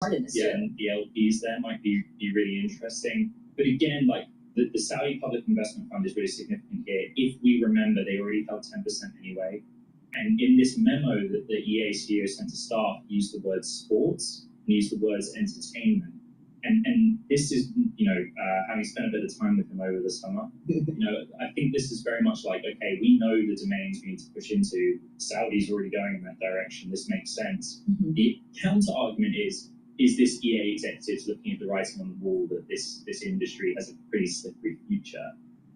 heartedness. Yeah, and the LPs there might be really interesting. But again, like the Saudi Public Investment Fund is really significant here. If we remember, they already held 10% anyway. And in this memo that the EA CEO sent to staff, used the word sports and used the words entertainment. And this is, having spent a bit of time with him over the summer, I think this is very much like, okay, we know the domains we need to push into. Saudi's already going in that direction. This makes sense. Mm-hmm. The counter argument is this EA executives looking at the writing on the wall that this industry has a pretty slippery future?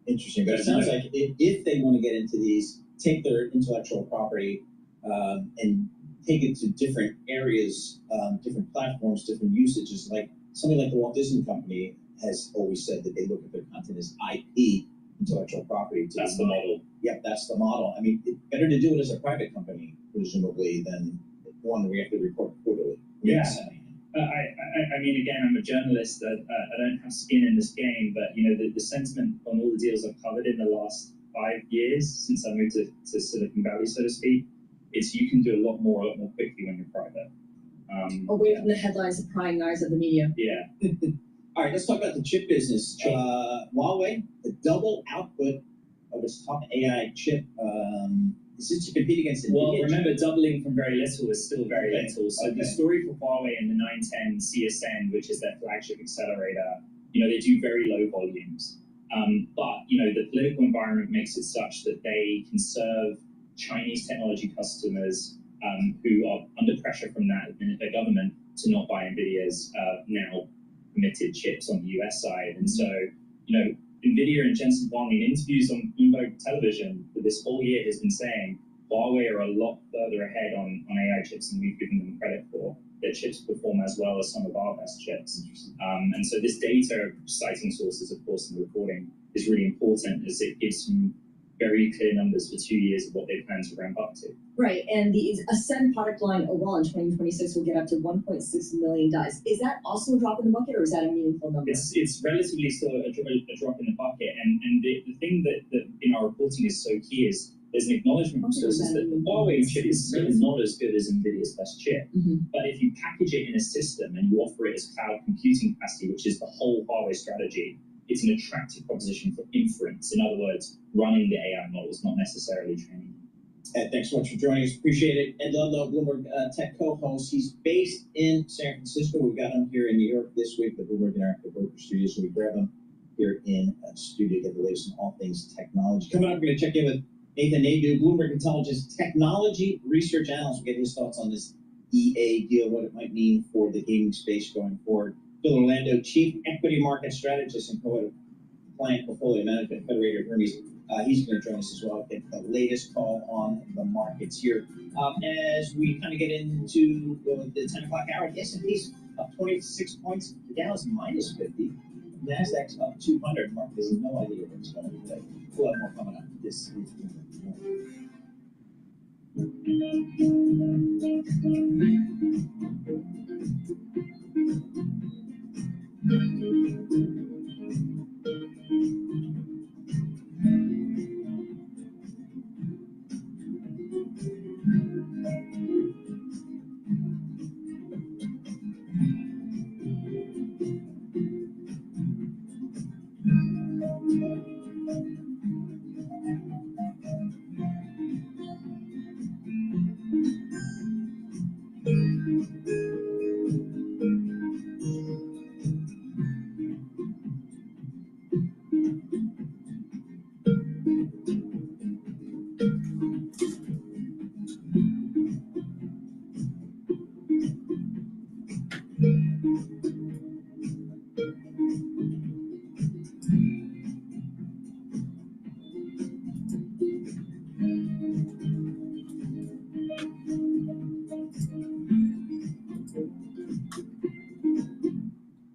Interesting, but it sounds like if they want to get into these, take their intellectual property and take it to different areas, different platforms, different usages, like something like the Walt Disney Company has always said that they look at their content as IP, intellectual property. That's the model. Yep, that's the model. I mean, it's better to do it as a private company, presumably, than one where you have to report quarterly. Yeah. I mean, again, I'm a journalist. I don't have skin in this game, but the sentiment on all the deals I've covered in the last 5 years since I moved to Silicon Valley, so to speak, it's you can do a lot more quickly when you're private. Away from the headlines, the prying eyes of the media. Yeah. All right, let's talk about the chip business. Sure. Huawei, the double output of its top AI chip. Is it to compete against NVIDIA? Well, remember, doubling from very little is still very little. So the story for Huawei and the 910 CSN, which is their flagship accelerator, they do very low volumes. But the political environment makes it such that they can serve Chinese technology customers who are under pressure from their government to not buy NVIDIA's now permitted chips on the US side. And so, NVIDIA and Jensen Huang in interviews on Bloomberg television for this whole year has been saying Huawei are a lot further ahead on AI chips than we've given them credit for. Their chips perform as well as some of our best chips. And so this data, citing sources, of course, in the reporting, is really important as it gives some very clear numbers for 2 years of what they plan to ramp up to. Right, and the Ascend product line overall in 2026 will get up to 1.6 million dies. Is that also a drop in the bucket, or is that a meaningful number? It's relatively still a drop in the bucket, and the thing that in our reporting is so key is there's an acknowledgement from sources that the Huawei chip is still not as good as NVIDIA's best chip. Mm-hmm. But if you package it in a system and you offer it as cloud computing capacity, which is the whole Huawei strategy, it's an attractive proposition for inference. In other words, running the AI models, not necessarily training. Ed, thanks so much for joining us. Appreciate it. Ed Ludlow, Bloomberg Tech co-host. He's based in San Francisco. We've got him here in New York this week, the Bloomberg Interactive Broker Studio. So we grab him here in studio to get the latest on all things technology. Coming up, we're going to check in with Nathan Naidu, Bloomberg Intelligence Technology Research Analyst. We'll get his thoughts on this EA deal, what it might mean for the gaming space going forward. Phil Orlando, Chief Equity Market Strategist and co-head of Client Portfolio Management, Federated Hermes. He's going to join us as well, get the latest call on the markets here. As we kind of get into the 10 o'clock hour, the S&P's up 26 points, the Dow's minus 50, NASDAQ's up 200. Market has no idea what's going on today. We'll have more coming up this week.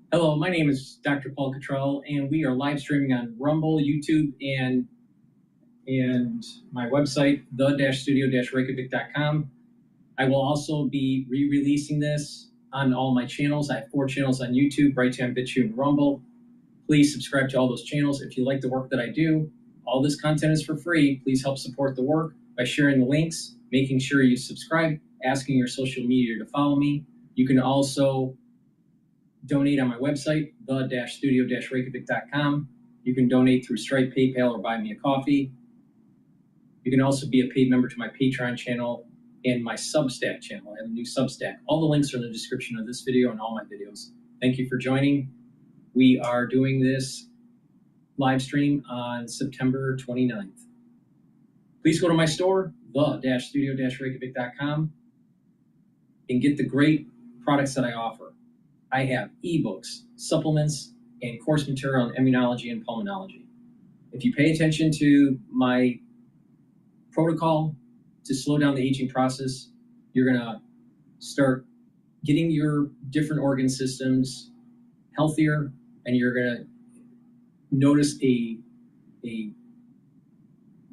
Hello, my name is DrPaulCottrell, and we are live streaming on Rumble, YouTube, and my website, the-studio-reykjavik.com. I will also be re-releasing this on all my channels. I have 4 channels on YouTube, Brighteon, Bitchute, and Rumble. Please subscribe to all those channels if you like the work that I do. All this content is for free. Please help support the work by sharing the links, making sure you subscribe, asking your social media to follow me. You can also donate on my website, the-studio-reykjavik.com. You can donate through Stripe, PayPal, or buy me a coffee. You can also be a paid member to my Patreon channel and my Substack channel. I have a new Substack. All the links are in the description of this video and all my videos. Thank you for joining. We are doing this live stream on September 29th. Please go to my store, the-studio-reykjavik.com, and get the great products that I offer. I have ebooks, supplements, and course material on immunology and pulmonology. If you pay attention to my protocol to slow down the aging process, you're going to start getting your different organ systems healthier, and you're going to notice a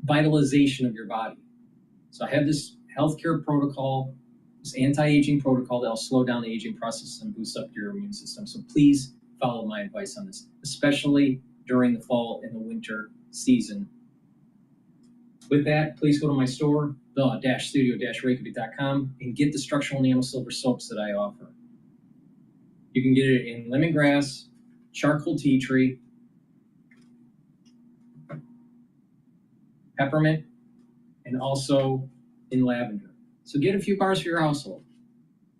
vitalization of your body. So I have this healthcare protocol, this anti-aging protocol that'll slow down the aging process and boost up your immune system. So please follow my advice on this, especially during the fall and the winter season. With that, please go to my store, the-studio-reykjavik.com, and get the structural nanosilver soaps that I offer. You can get it in lemongrass, charcoal tea tree, peppermint, and also in lavender. So get a few bars for your household.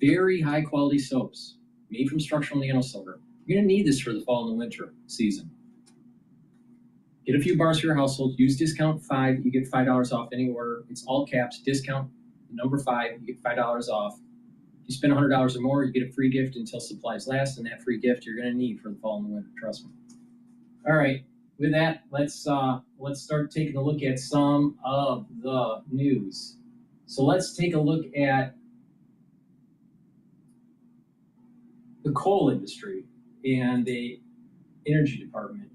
Very high quality soaps made from structural nanosilver. You're gonna need this for the fall and the winter season. Get a few bars for your household. Use discount 5. You get $5 off any order. It's all caps. Discount number 5. You get $5 off. If you spend $100 or more, you get a free gift until supplies last, and that free gift you're going to need for the fall and the winter. Trust me. All right. With that, let's start taking a look at some of the news. So let's take a look at the coal industry and the energy department.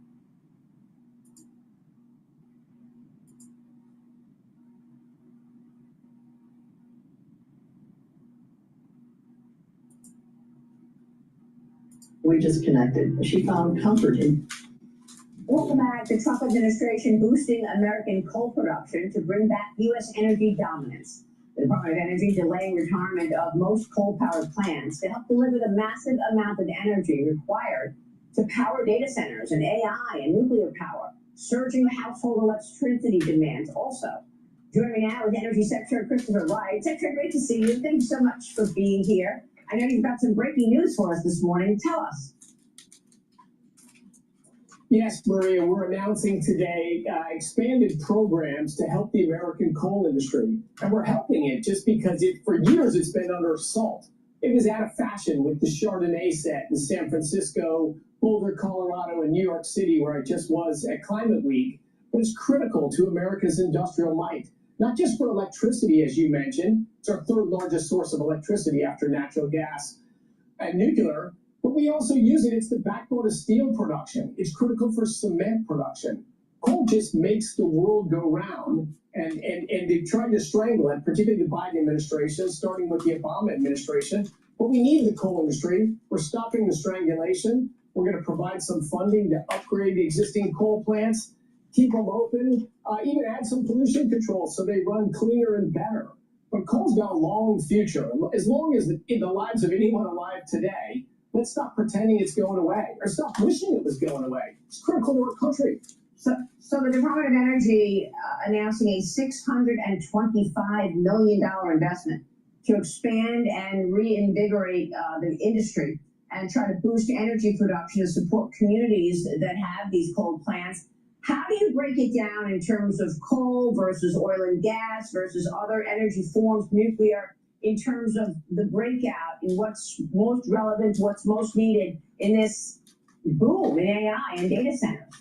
We just connected. She found comfort in. Welcome back. The Trump administration boosting American coal production to bring back U.S. energy dominance. The Department of Energy delaying retirement of most coal-powered plants to help deliver the massive amount of energy required to power data centers and AI and nuclear power, surging household electricity demands also. Joining me now is Energy Secretary Christopher Wright. Secretary, great to see you. Thank you so much for being here. I know you've got some breaking news for us this morning. Tell us. Yes, Maria, we're announcing today expanded programs to help the American coal industry. And we're helping it just because for years it's been under assault. It was out of fashion with the Chardonnay set in San Francisco, Boulder, Colorado, and New York City, where I just was at Climate Week. But it's critical to America's industrial might, not just for electricity, as you mentioned. It's our third largest source of electricity after natural gas and nuclear. But we also use it. It's the backbone of steel production. It's critical for cement production. Coal just makes the world go round, and they've tried to strangle it, particularly the Biden administration, starting with the Obama administration. But we need the coal industry. We're stopping the strangulation. We're going to provide some funding to upgrade the existing coal plants, keep them open, even add some pollution control so they run cleaner and better. But coal's got a long future. As long as in the lives of anyone alive today, let's stop pretending it's going away, or stop wishing it was going away. It's critical to our country. So the Department of Energy announcing a $625 million investment to expand and reinvigorate the industry and try to boost energy production to support communities that have these coal plants. How do you break it down in terms of coal versus oil and gas versus other energy forms, nuclear, in terms of the breakout and what's most relevant, what's most needed in this boom in AI and data centers?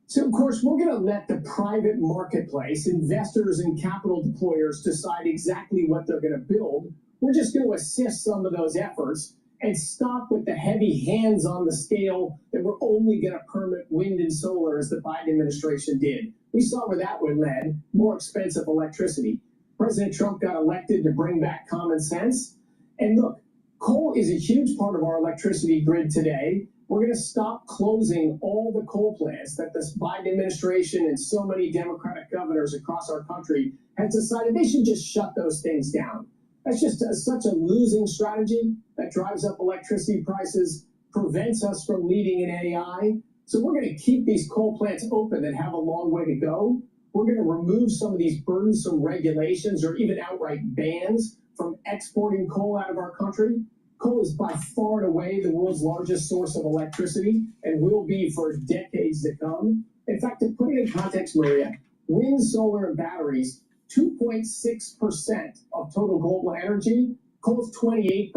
So, of course, we're going to let the private marketplace, investors and capital deployers decide exactly what they're going to build. We're just going to assist some of those efforts and stop with the heavy hands on the scale that we're only going to permit wind and solar, as the Biden administration did. We saw where that one led, more expensive electricity. President Trump got elected to bring back common sense. And look, coal is a huge part of our electricity grid today. We're going to stop closing all the coal plants that this Biden administration and so many Democratic governors across our country have decided they should just shut those things down. That's just such a losing strategy that drives up electricity prices, prevents us from leading in AI. So we're going to keep these coal plants open that have a long way to go. We're going to remove some of these burdensome regulations or even outright bans from exporting coal out of our country. Coal is by far and away the world's largest source of electricity and will be for decades to come. In fact, to put it in context, Maria, wind, solar, and batteries, 2.6% of total global energy. Coal is 28%,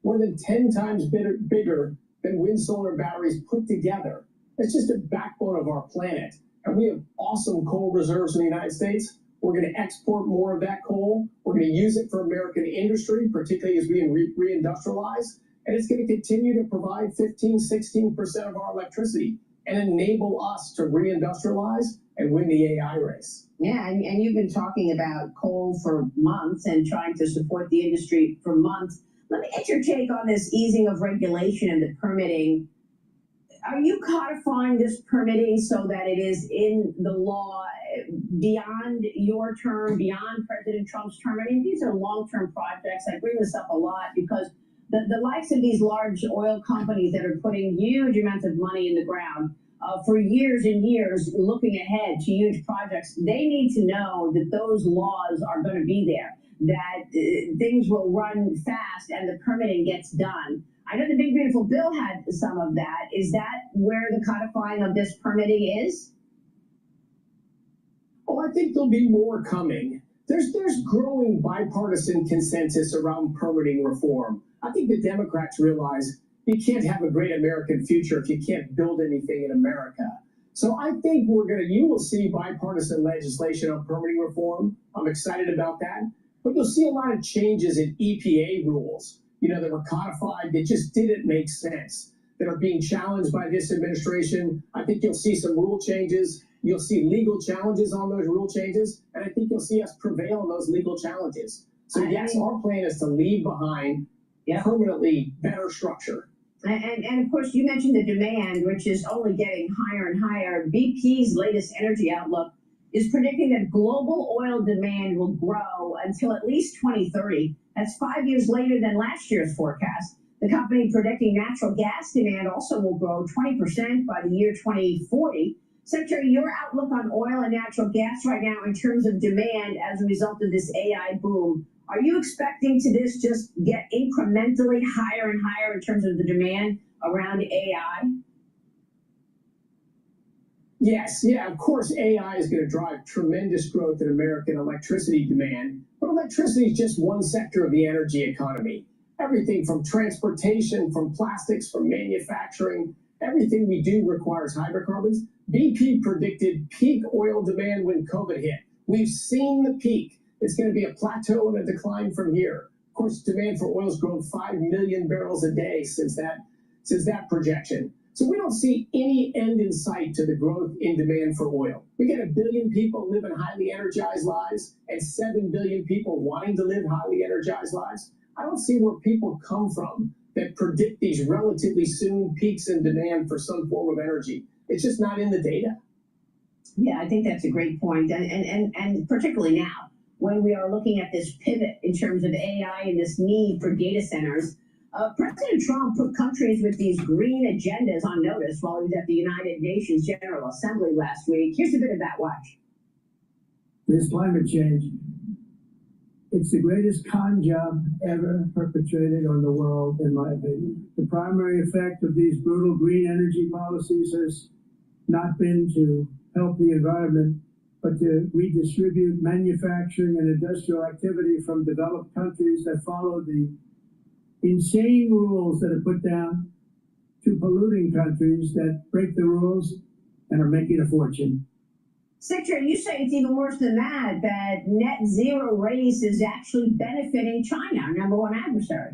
more than 10 times bigger than wind, solar, and batteries put together. It's just a backbone of our planet. And we have awesome coal reserves in the United States. We're going to export more of that coal. We're going to use it for American industry, particularly as we reindustrialize. And it's going to continue to provide 15, 16% of our electricity and enable us to reindustrialize and win the AI race. Yeah, and you've been talking about coal for months and trying to support the industry for months. Let me get your take on this easing of regulation and the permitting. Are you codifying this permitting so that it is in the law beyond your term, beyond President Trump's term? I mean, these are long-term projects. I bring this up a lot because the likes of these large oil companies that are putting huge amounts of money in the ground for years and years, looking ahead to huge projects, they need to know that those laws are going to be there, that things will run fast and the permitting gets done. I know the Big Beautiful Bill had some of that. Is that where the codifying of this permitting is? Oh, I think there'll be more coming. There's growing bipartisan consensus around permitting reform. I think the Democrats realize you can't have a great American future if you can't build anything in America. So I think you will see bipartisan legislation on permitting reform. I'm excited about that. But you'll see a lot of changes in EPA rules, that were codified that just didn't make sense, that are being challenged by this administration. I think you'll see some rule changes. You'll see legal challenges on those rule changes. And I think you'll see us prevail on those legal challenges. So yes, our plan is to leave behind permanently better structure. And of course, you mentioned the demand, which is only getting higher and higher. BP's latest energy outlook is predicting that global oil demand will grow until at least 2030. That's 5 years later than last year's forecast. The company predicting natural gas demand also will grow 20% by the year 2040. Secretary, your outlook on oil and natural gas right now in terms of demand as a result of this AI boom, are you expecting to this just get incrementally higher and higher in terms of the demand around AI? Yes, of course, AI is going to drive tremendous growth in American electricity demand. But electricity is just one sector of the energy economy. Everything from transportation, from plastics, from manufacturing, everything we do requires hydrocarbons. BP predicted peak oil demand when COVID hit. We've seen the peak. It's going to be a plateau and a decline from here. Of course, demand for oil has grown 5 million barrels a day since that projection. So we don't see any end in sight to the growth in demand for oil. We get 1 billion people living highly energized lives and 7 billion people wanting to live highly energized lives. I don't see where people come from that predict these relatively soon peaks in demand for some form of energy. It's just not in the data. Yeah, I think that's a great point. And particularly now, when we are looking at this pivot in terms of AI and this need for data centers, President Trump put countries with these green agendas on notice while he was at the United Nations General Assembly last week. Here's a bit of that. Watch. This climate change, it's the greatest con job ever perpetrated on the world, in my opinion. The primary effect of these brutal green energy policies has not been to help the environment, but to redistribute manufacturing and industrial activity from developed countries that follow the insane rules that are put down to polluting countries that break the rules and are making a fortune. Secretary, you say it's even worse than that, that net zero race is actually benefiting China, our number one adversary.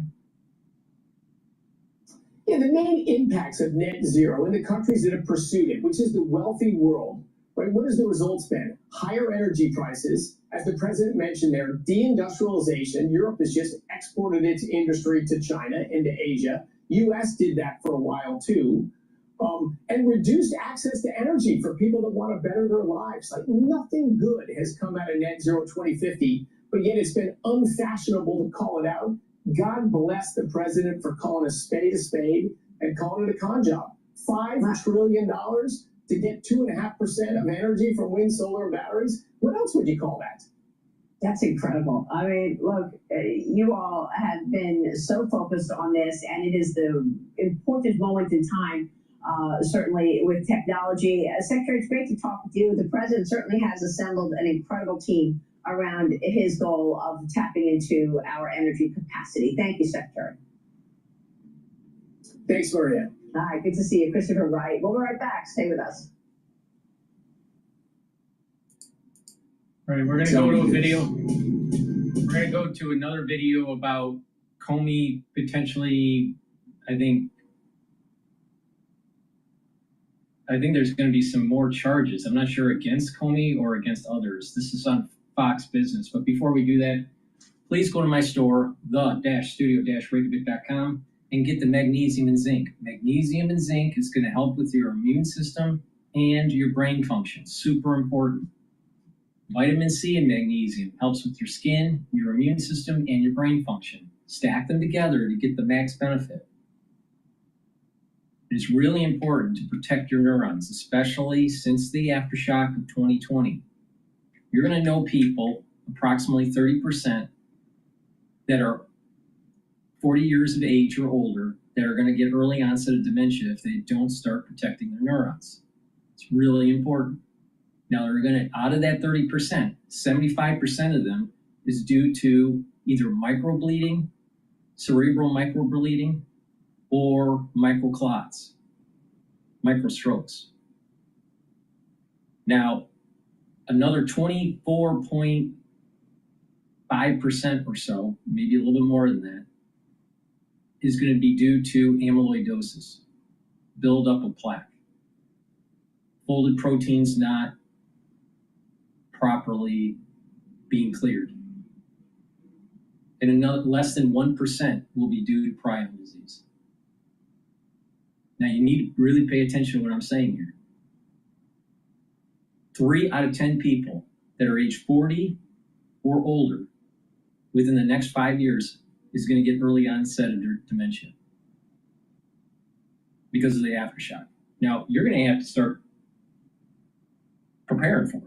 Yeah, the main impacts of net zero in the countries that have pursued it, which is the wealthy world, right? What has the results been? Higher energy prices, as the president mentioned there, deindustrialization. Europe has just exported its industry to China, into Asia. U.S. did that for a while too. And reduced access to energy for people that want to better their lives. Like nothing good has come out of net zero 2050 but yet it's been unfashionable to call it out. God bless the president for calling a spade and calling it a con job. $5 trillion to get 2.5% of energy from wind, solar, and batteries. What else would you call that? That's incredible. I mean, look, you all have been so focused on this, and it is the important moment in time, certainly with technology. Secretary, it's great to talk with you. The president certainly has assembled an incredible team around his goal of tapping into our energy capacity. Thank you, Secretary. Thanks, Maria. All right, good to see you, Christopher Wright. We'll be right back. Stay with us. All right, we're going to go to a video. We're going to go to another video about Comey potentially, I think there's going to be some more charges. I'm not sure against Comey or against others. This is on Fox Business. But before we do that, please go to my store, the-studio-reykjavik.com, and get the magnesium and zinc. Magnesium and zinc is going to help with your immune system and your brain function. Super important. Vitamin C and magnesium helps with your skin, your immune system, and your brain function. Stack them together to get the max benefit. It's really important to protect your neurons, especially since the aftershock of 2020. You're going to know people, approximately 30%, that are 40 years of age or older, that are going to get early onset of dementia if they don't start protecting their neurons. It's really important. Now, they're going to, out of that 30%, 75% of them is due to either microbleeding, cerebral microbleeding, or microclots, microstrokes. Now, another 24.5% or so, maybe a little bit more than that, is going to be due to amyloidosis, buildup of plaque, folded proteins not properly being cleared. And another less than 1% will be due to prion disease. Now you need to really pay attention to what I'm saying here. 3 out of 10 people that are age 40 or older within the next 5 years is going to get early onset of dementia because of the aftershock. Now you're going to have to start preparing for it.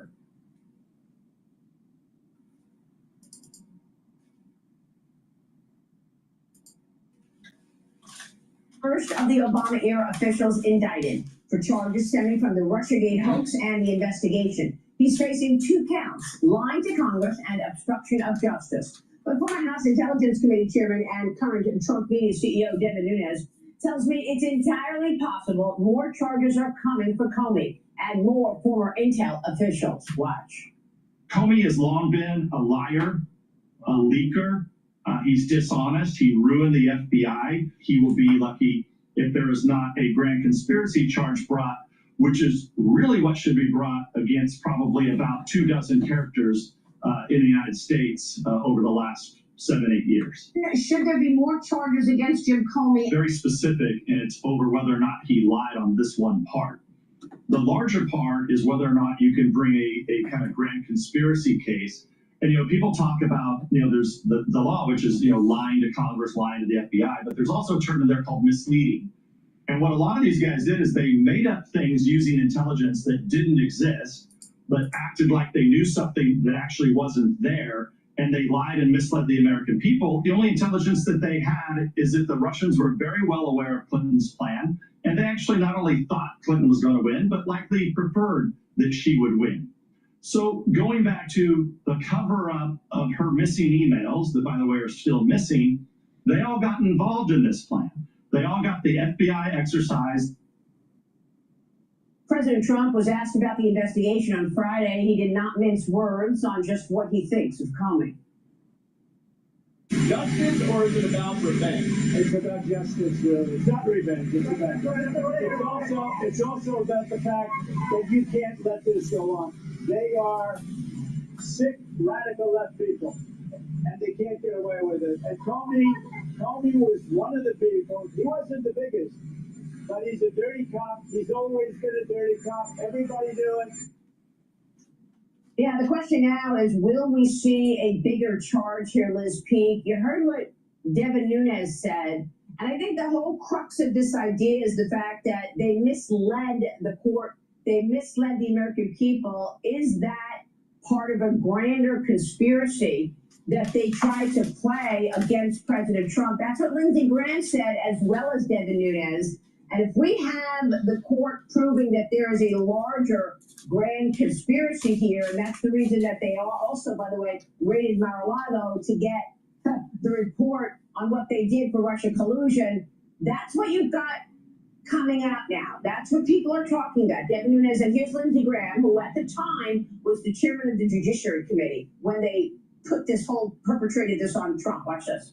First of the Obama-era officials indicted for charges stemming from the Russiagate hoax and the investigation. He's facing 2 counts, lying to Congress and obstruction of justice. But former House Intelligence Committee Chairman and current Trump Media CEO Devin Nunes tells me it's entirely possible more charges are coming for Comey and more former Intel officials. Watch. Comey has long been a liar, a leaker. He's dishonest. He ruined the FBI. He will be lucky if there is not a grand conspiracy charge brought, which is really what should be brought against probably about 24 characters in the United States over the last 7-8 years. Should there be more charges against Jim Comey? Very specific, and it's over whether or not he lied on this one part. The larger part is whether or not you can bring a kind of grand conspiracy case. And, people talk about, there's the law, which is, lying to Congress, lying to the FBI, but there's also a term in there called misleading. And what a lot of these guys did is they made up things using intelligence that didn't exist, but acted like they knew something that actually wasn't there. And they lied and misled the American people. The only intelligence that they had is that the Russians were very well aware of Clinton's plan. And they actually not only thought Clinton was going to win, but likely preferred that she would win. So going back to the cover-up of her missing emails, that, by the way, are still missing, they all got involved in this plan. They all got the FBI exercised. President Trump was asked about the investigation on Friday. He did not mince words on just what he thinks of Comey. Justice, or is it about revenge? It's about justice, really. It's not revenge, it's about it's also about the fact that you can't let this go on. They are sick, radical left people, and they can't get away with it. And Comey was one of the people. He wasn't the biggest, but he's a dirty cop. He's always been a dirty cop. Everybody knew it. Yeah, the question now is, will we see a bigger charge here, Liz Peek? You heard what Devin Nunes said, and I think the whole crux of this idea is the fact that they misled the court, they misled the American people. Is that part of a grander conspiracy that they tried to play against President Trump? That's what Lindsey Graham said, as well as Devin Nunes. And if we have the court proving that there is a larger grand conspiracy here, and that's the reason that they also, by the way, raided Mar-a-Lago to get the report on what they did for Russia collusion, that's what you've got coming out now. That's what people are talking about. Devin Nunes, and here's Lindsey Graham, who at the time was the chairman of the Judiciary Committee when they perpetrated this on Trump. Watch this.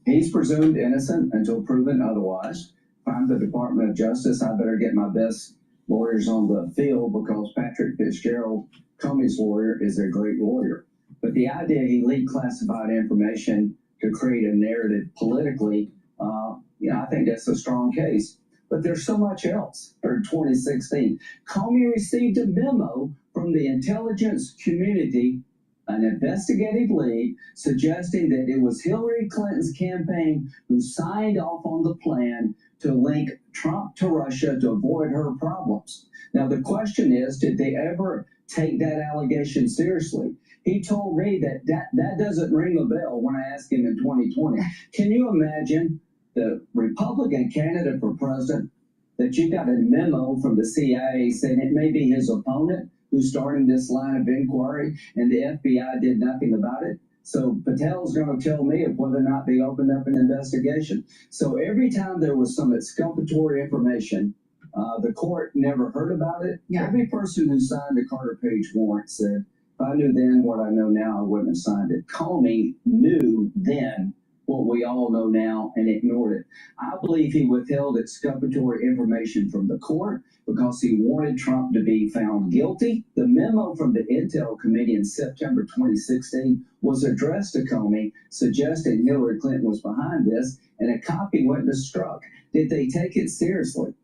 He's presumed innocent until proven otherwise. If I'm the Department of Justice, I better get my best lawyers on the field, because Patrick Fitzgerald, Comey's lawyer, is a great lawyer. But the idea he leaked classified information to create a narrative politically, I think that's a strong case. But there's so much else. In 2016, Comey received a memo from the intelligence community, an investigative lead, suggesting that it was Hillary Clinton's campaign who signed off on the plan to link Trump to Russia to avoid her problems. Now, the question is, did they ever take that allegation seriously? He told me that doesn't ring a bell when I asked him in 2020. Can you imagine the Republican candidate for president, that you got a memo from the CIA saying it may be his opponent who's starting this line of inquiry, and the FBI did nothing about it? So Patel's going to tell me of whether or not they opened up an investigation. So every time there was some exculpatory information, the court never heard about it. Yeah. Every person who signed the Carter Page warrant said, if I knew then what I know now, I wouldn't have signed it. Comey knew then what we all know now and ignored it. I believe he withheld exculpatory information from the court because he wanted Trump to be found guilty. The memo from the Intel Committee in September 2016 was addressed to Comey, suggesting Hillary Clinton was behind this, and a copy wasn't struck. Did they take it seriously?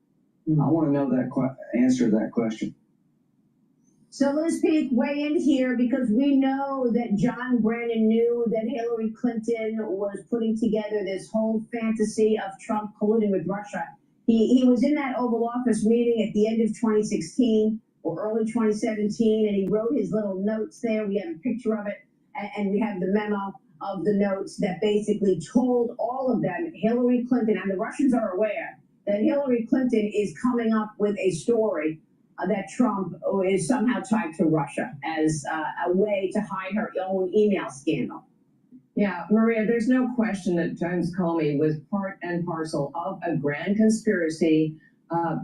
I want to know that answer to that question. So Liz Peek, weigh in here, because we know that John Brennan knew that Hillary Clinton was putting together this whole fantasy of Trump colluding with Russia. He was in that Oval Office meeting at the end of 2016 or early 2017, and he wrote his little notes there. We have a picture of it, and we have the memo of the notes that basically told all of them, Hillary Clinton, and the Russians are aware that Hillary Clinton is coming up with a story that Trump is somehow tied to Russia as a way to hide her own email scandal. Yeah, Maria, there's no question that James Comey was part and parcel of a grand conspiracy,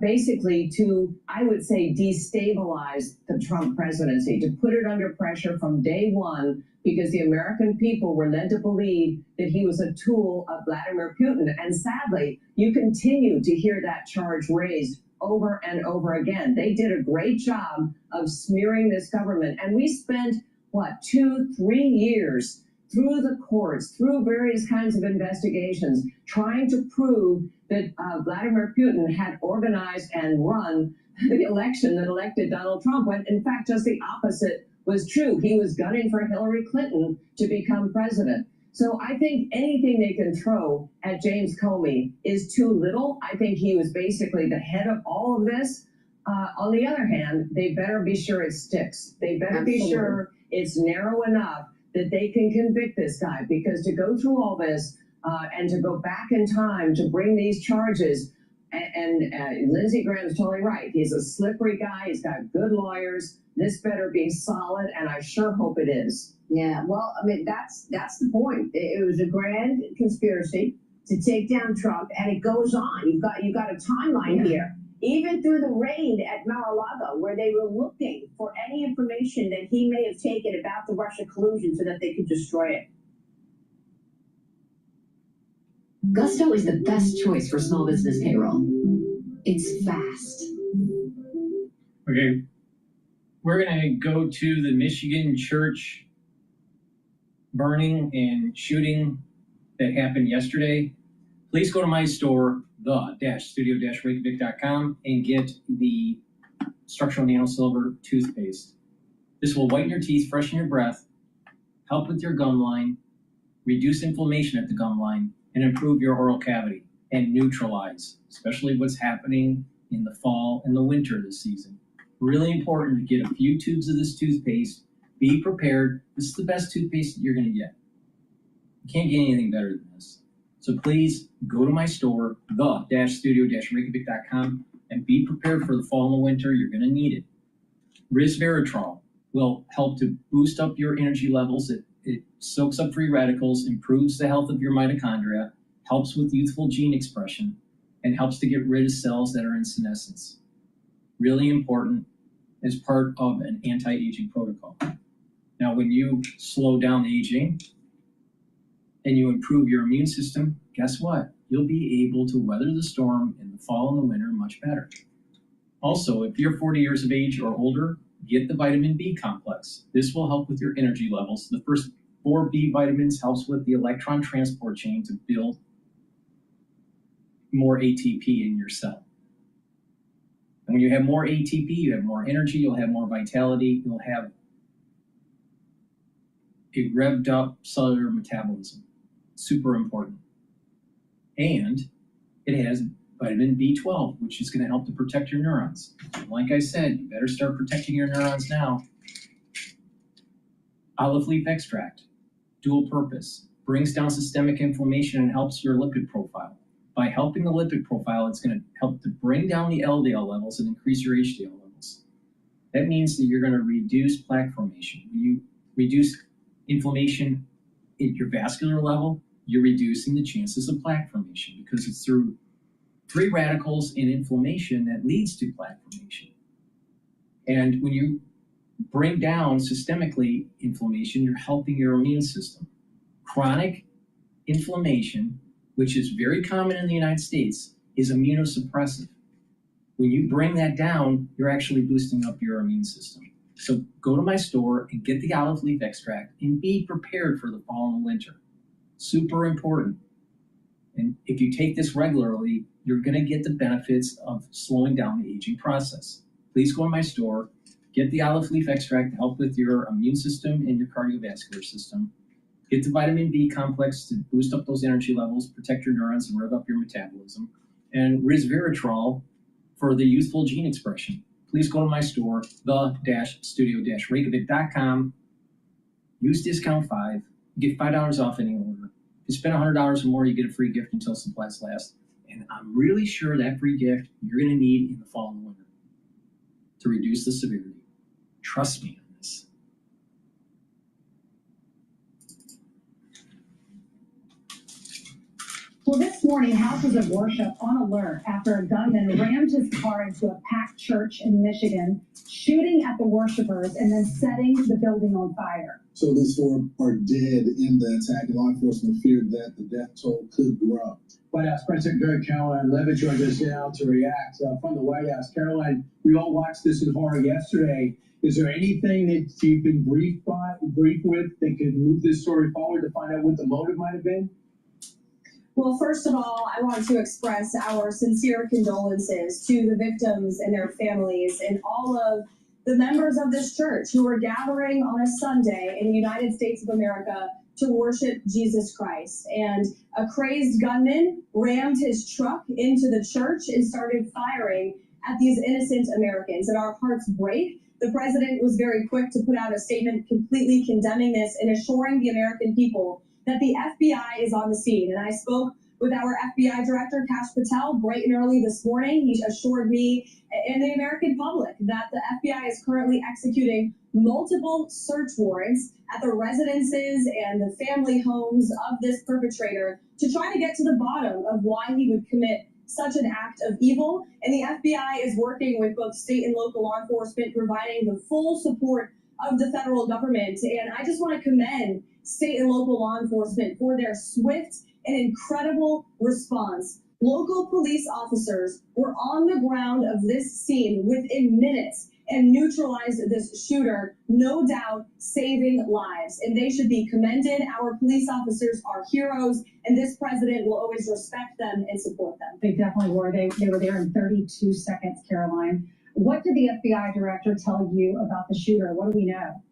basically to, I would say, destabilize the Trump presidency, to put it under pressure from day one, because the American people were led to believe that he was a tool of Vladimir Putin. And sadly, you continue to hear that charge raised over and over again. They did a great job of smearing this government. And we spent, 2-3 years through the courts, through various kinds of investigations, trying to prove that Vladimir Putin had organized and run the election that elected Donald Trump, when in fact just the opposite was true. He was gunning for Hillary Clinton to become president. So I think anything they can throw at James Comey is too little. I think he was basically the head of all of this. On the other hand, they better be sure it sticks. They better be sure it's narrow enough that they can convict this guy, because to go through all this and to go back in time to bring these charges, and Lindsey Graham's totally right. He's a slippery guy. He's got good lawyers. This better be solid, and I sure hope it is. Yeah, well, I mean, that's the point. It was a grand conspiracy to take down Trump, and it goes on. You've got a timeline here. Even through the raid at Mar-a-Lago, where they were looking for any information that he may have taken about the Russia collusion so that they could destroy it. Gusto is the best choice for small business payroll. It's fast. Okay, we're going to go to the Michigan church burning and shooting that happened yesterday. Please go to my store, the-studio-reykjavik.com, and get the structural nano silver toothpaste. This will whiten your teeth, freshen your breath, help with your gum line, reduce inflammation at the gum line, and improve your oral cavity and neutralize, especially what's happening in the fall and the winter this season. Really important to get a few tubes of this toothpaste. Be prepared. This is the best toothpaste that you're going to get. You can't get anything better than this. So please go to my store, the-studio-reykjavik.com, and be prepared for the fall and the winter. You're going to need it. Resveratrol will help to boost up your energy levels. It soaks up free radicals, improves the health of your mitochondria, helps with youthful gene expression, and helps to get rid of cells that are in senescence. Really important as part of an anti-aging protocol. Now, when you slow down aging and you improve your immune system, guess what? You'll be able to weather the storm in the fall and the winter much better. Also, if you're 40 years of age or older, get the vitamin B complex. This will help with your energy levels. The first 4 B vitamins helps with the electron transport chain to build more ATP in your cell. And when you have more ATP, you have more energy, you'll have more vitality, you'll have a revved up cellular metabolism. Super important. And it has vitamin B12, which is going to help to protect your neurons. And like I said, you better start protecting your neurons now. Olive leaf extract, dual purpose, brings down systemic inflammation and helps your lipid profile. By helping the lipid profile, it's going to help to bring down the LDL levels and increase your HDL levels. That means that you're going to reduce plaque formation. When you reduce inflammation at your vascular level, you're reducing the chances of plaque formation because it's through free radicals and inflammation that leads to plaque formation. And when you bring down systemically inflammation, you're helping your immune system. Chronic inflammation, which is very common in the United States, is immunosuppressive. When you bring that down, you're actually boosting up your immune system. So go to my store and get the olive leaf extract and be prepared for the fall and winter. Super important. And if you take this regularly, you're going to get the benefits of slowing down the aging process. Please go to my store, get the olive leaf extract to help with your immune system and your cardiovascular system. Get the vitamin B complex to boost up those energy levels, protect your neurons, and rev up your metabolism. And resveratrol for the youthful gene expression. Please go to my store, the-studio-reykjavik.com. Use discount 5. You get $5 off any order. If you spend $100 or more, you get a free gift until supplies last. And I'm really sure that free gift you're going to need in the fall and winter to reduce the severity. Trust me on this. Well, this morning, houses of worship on alert after a gunman rammed his car into a packed church in Michigan, shooting at the worshipers and then setting the building on fire. So at least 4 are dead in the attack, and law enforcement feared that the death toll could grow. White House Press Secretary Caroline Levitt joined us now to react from the White House. Caroline, we all watched this in horror yesterday. Is there anything that you've been briefed with that could move this story forward to find out what the motive might have been? Well, first of all, I want to express our sincere condolences to the victims and their families and all of the members of this church who are gathering on a Sunday in the United States of America to worship Jesus Christ. And a crazed gunman rammed his truck into the church and started firing at these innocent Americans. And our hearts break. The president was very quick to put out a statement completely condemning this and assuring the American people that the FBI is on the scene. And I spoke with our FBI Director, Kash Patel, bright and early this morning. He assured me and the American public that the FBI is currently executing multiple search warrants at the residences and the family homes of this perpetrator to try to get to the bottom of why he would commit such an act of evil. And the FBI is working with both state and local law enforcement, providing the full support of the federal government. And I just want to commend state and local law enforcement for their swift and incredible response. Local police officers were on the ground of this scene within minutes and neutralized this shooter, no doubt saving lives. And they should be commended. Our police officers are heroes, and this president will always respect them and support them. They definitely were. They were there in 32 seconds, Caroline. What did the FBI director tell you about the shooter? What do we know?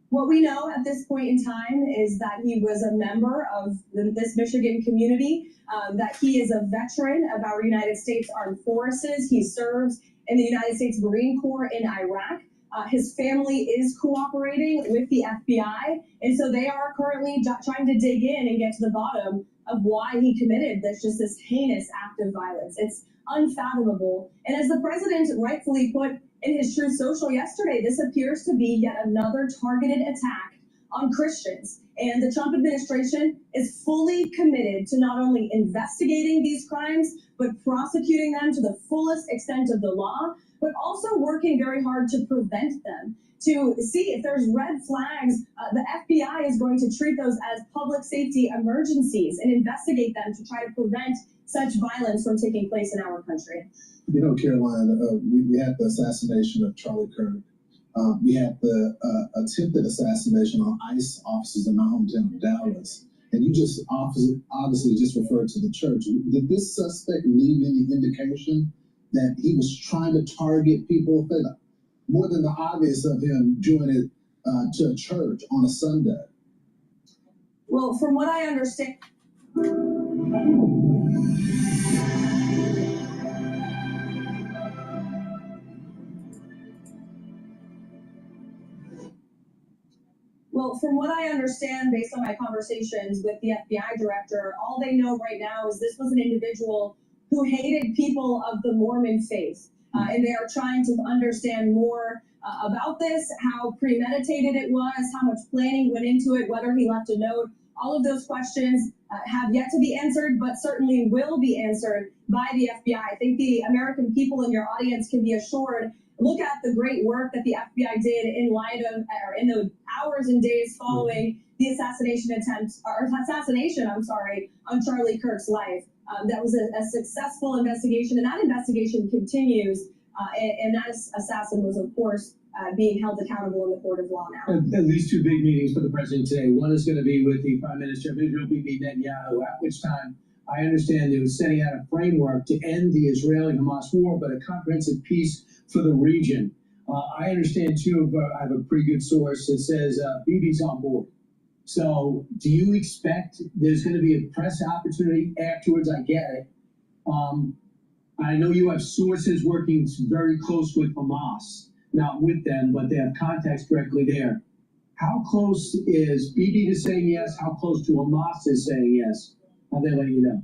What we know at this point in time is that he was a member of this Michigan community, that he is a veteran of our United States Armed Forces. He serves in the United States Marine Corps in Iraq. His family is cooperating with the FBI, and so they are currently trying to dig in and get to the bottom of why he committed this heinous act of violence. It's unfathomable. And as the president rightfully put in his Truth Social yesterday, this appears to be yet another targeted attack on Christians. And the Trump administration is fully committed to not only investigating these crimes, but prosecuting them to the fullest extent of the law, but also working very hard to prevent them, to see if there's red flags. The FBI is going to treat those as public safety emergencies and investigate them to try to prevent such violence from taking place in our country. You know, Caroline, we had the assassination of Charlie Kirk. We had the attempted assassination on ICE officers in my hometown of Dallas. And you just obviously just referred to the church. Did this suspect leave any indication that he was trying to target people? More than the obvious of him doing it to a church on a Sunday. Well, from what I understand, based on my conversations with the FBI director, all they know right now is this was an individual who hated people of the Mormon faith. And they are trying to understand more about this, how premeditated it was, how much planning went into it, whether he left a note. All of those questions have yet to be answered, but certainly will be answered by the FBI. I think the American people in your audience can be assured. Look at the great work that the FBI did in light of, or in the hours and days following the assassination, on Charlie Kirk's life. That was a successful investigation, and that investigation continues. And that assassin was, of course, being held accountable in the court of law now. At least two big meetings for the president today. One is going to be with the Prime Minister of Israel, Bibi Netanyahu, at which time I understand they were setting out a framework to end the Israeli-Hamas war, but a comprehensive peace for the region. I understand, too, I have a pretty good source that says Bibi's on board. So do you expect there's going to be a press opportunity afterwards? I get it. I know you have sources working very close with Hamas, not with them, but they have contacts directly there. How close is Bibi to saying yes? How close to Hamas is saying yes? How they let you know?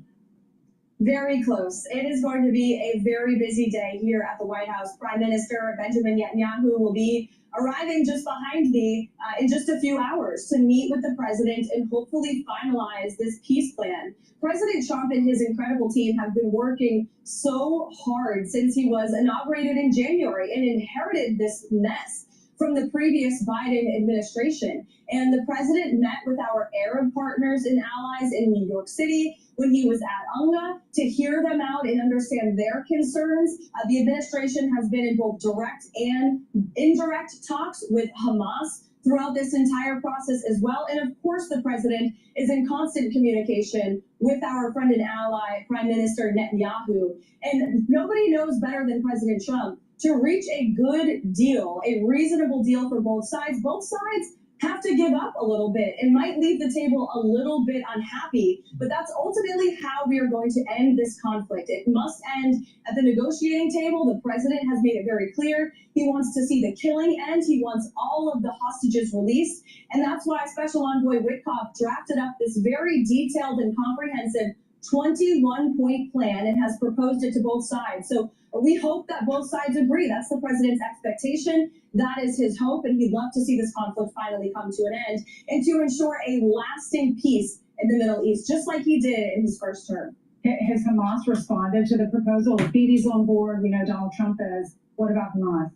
Very close. It is going to be a very busy day here at the White House. Prime Minister Benjamin Netanyahu will be arriving just behind me in just a few hours to meet with the president and hopefully finalize this peace plan. President Trump and his incredible team have been working so hard since he was inaugurated in January and inherited this mess from the previous Biden administration. And the president met with our Arab partners and allies in New York City when he was at UNGA to hear them out and understand their concerns. The administration has been in both direct and indirect talks with Hamas throughout this entire process as well. And of course, the president is in constant communication with our friend and ally, Prime Minister Netanyahu. And nobody knows better than President Trump to reach a good deal, a reasonable deal for both sides. Both sides have to give up a little bit. It might leave the table a little bit unhappy, but that's ultimately how we are going to end this conflict. It must end at the negotiating table. The president has made it very clear. He wants to see the killing end. He wants all of the hostages released. And that's why Special Envoy Witkoff drafted up this very detailed and comprehensive 21-point plan and has proposed it to both sides. So we hope that both sides agree. That's the president's expectation. That is his hope, and he'd love to see this conflict finally come to an end and to ensure a lasting peace in the Middle East, just like he did in his first term. Has Hamas responded to the proposal? If Bibi's on board, we know Donald Trump is. What about Hamas?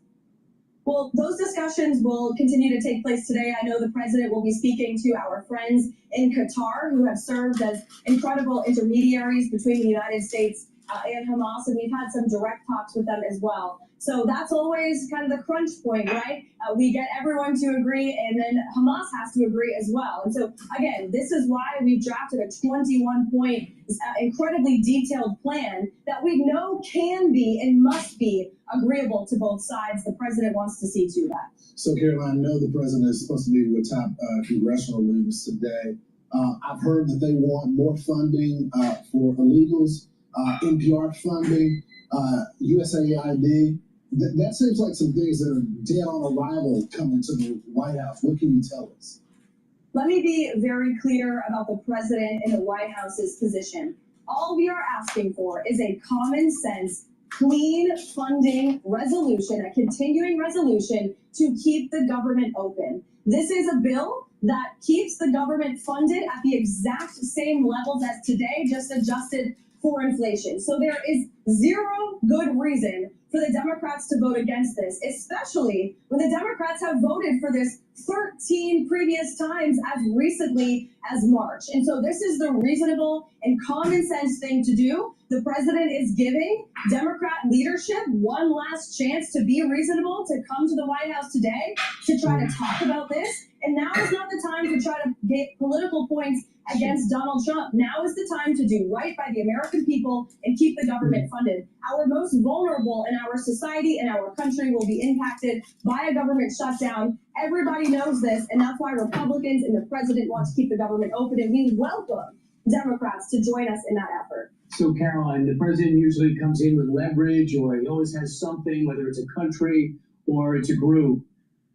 Well, those discussions will continue to take place today. I know the president will be speaking to our friends in Qatar who have served as incredible intermediaries between the United States and Hamas, and we've had some direct talks with them as well. So that's always kind of the crunch point, right? We get everyone to agree, and then Hamas has to agree as well. And so, again, this is why we've drafted a 21-point, incredibly detailed plan that we know can be and must be agreeable to both sides. The president wants to see to that. So, Caroline, I know the president is supposed to meet with top congressional leaders today. I've heard that they want more funding for illegals, NPR funding, USAID. That seems like some things that are dead on arrival coming to the White House. What can you tell us? Let me be very clear about the president and the White House's position. All we are asking for is a common sense, clean funding resolution, a continuing resolution to keep the government open. This is a bill that keeps the government funded at the exact same levels as today, just adjusted for inflation. So there is zero good reason for the Democrats to vote against this, especially when the Democrats have voted for this 13 previous times as recently as March. And so this is the reasonable and common sense thing to do. The president is giving Democrat leadership one last chance to be reasonable, to come to the White House today to try to talk about this. And now is not the time to try to get political points against Donald Trump. Now is the time to do right by the American people and keep the government funded. Our most vulnerable in our society and our country will be impacted by a government shutdown. Everybody knows this, and that's why Republicans and the president want to keep the government open, and we welcome Democrats to join us in that effort. So, Caroline, the president usually comes in with leverage, or he always has something, whether it's a country or it's a group.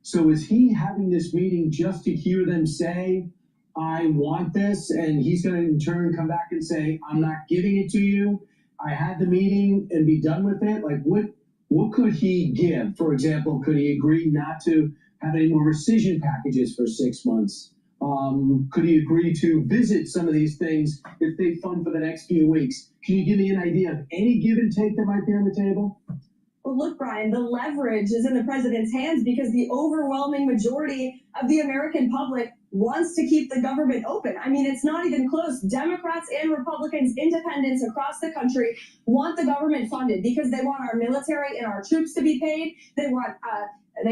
So is he having this meeting just to hear them say, I want this, and he's going to in turn come back and say, I'm not giving it to you. I had the meeting and be done with it? Like, what could he give? For example, could he agree not to have any more rescission packages for 6 months? Could he agree to visit some of these things if they fund for the next few weeks? Can you give me an idea of any give and take that might be on the table? Well, look, Brian, the leverage is in the president's hands because the overwhelming majority of the American public wants to keep the government open. I mean, it's not even close. Democrats and Republicans, independents across the country want the government funded because they want our military and our troops to be paid. They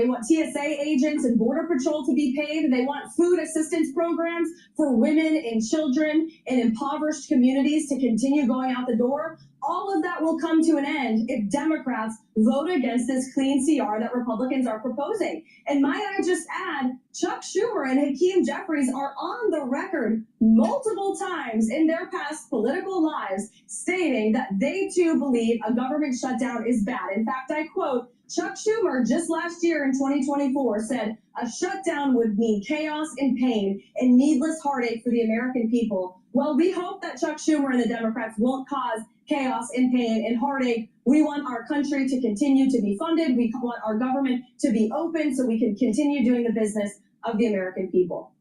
want TSA agents and Border Patrol to be paid. They want food assistance programs for women and children in impoverished communities to continue going out the door. All of that will come to an end if Democrats vote against this clean CR that Republicans are proposing. And might I just add, Chuck Schumer and Hakeem Jeffries are on the record multiple times in their past political lives stating that they too believe a government shutdown is bad. In fact, I quote, Chuck Schumer just last year in 2024 said, a shutdown would mean chaos and pain and needless heartache for the American people. Well, we hope that Chuck Schumer and the Democrats won't cause chaos and pain and heartache. We want our country to continue to be funded. We want our government to be open so we can continue doing the business of the American people.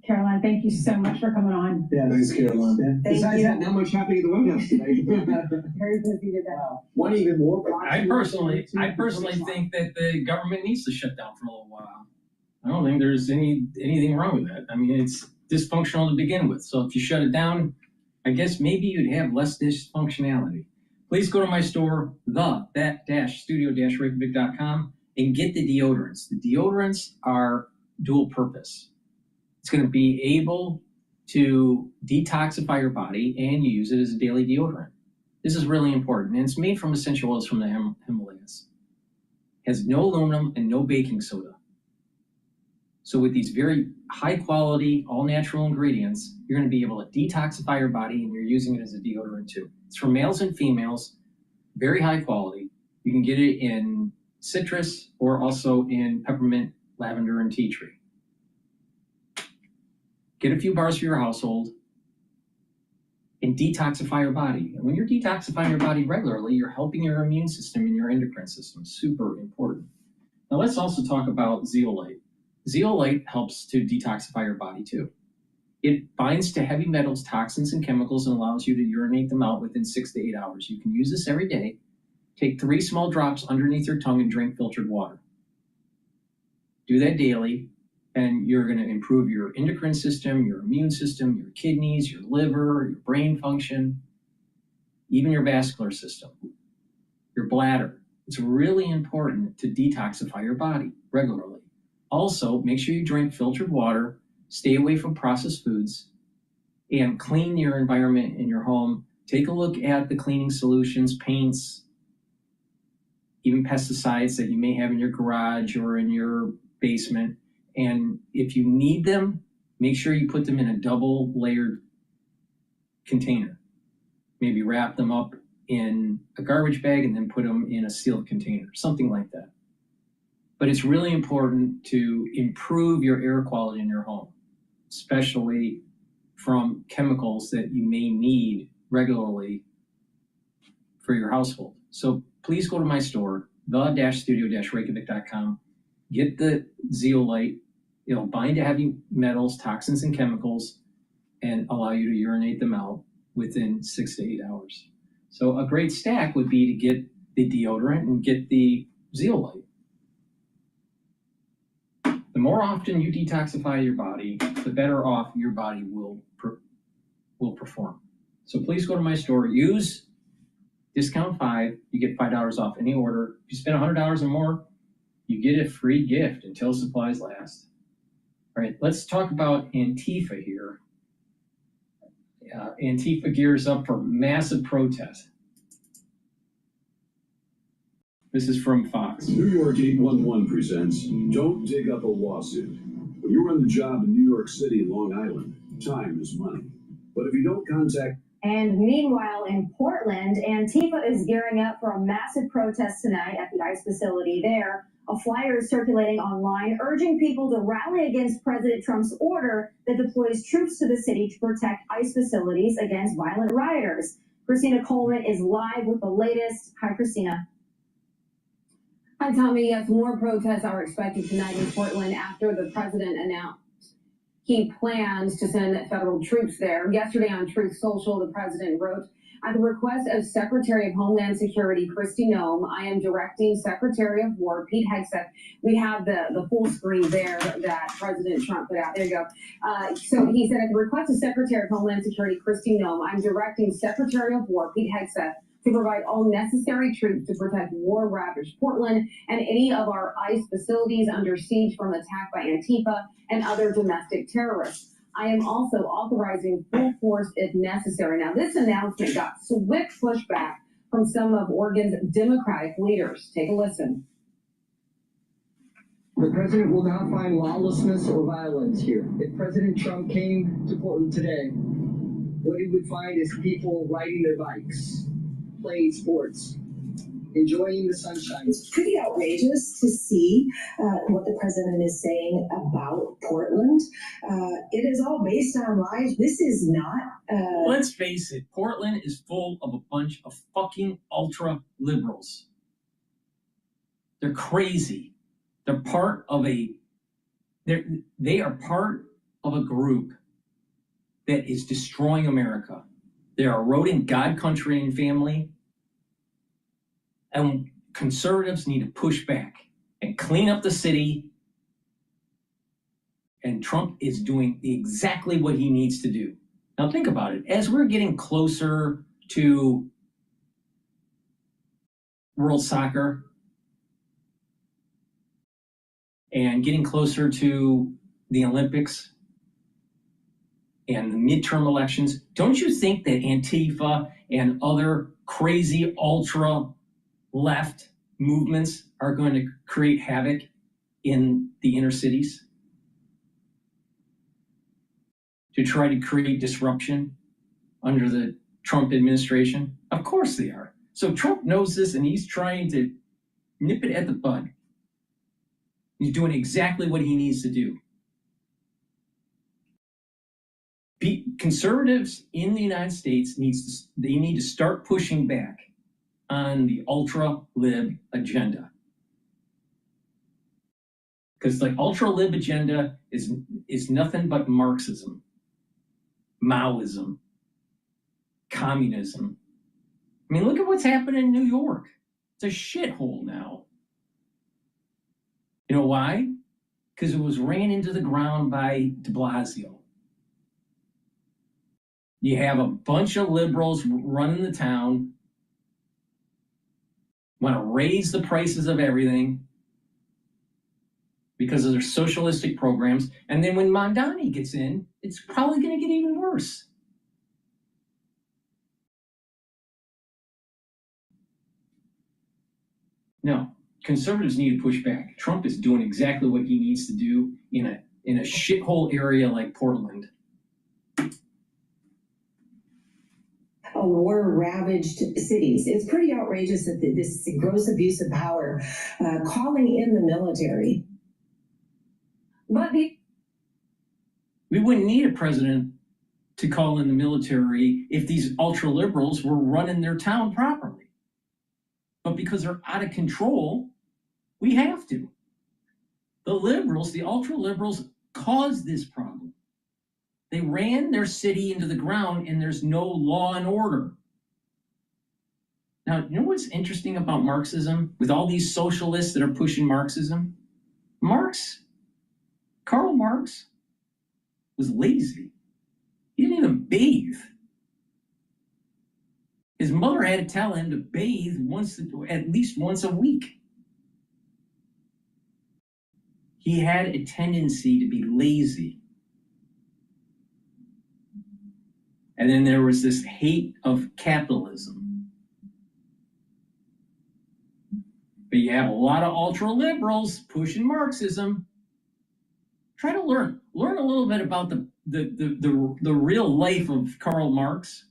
Caroline, thank you so much for coming on. Yeah, Thanks, Caroline. Thank Besides you. that, not much happening at the White House today. Very busy today. Wow. One even more. I personally think that the government needs to shut down for a little while. I don't think there's anything wrong with that. I mean, it's dysfunctional to begin with. So if you shut it down, I guess maybe you'd have less dysfunctionality. Please go to my store, studio-reykjavik.com, and get the deodorants. The deodorants are dual purpose. It's going to be able to detoxify your body, and you use it as a daily deodorant. This is really important, and it's made from essential oils from the Himalayas. It has no aluminum and no baking soda. So with these very high quality, all natural ingredients, you're going to be able to detoxify your body, and you're using it as a deodorant too. It's for males and females, very high quality. You can get it in citrus or also in peppermint, lavender, and tea tree. Get a few bars for your household and detoxify your body. And when you're detoxifying your body regularly, you're helping your immune system and your endocrine system. Super important. Now let's also talk about zeolite. Zeolite helps to detoxify your body too. It binds to heavy metals, toxins, and chemicals and allows you to urinate them out within 6 to 8 hours. You can use this every day. Take 3 small drops underneath your tongue and drink filtered water. Do that daily, and you're going to improve your endocrine system, your immune system, your kidneys, your liver, your brain function. even your vascular system, your bladder. It's really important to detoxify your body regularly. Also, make sure you drink filtered water, stay away from processed foods, and clean your environment in your home. Take a look at the cleaning solutions, paints, even pesticides that you may have in your garage or in your basement. And if you need them, make sure you put them in a double layered container. Maybe wrap them up in a garbage bag and then put them in a sealed container, something like that. But it's really important to improve your air quality in your home, especially from chemicals that you may need regularly for your household. So please go to my store, the-studio-reykjavik.com. Get the zeolite. It'll bind to heavy metals, toxins, and chemicals, and allow you to urinate them out within 6 to 8 hours. So a great stack would be to get the deodorant and get the zeolite. The more often you detoxify your body, the better off your body will perform. So please go to my store, use discount 5, you get $5 off any order. If you spend $100 or more, you get a free gift until supplies last. All right, let's talk about Antifa here. Antifa gears up for massive protest. This is from Fox. New York 811 presents Don't Dig Up a Lawsuit. When you run the job in New York City, Long Island, time is money. But if you don't contact... And meanwhile, in Portland, Antifa is gearing up for a massive protest tonight at the ICE facility there. A flyer is circulating online urging people to rally against President Trump's order that deploys troops to the city to protect ICE facilities against violent rioters. Christina Coleman is live with the latest. Hi, Christina. Hi, Tommy. Yes, more protests are expected tonight in Portland after the president announced he plans to send federal troops there. Yesterday on Truth Social, the president wrote, at the request of Secretary of Homeland Security Kristi Noem, I am directing Secretary of War Pete Hegseth. We have the full screen there that President Trump put out. There you go. So he said, at the request of Secretary of Homeland Security Kristi Noem, I'm directing Secretary of War Pete Hegseth to provide all necessary troops to protect war-ravaged Portland and any of our ICE facilities under siege from attack by Antifa and other domestic terrorists. I am also authorizing full force if necessary. Now, this announcement got swift pushback from some of Oregon's Democratic leaders. Take a listen. The president will not find lawlessness or violence here. If President Trump came to Portland today, what he would find is people riding their bikes, playing sports, enjoying the sunshine. It's pretty outrageous to see what the president is saying about Portland. It is all based on lies. This is not... Let's face it, Portland is full of a bunch of fucking ultra liberals. They're crazy. They're part of they are part of a group that is destroying America. They are eroding God, country, and family. And conservatives need to push back and clean up the city. And Trump is doing exactly what he needs to do. Now think about it. As we're getting closer to World Soccer and getting closer to the Olympics and the midterm elections, don't you think that Antifa and other crazy ultra left movements are going to create havoc in the inner cities to try to create disruption under the Trump administration? Of course they are. So Trump knows this and he's trying to nip it at the bud. He's doing exactly what he needs to do. Conservatives in the United States need to start pushing back on the ultra-lib agenda. Because the ultra-lib agenda is nothing but Marxism, Maoism, communism. I mean, look at what's happening in New York. It's a shithole now. You know why? Because it was ran into the ground by de Blasio. You have a bunch of liberals running the town, want to raise the prices of everything because of their socialistic programs. And then when Mamdani gets in, it's probably going to get even worse. No, conservatives need to push back. Trump is doing exactly what he needs to do in a shithole area like Portland. War-ravaged cities. It's pretty outrageous that this gross abuse of power, calling in the military. But we wouldn't need a president to call in the military if these ultra-liberals were running their town properly. But because they're out of control, we have to. The liberals, the ultra-liberals, caused this problem. They ran their city into the ground, and there's no law and order. Now, you know what's interesting about Marxism? With all these socialists that are pushing Marxism? Karl Marx was lazy. He didn't even bathe. His mother had to tell him to bathe at least once a week. He had a tendency to be lazy. And then there was this hate of capitalism. But you have a lot of ultra-liberals pushing Marxism. Try to learn a little bit about the real life of Karl Marx.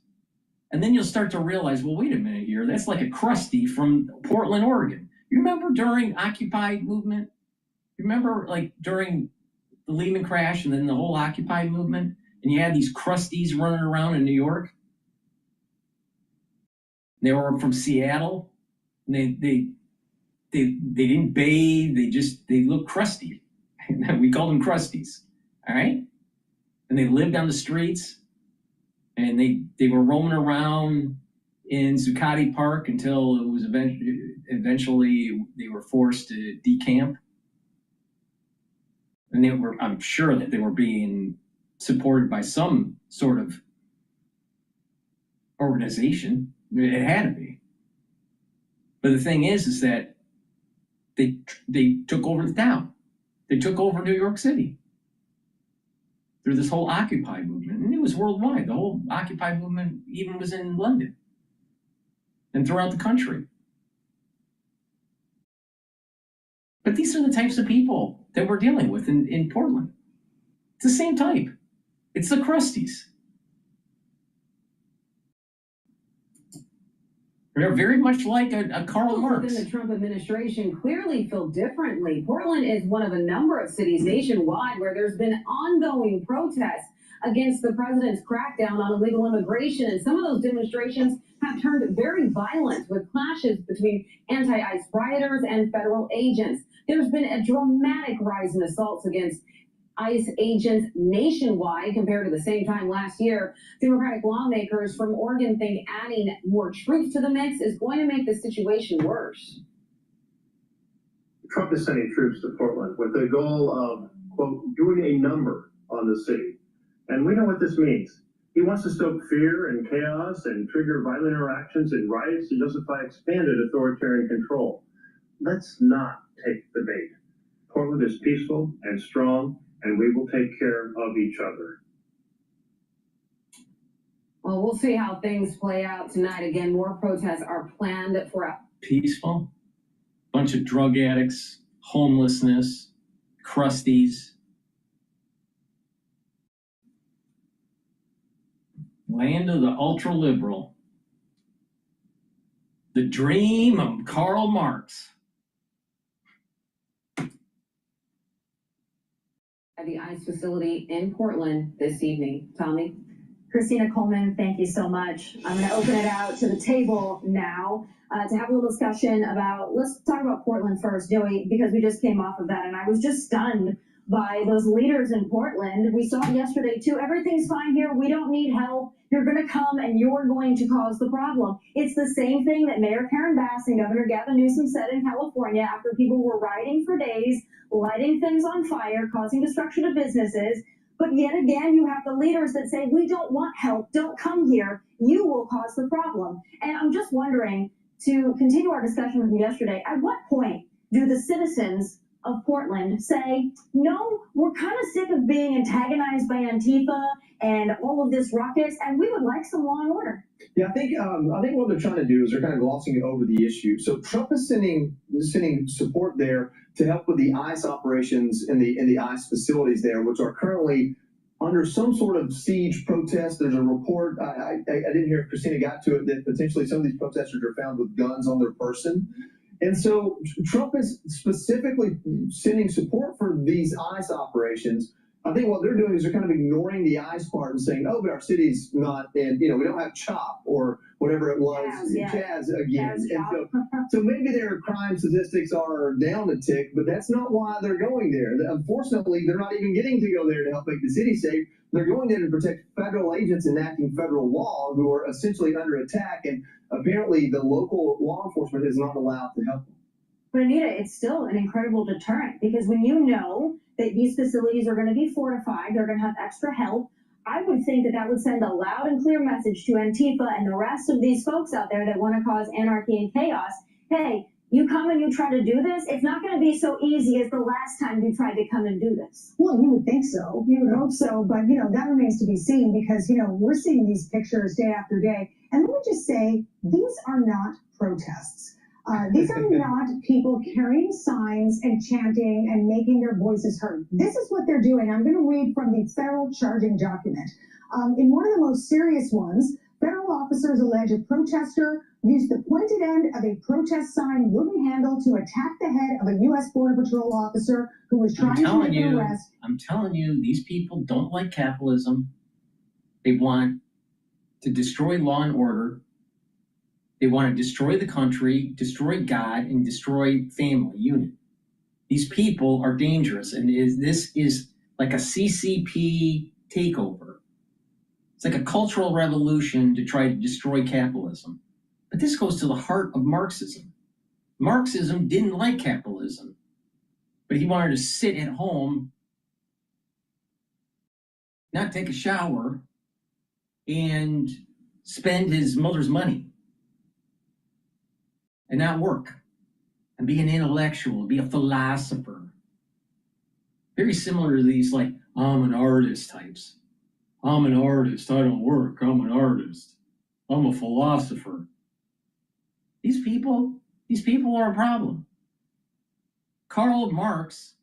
And then you'll start to realize, well, wait a minute here. That's like a Krusty from Portland, Oregon. You remember during Occupy movement? You remember like during the Lehman crash and then the whole Occupy movement? And you had these Krusties running around in New York. They were from Seattle. And they didn't bathe. They looked crusty. We called them Krusties. All right? And they lived on the streets. And they were roaming around in Zuccotti Park until it was eventually they were forced to decamp. And I'm sure that they were being supported by some sort of organization. It had to be. But the thing is that they took over the town. They took over New York City through this whole Occupy movement. And it was worldwide. The whole Occupy movement even was in London and throughout the country. But these are the types of people that we're dealing with in Portland. It's the same type. It's the Krusties. They're very much like a Karl Marx. Within the Trump administration clearly feel differently. Portland is one of a number of cities nationwide where there's been ongoing protests against the president's crackdown on illegal immigration. And some of those demonstrations have turned very violent with clashes between anti-ICE rioters and federal agents. There's been a dramatic rise in assaults against ICE agents nationwide compared to the same time last year. Democratic lawmakers from Oregon think adding more troops to the mix is going to make the situation worse. Trump is sending troops to Portland with the goal of, quote, doing a number on the city. And we know what this means. He wants to stoke fear and chaos and trigger violent interactions and riots to justify expanded authoritarian control. Let's not take the bait. Portland is peaceful and strong, and we will take care of each other. Well, we'll see how things play out tonight. Again, more protests are planned for peaceful. Bunch of drug addicts, homelessness, Krusties. Land of the ultra-liberal. The dream of Karl Marx. at the ICE facility in Portland this evening. Tommy? Christina Coleman, thank you so much. I'm going to open it out to the table now to have a little discussion about, let's talk about Portland first, Joey, because we just came off of that, and I was just stunned by those leaders in Portland. We saw it yesterday, too. Everything's fine here. We don't need help. You're going to come and you're going to cause the problem. It's the same thing that Mayor Karen Bass and Governor Gavin Newsom said in California after people were rioting for days, lighting things on fire, causing destruction of businesses. But yet again, you have the leaders that say, we don't want help, don't come here, you will cause the problem. And I'm just wondering, to continue our discussion with you yesterday, at what point do the citizens of Portland say, no, we're kind of sick of being antagonized by Antifa and all of this ruckus, and we would like some law and order? Yeah, I think what they're trying to do is they're kind of glossing over the issue. So Trump is sending support there to help with the ICE operations in the ICE facilities there, which are currently under some sort of siege protest. There's a report, I didn't hear if Christina got to it, that potentially some of these protesters are found with guns on their person. And so Trump is specifically sending support for these ICE operations. I think what they're doing is they're kind of ignoring the ICE part and saying, oh, but our city's not, and we don't have CHOP or whatever it was, Jazz again. And so maybe their crime statistics are down a tick, but that's not why they're going there. Unfortunately, they're not even getting to go there to help make the city safe. They're going there to protect federal agents enacting federal law who are essentially under attack, and apparently the local law enforcement is not allowed to help them. But Anita, it's still an incredible deterrent, because when you know that these facilities are going to be fortified, they're going to have extra help, I would think that that would send a loud and clear message to Antifa and the rest of these folks out there that want to cause anarchy and chaos. Hey, you come and you try to do this, it's not going to be so easy as the last time you tried to come and do this. Well, you would think so. You would hope so. But, that remains to be seen, because, we're seeing these pictures day after day. And let me just say, these are not protests. These are not people carrying signs and chanting and making their voices heard. This is what they're doing. I'm going to read from the federal charging document. In one of the most serious ones, federal officers allege a protester used the pointed end of a protest sign wooden handle to attack the head of a U.S. Border Patrol officer who was trying to make an arrest. I'm telling you, these people don't like capitalism. They want to destroy law and order. They want to destroy the country, destroy God, and destroy family unit. These people are dangerous, and this is like a CCP takeover. It's like a cultural revolution to try to destroy capitalism. But this goes to the heart of Marxism. Marxism didn't like capitalism, but he wanted to sit at home, not take a shower, and spend his mother's money, and not work, and be an intellectual, be a philosopher. Very similar to these, like, I'm an artist types. I'm an artist, I don't work, I'm an artist. I'm a philosopher. These people are a problem. Karl Marx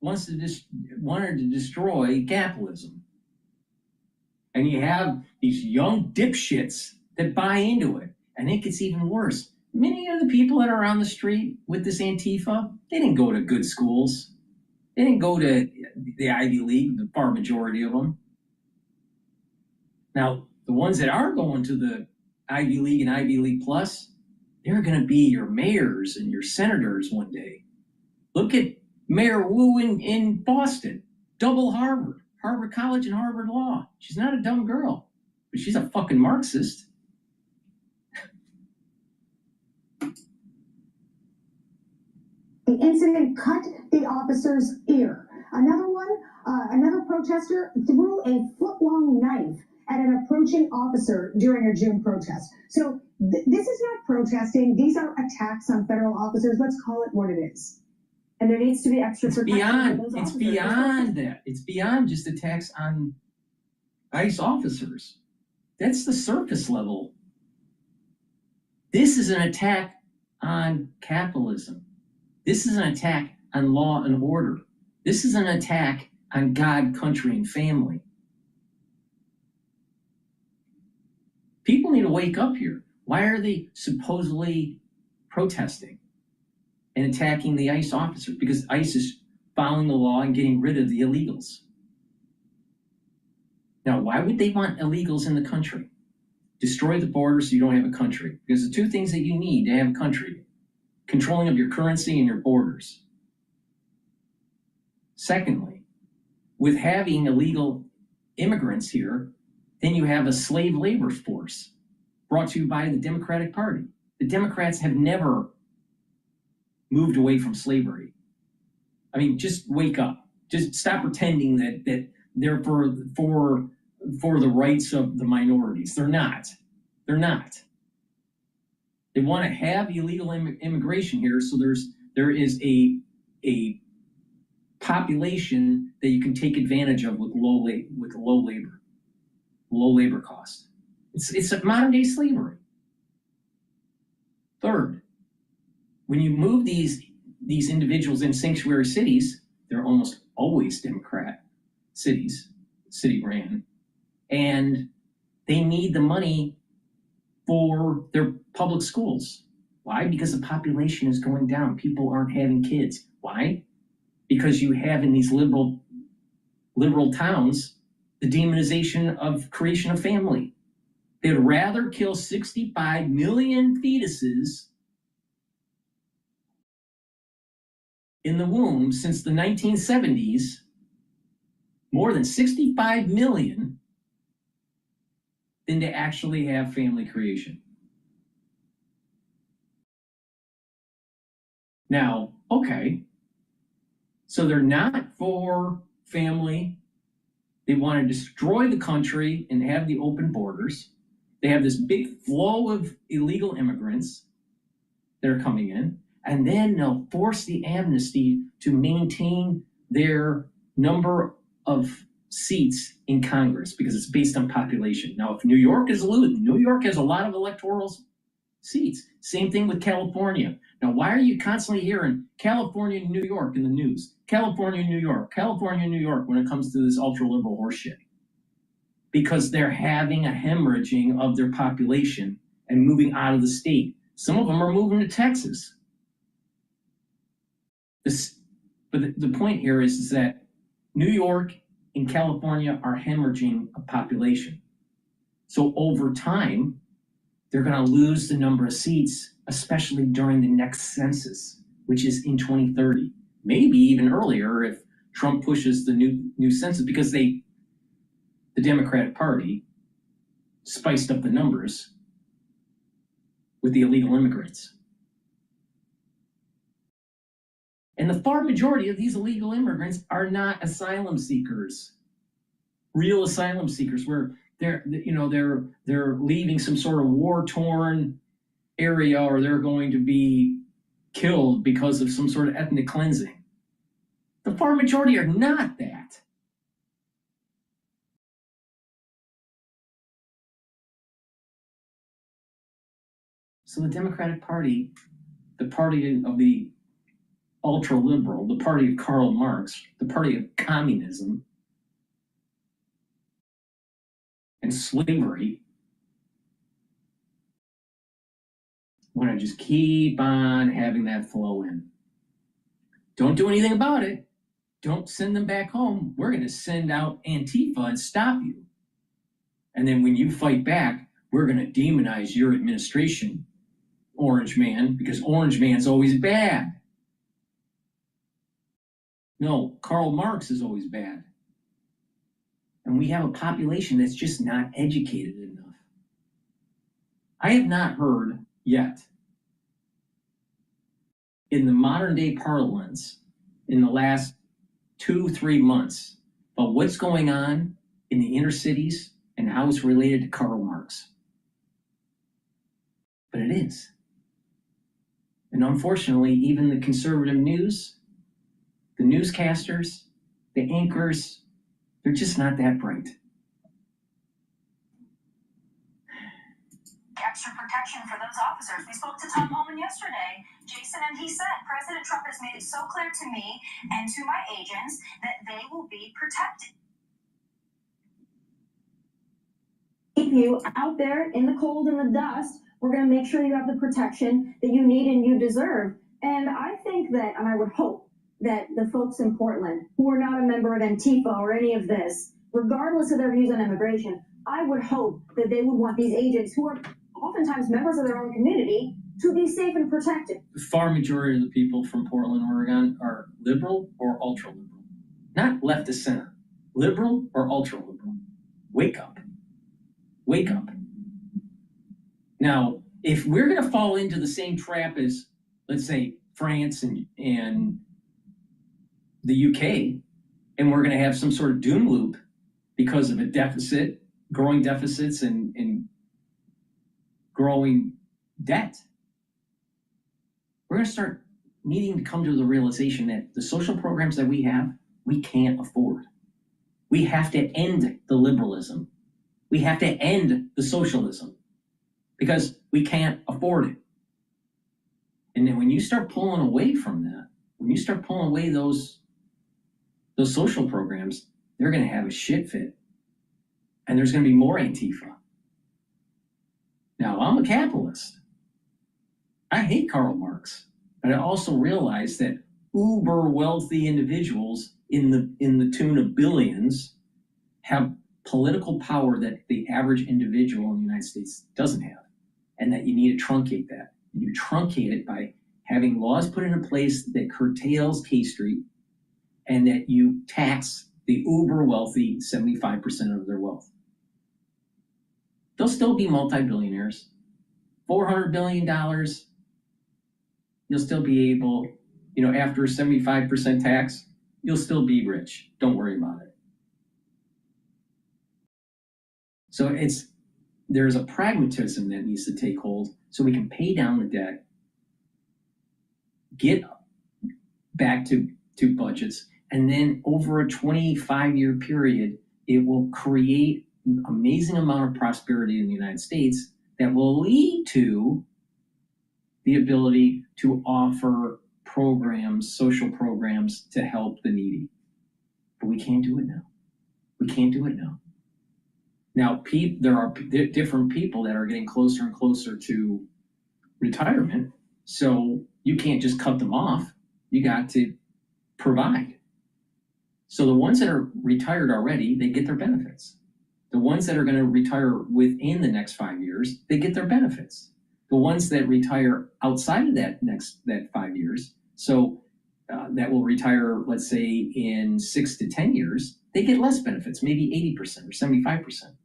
wanted to destroy capitalism. And you have these young dipshits that buy into it. And it gets even worse. Many of the people that are on the street with this Antifa, they didn't go to good schools. They didn't go to the Ivy League, the far majority of them. Now, the ones that are going to the Ivy League and Ivy League Plus, they're going to be your mayors and your senators one day. Look at Mayor Wu in Boston, double Harvard College and Harvard Law. She's not a dumb girl, but she's a fucking Marxist. The incident cut the officer's ear. Another protester threw a foot-long knife at an approaching officer during a June protest. So this is not protesting. These are attacks on federal officers. Let's call it what it is. And there needs to be extra protection. It's beyond that. It's beyond just attacks on ICE officers. That's the surface level. This is an attack on capitalism. This is an attack on law and order. This is an attack on God, country, and family. People need to wake up here. Why are they supposedly protesting and attacking the ICE officers? Because ICE is following the law and getting rid of the illegals. Now, why would they want illegals in the country? Destroy the border so you don't have a country. Because the two things that you need to have a country: controlling of your currency and your borders. Secondly, with having illegal immigrants here, then you have a slave labor force brought to you by the Democratic Party. The Democrats have never moved away from slavery. I mean, just wake up. Just stop pretending that they're for the rights of the minorities. They're not. They're not. They want to have illegal immigration here, so there is a population that you can take advantage of with low labor cost. It's a modern day slavery. Third, when you move these individuals in sanctuary cities, they're almost always Democrat cities, city ran, and they need the money for their public schools. Why? Because the population is going down. People aren't having kids. Why? Because you have in these liberal towns the demonization of creation of family. They'd rather kill 65 million fetuses in the womb since the 1970s, more than 65 million, than to actually have family creation. Now, okay, so they're not for family. They want to destroy the country and have the open borders. They have this big flow of illegal immigrants that are coming in, and then they'll force the amnesty to maintain their number of seats in Congress because it's based on population. Now, if New York has a lot of electoral seats. Same thing with California. Now, why are you constantly hearing California and New York in the news? California and New York, California and New York when it comes to this ultra-liberal horseshit. Because they're having a hemorrhaging of their population and moving out of the state. Some of them are moving to Texas. But the point here is that New York and California are hemorrhaging a population. So over time, they're going to lose the number of seats, especially during the next census, which is in 2030. Maybe even earlier if Trump pushes the new census, because the Democratic Party spiced up the numbers with the illegal immigrants. And the far majority of these illegal immigrants are not asylum seekers, real asylum seekers, where they're leaving some sort of war-torn area, or they're going to be killed because of some sort of ethnic cleansing. The far majority are not that. So the Democratic Party, the party of the ultra-liberal, the party of Karl Marx, the party of communism and slavery, want to just keep on having that flow in. Don't do anything about it. Don't send them back home. We're going to send out Antifa and stop you. And then when you fight back, we're going to demonize your administration, Orange Man, because Orange Man's always bad. No, Karl Marx is always bad. And we have a population that's just not educated enough. I have not heard yet, in the modern day parlance, in the last 2-3 months, about what's going on in the inner cities and how it's related to Karl Marx. But it is. And unfortunately, even the conservative news, the newscasters, the anchors, they're just not that bright. Extra protection for those officers. We spoke to Tom Holman yesterday, Jason, and he said President Trump has made it so clear to me and to my agents that they will be protected. Keep you out there in the cold and the dust. We're going to make sure you have the protection that you need and you deserve. And I think that, and I would hope that the folks in Portland who are not a member of Antifa or any of this, regardless of their views on immigration, I would hope that they would want these agents who are oftentimes members of their own community to be safe and protected. The far majority of the people from Portland, Oregon are liberal or ultra-liberal. Not left to center. Liberal or ultra-liberal. Wake up. Wake up. Now, if we're going to fall into the same trap as, let's say, France and the UK, and we're going to have some sort of doom loop because of a deficit, growing deficits, and growing debt. We're going to start needing to come to the realization that the social programs that we have, we can't afford. We have to end the liberalism. We have to end the socialism because we can't afford it. And then when you start pulling away from that, when you start pulling away those social programs, they're going to have a shit fit. And there's going to be more Antifa. Now, I'm a capitalist. I hate Karl Marx, but I also realize that uber wealthy individuals in the tune of billions have political power that the average individual in the United States doesn't have, and that you need to truncate that. And you truncate it by having laws put into place that curtails K Street, and that you tax the uber wealthy 75% of their wealth. They'll still be multi-billionaires. $400 billion, you'll still be able, after a 75% tax, you'll still be rich. Don't worry about it. So there's a pragmatism that needs to take hold so we can pay down the debt, get back to budgets, and then over a 25-year period, it will create an amazing amount of prosperity in the United States that will lead to the ability to offer programs, social programs to help the needy. But we can't do it now. We can't do it now. Now, there are different people that are getting closer and closer to retirement, so you can't just cut them off. You got to provide. So the ones that are retired already, they get their benefits. The ones that are going to retire within the next 5 years, they get their benefits. The ones that retire outside of that 5 years, so that will retire, let's say, in 6 to 10 years, they get less benefits, maybe 80% or 75%.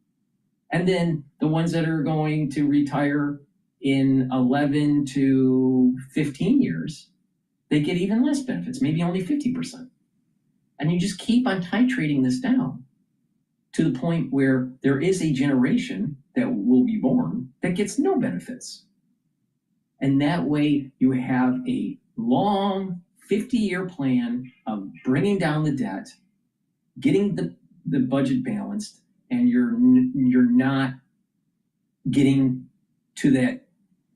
And then the ones that are going to retire in 11 to 15 years, they get even less benefits, maybe only 50%. And you just keep on titrating this down to the point where there is a generation that will be born that gets no benefits. And that way you have a long 50-year plan of bringing down the debt, getting the budget balanced, and you're not getting to that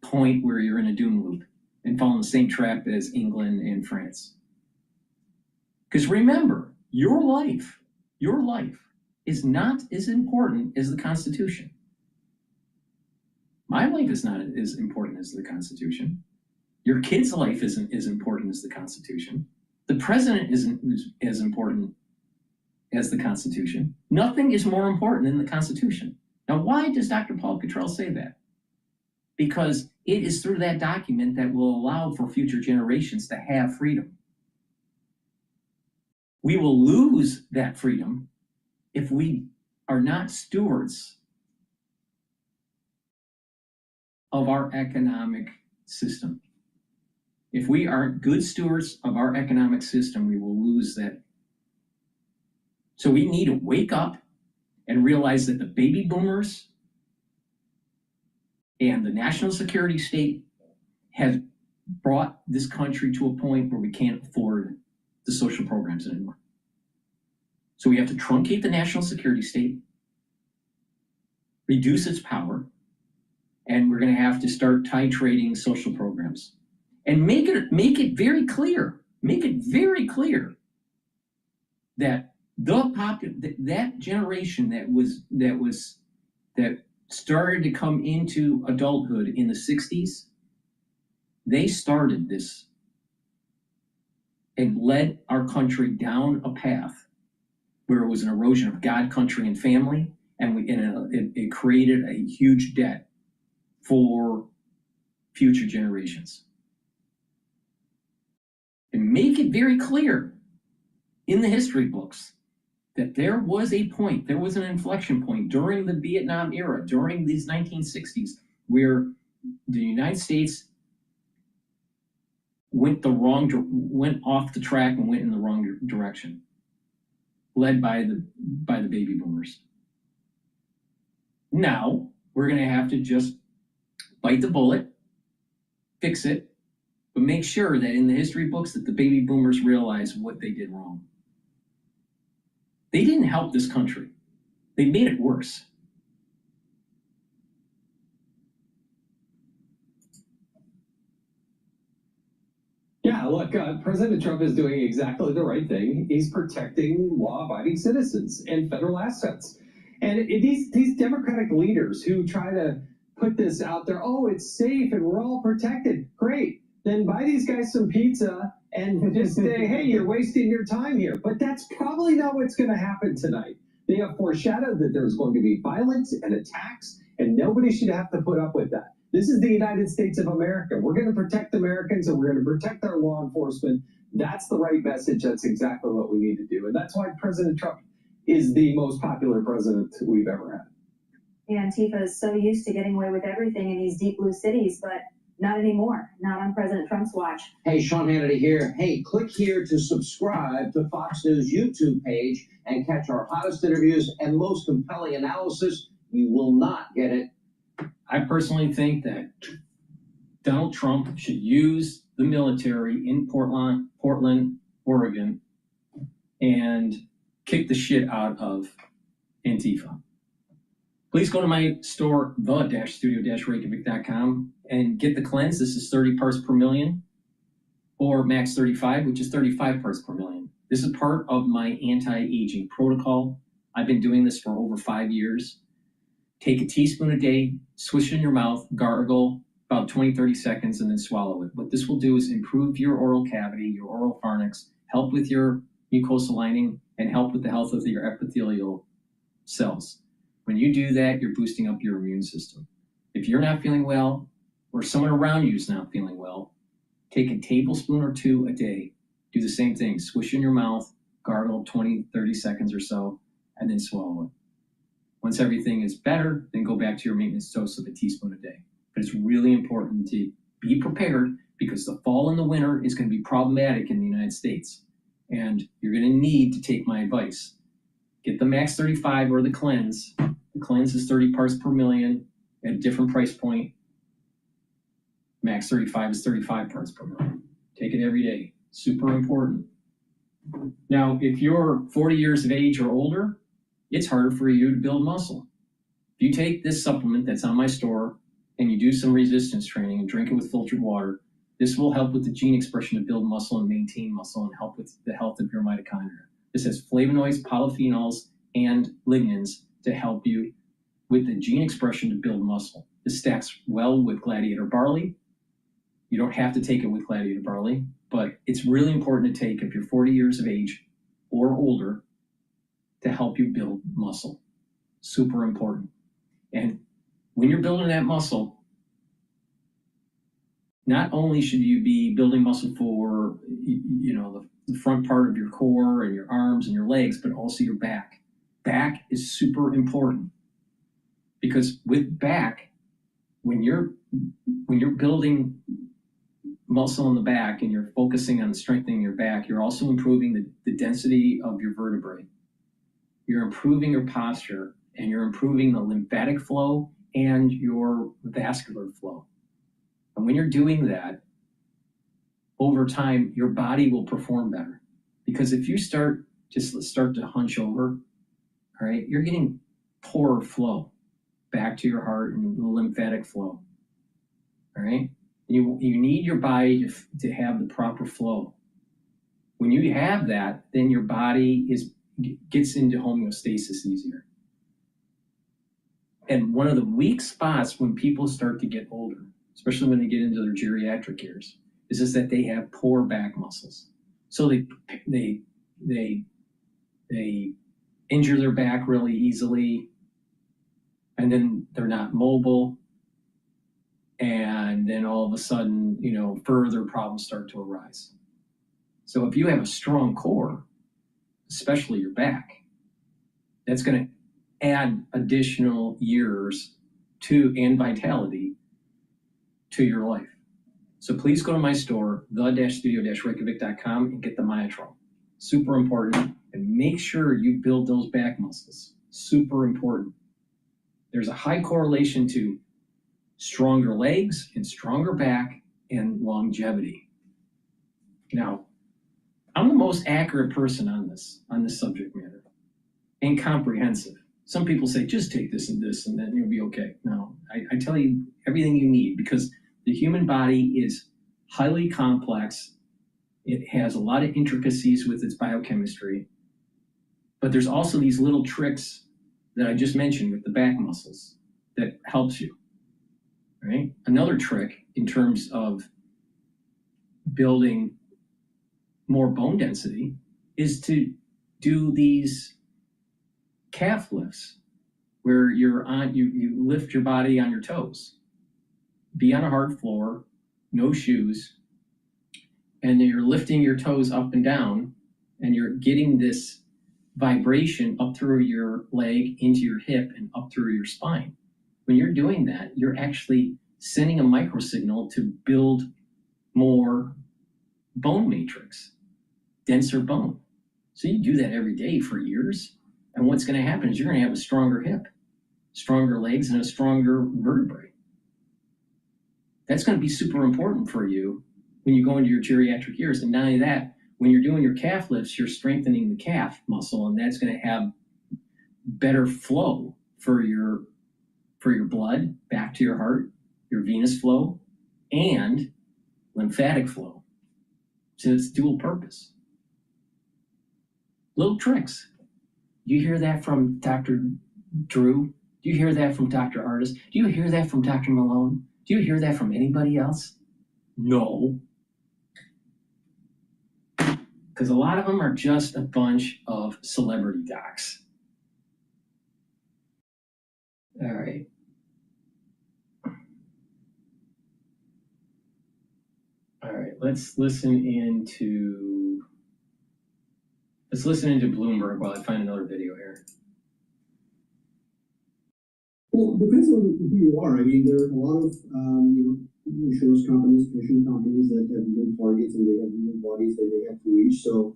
point where you're in a doom loop and fall in the same trap as England and France. Because remember, your life is not as important as the Constitution. My life is not as important as the Constitution. Your kid's life isn't as important as the Constitution. The president isn't as important as the Constitution. Nothing is more important than the Constitution. Now, why does Dr. Paul Cottrell say that? Because it is through that document that will allow for future generations to have freedom. We will lose that freedom if we are not stewards of our economic system. If we aren't good stewards of our economic system, we will lose that. So we need to wake up and realize that the baby boomers and the national security state have brought this country to a point where we can't afford the social programs anymore. So we have to truncate the national security state, reduce its power, and we're going to have to start titrating social programs and make it very clear. Make it very clear that that generation that started to come into adulthood in the 60s, they started this and led our country down a path where it was an erosion of God, country, and family, and it created a huge debt for future generations. And make it very clear in the history books that there was a point, there was an inflection point during the Vietnam era, during these 1960s, where the United States went off the track and went in the wrong direction. led by the baby boomers. Now we're going to have to just bite the bullet, fix it, but make sure that in the history books that the baby boomers realize what they did wrong. They didn't help this country. They made it worse. Yeah, look, President Trump is doing exactly the right thing. He's protecting law-abiding citizens and federal assets. And these Democratic leaders who try to put this out there, oh, it's safe and we're all protected. Great. Then buy these guys some pizza and just say, hey, you're wasting your time here. But that's probably not what's going to happen tonight. They have foreshadowed that there's going to be violence and attacks, and nobody should have to put up with that. This is the United States of America. We're going to protect Americans and we're going to protect our law enforcement. That's the right message. That's exactly what we need to do. And that's why President Trump is the most popular president we've ever had. Yeah, Antifa is so used to getting away with everything in these deep blue cities, but not anymore. Not on President Trump's watch. Hey, Sean Hannity here. Hey, click here to subscribe to Fox News YouTube page and catch our hottest interviews and most compelling analysis. You will not get it. I personally think that Donald Trump should use the military in Portland, Oregon, and kick the shit out of Antifa. Please go to my store, the-studio-reykjavik.com, and get the cleanse. This is 30 parts per million, or max 35, which is 35 parts per million. This is part of my anti-aging protocol. I've been doing this for over 5 years. Take a teaspoon a day, swish it in your mouth, gargle about 20-30 seconds, and then swallow it. What this will do is improve your oral cavity, your oral pharynx, help with your mucosal lining, and help with the health of your epithelial cells. When you do that, you're boosting up your immune system. If you're not feeling well, or someone around you is not feeling well, take a tablespoon or two a day. Do the same thing. Swish in your mouth, gargle 20-30 seconds or so, and then swallow it. Once everything is better, then go back to your maintenance dose of a teaspoon a day. But it's really important to be prepared because the fall and the winter is going to be problematic in the United States. And you're going to need to take my advice. Get the Max 35 or the Cleanse. The Cleanse is 30 parts per million at a different price point. Max 35 is 35 parts per million. Take it every day. Super important. Now, if you're 40 years of age or older, it's harder for you to build muscle. If you take this supplement that's on my store and you do some resistance training and drink it with filtered water, this will help with the gene expression to build muscle and maintain muscle and help with the health of your mitochondria. This has flavonoids, polyphenols, and lignans to help you with the gene expression to build muscle. This stacks well with gladiator barley. You don't have to take it with gladiator barley, but it's really important to take if you're 40 years of age or older to help you build muscle. Super important. And when you're building that muscle, not only should you be building muscle for, the front part of your core and your arms and your legs, but also your back. Back is super important because with back, when you're building muscle in the back and you're focusing on strengthening your back, you're also improving the density of your vertebrae. You're improving your posture and you're improving the lymphatic flow and your vascular flow. And when you're doing that, over time, your body will perform better. Because if you start to hunch over, all right, you're getting poorer flow back to your heart and the lymphatic flow. All right? You need your body to have the proper flow. When you have that, then your body gets into homeostasis easier. And one of the weak spots when people start to get older, especially when they get into their geriatric years, is just that they have poor back muscles. So they injure their back really easily, and then they're not mobile, and then all of a sudden, further problems start to arise. So if you have a strong core, especially your back, that's going to add additional years and vitality to your life. So please go to my store, the-studio-reykjavik.com, and get the Myotrol. Super important. and make sure you build those back muscles. Super important. There's a high correlation to stronger legs and stronger back and longevity. Now, I'm the most accurate person on this subject matter, and comprehensive. Some people say, just take this and then you'll be okay. No, I tell you everything you need, because the human body is highly complex. It has a lot of intricacies with its biochemistry, but there's also these little tricks that I just mentioned with the back muscles that helps you, right? Another trick in terms of building more bone density is to do these calf lifts where you lift your body on your toes. Be on a hard floor, no shoes, and then you're lifting your toes up and down, and you're getting this vibration up through your leg, into your hip, and up through your spine. When you're doing that, you're actually sending a microsignal to build more bone matrix, denser bone. So you do that every day for years, and what's going to happen is you're going to have a stronger hip, stronger legs, and a stronger vertebrae. That's going to be super important for you when you go into your geriatric years. And not only that, when you're doing your calf lifts, you're strengthening the calf muscle, and that's going to have better flow for your blood back to your heart, your venous flow, and lymphatic flow. So it's dual purpose. Little tricks. Do you hear that from Dr. Drew? Do you hear that from Dr. Artis? Do you hear that from Dr. Malone? Do you hear that from anybody else? No. Because a lot of them are just a bunch of celebrity docs. All right. All right, let's listen into Bloomberg while I find another video here. Well, it depends on who you are. I mean, there are a lot of insurance companies, pension companies that have legal targets and they have legal bodies that they have to reach. So,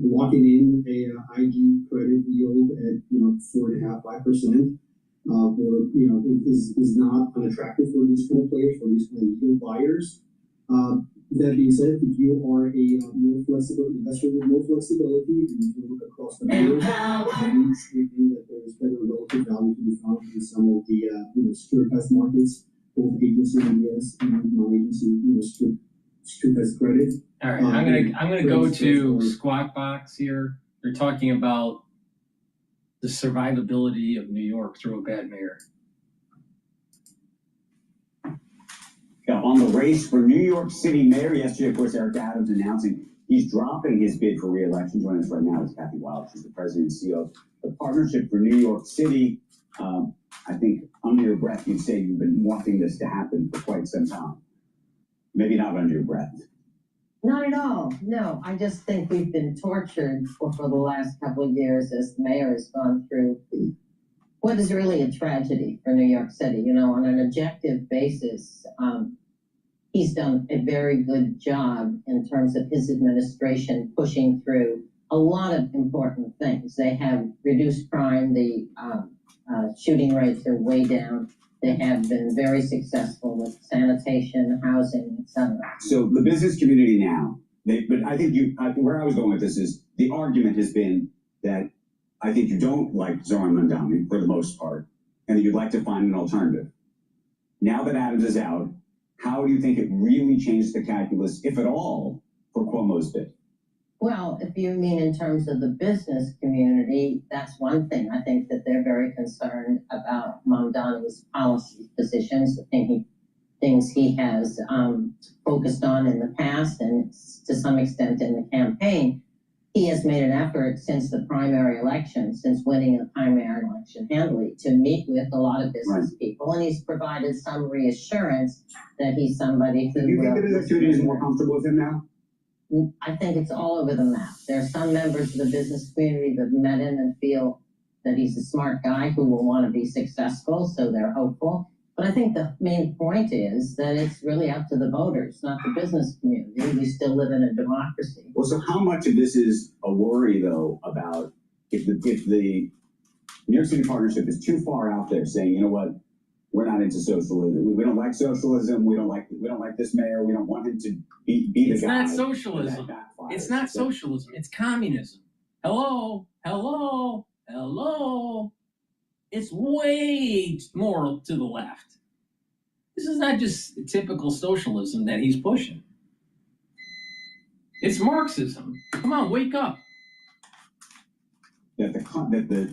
locking in a IG credit yield at 4.5%, 5%, is not unattractive for these kind of players, for these kind of yield buyers. That being said, if you are a more flexible investor with more flexibility, and you can look across the board, we think that there is better relative value to be found in some of the securitized markets, both agency MBS and non-agency securitized credit. All right, I'm gonna go to Squawk Box here. They're talking about the survivability of New York through a bad mayor. On the race for New York City mayor yesterday, of course, Eric Adams announcing he's dropping his bid for re-election. Joining us right now is Kathy Wild. She's the president and CEO of the Partnership for New York City. I think under your breath, you'd say you've been wanting this to happen for quite some time. Maybe not under your breath. Not at all. No, I just think we've been tortured for the last couple of years as the mayor has gone through what is really a tragedy for New York City. On an objective basis, he's done a very good job in terms of his administration pushing through a lot of important things. They have reduced crime. The shooting rates are way down. They have been very successful with sanitation, housing, etc. So the business community now, but I think where I was going with this is the argument has been that I think you don't like Zoran Mamdani for the most part, and that you'd like to find an alternative. Now that Adams is out, how do you think it really changed the calculus, if at all, for Cuomo's bid? Well, if you mean in terms of the business community, that's one thing. I think that they're very concerned about Mamdani's policy positions, the things he has focused on in the past and to some extent in the campaign. He has made an effort since the primary election, since winning the primary election handily, to meet with a lot of business people, and he's provided some reassurance that he's somebody who. Do you think the business community is more comfortable with him now? I think it's all over the map. There are some members of the business community that met him and feel that he's a smart guy who will want to be successful, so they're hopeful. But I think the main point is that it's really up to the voters, not the business community. We still live in a democracy. Well, so how much of this is a worry, though, about if the New York City partnership is too far out there, saying, you know what, we're not into socialism. We don't like socialism. We don't like this mayor. We don't want him to be the It's guy. not socialism. It's not socialism. It's communism. Hello, hello, hello. It's way more to the left. This is not just typical socialism that he's pushing. It's Marxism. Come on, wake up. That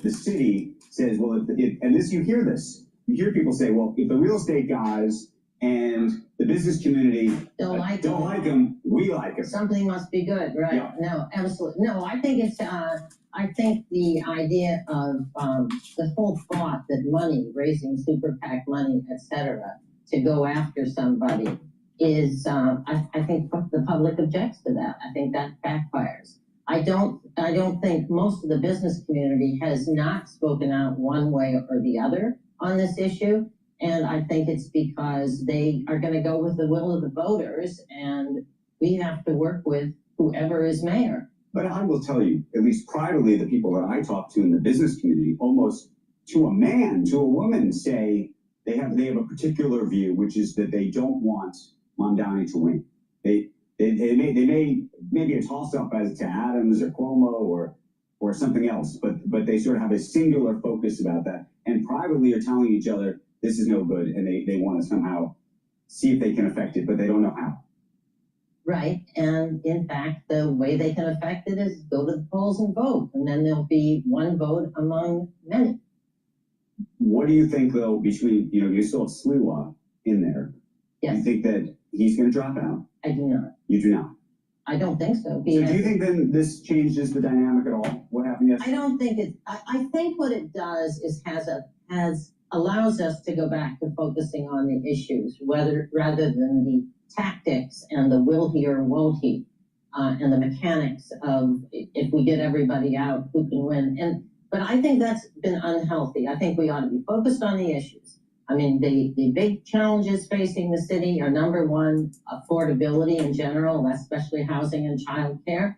the city says, well, and this, you hear people say, well, if the real estate guys and the business community don't like him, we like him. Something must be good, right? Yeah. No, absolutely. No, I think it's, I think the idea of the whole thought that money, raising super PAC money, etc., to go after somebody is, I think the public objects to that. I think that backfires. I don't think most of the business community has not spoken out one way or the other on this issue. And I think it's because they are going to go with the will of the voters, and we have to work with whoever is mayor. But I will tell you, at least privately, the people that I talk to in the business community, almost to a man, to a woman, say they have a particular view, which is that they don't want Mamdani to win. They may maybe a toss-up as to Adams or Cuomo or something else, but they sort of have a singular focus about that, and privately are telling each other this is no good, and they want to somehow see if they can affect it, but they don't know how. Right, and in fact, the way they can affect it is go to the polls and vote, and then there'll be one vote among many. What do you think, though, between, you still have Sliwa in there? Yes. You think that he's going to drop out? I do not. You do not? I don't think so. So do you think then this changes the dynamic at all? What happened yesterday? I don't think it, I think what it does is allows us to go back to focusing on the issues, rather than the tactics and the will he or won't he, and the mechanics of if we get everybody out, who can win. But I think that's been unhealthy. I think we ought to be focused on the issues. I mean, the big challenges facing the city are, number one, affordability in general, especially housing and childcare.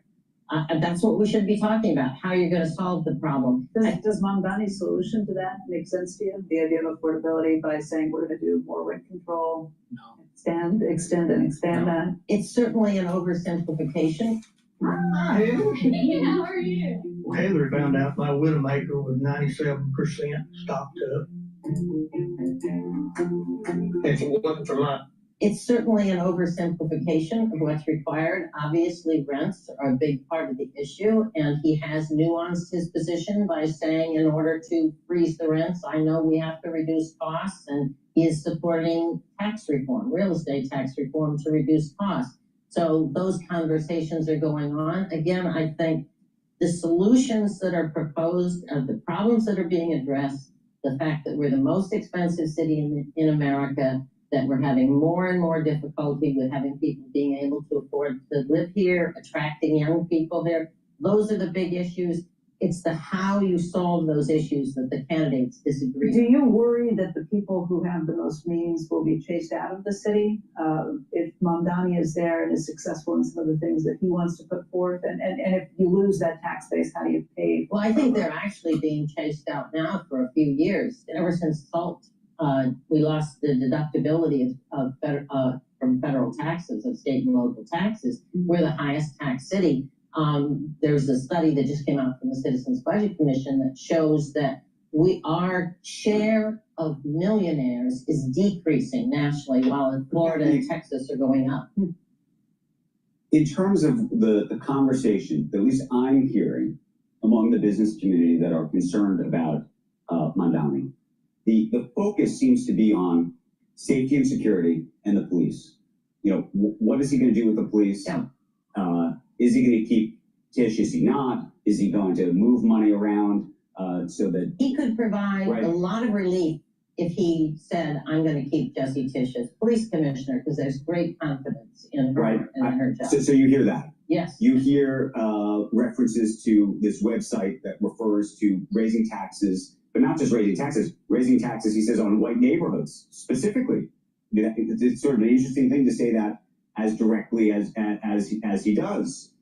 That's what we should be talking about, how you're going to solve the problem. Does Mamdani's solution to that make sense to you? The idea of affordability by saying we're going to do more rent control, extend and expand that? It's certainly an oversimplification. Hey, how are you? Heather found out my Widowmaker was 97% stocked up. If it wasn't for my It's certainly an oversimplification of what's required. Obviously, rents are a big part of the issue, and he has nuanced his position by saying in order to freeze the rents, I know we have to reduce costs, and he is supporting tax reform, real estate tax reform to reduce costs. So those conversations are going on. Again, I think the solutions that are proposed are the problems that are being addressed, the fact that we're the most expensive city in America, that we're having more and more difficulty with having people being able to afford to live here, attracting young people here. Those are the big issues. It's the how you solve those issues that the candidates disagree. Do you worry that the people who have the most means will be chased out of the city if Mamdani is there and is successful in some of the things that he wants to put forth? And if you lose that tax base, how do you pay? Well, I think they're actually being chased out now for a few years. Ever since SALT, we lost the deductibility from federal taxes, of state and local taxes. We're the highest tax city. There's a study that just came out from the Citizens Budget Commission that shows that our share of millionaires is decreasing nationally, while in Florida and Texas are going up. In terms of the conversation, at least I'm hearing among the business community that are concerned about Mamdani, the focus seems to be on safety and security and the police. What is he going to do with the police? Yeah. Is he going to keep Tish? Is he not? Is he going to move money around so that he could provide a lot of relief if he said, I'm going to keep Jesse Tish as police commissioner, because there's great confidence in her and her job. So you hear that? Yes. You hear references to this website that refers to raising taxes but not just raising taxes, he says, on white neighborhoods specifically. It's sort of an interesting thing to say that as directly as he does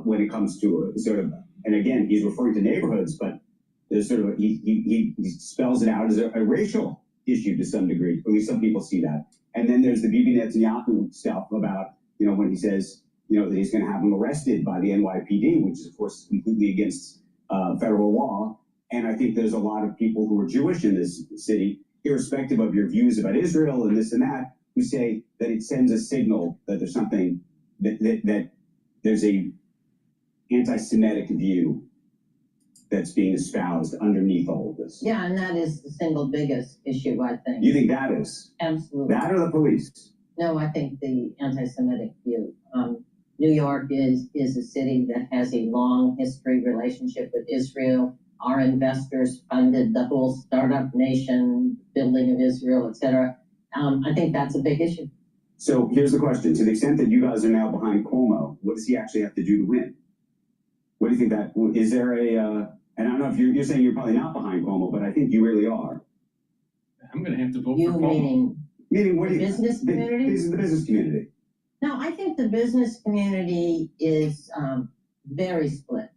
when it comes to sort of, and again, he's referring to neighborhoods, but there's sort of, he spells it out as a racial issue to some degree, at least some people see that. And then there's the Bibi Netanyahu stuff about, when he says, that he's going to have him arrested by the NYPD, which is, of course, completely against federal law. And I think there's a lot of people who are Jewish in this city, irrespective of your views about Israel and this and that, who say that it sends a signal that there's something, that there's a anti-Semitic view that's being espoused underneath all of this. Yeah, and that is the single biggest issue, I think. You think that is? Absolutely. That or the police? No, I think the anti-Semitic view. New York is a city that has a long history relationship with Israel. Our investors funded the whole startup nation, building of Israel, etc. I think that's a big issue. So here's the question. To the extent that you guys are now behind Cuomo, what does he actually have to do to win? What do you think that, is there a, and I don't know if you're saying you're probably not behind Cuomo, but I think you really are. I'm going to have to vote for Cuomo. Meaning what do you, business community? The business community. No, I think the business community is very split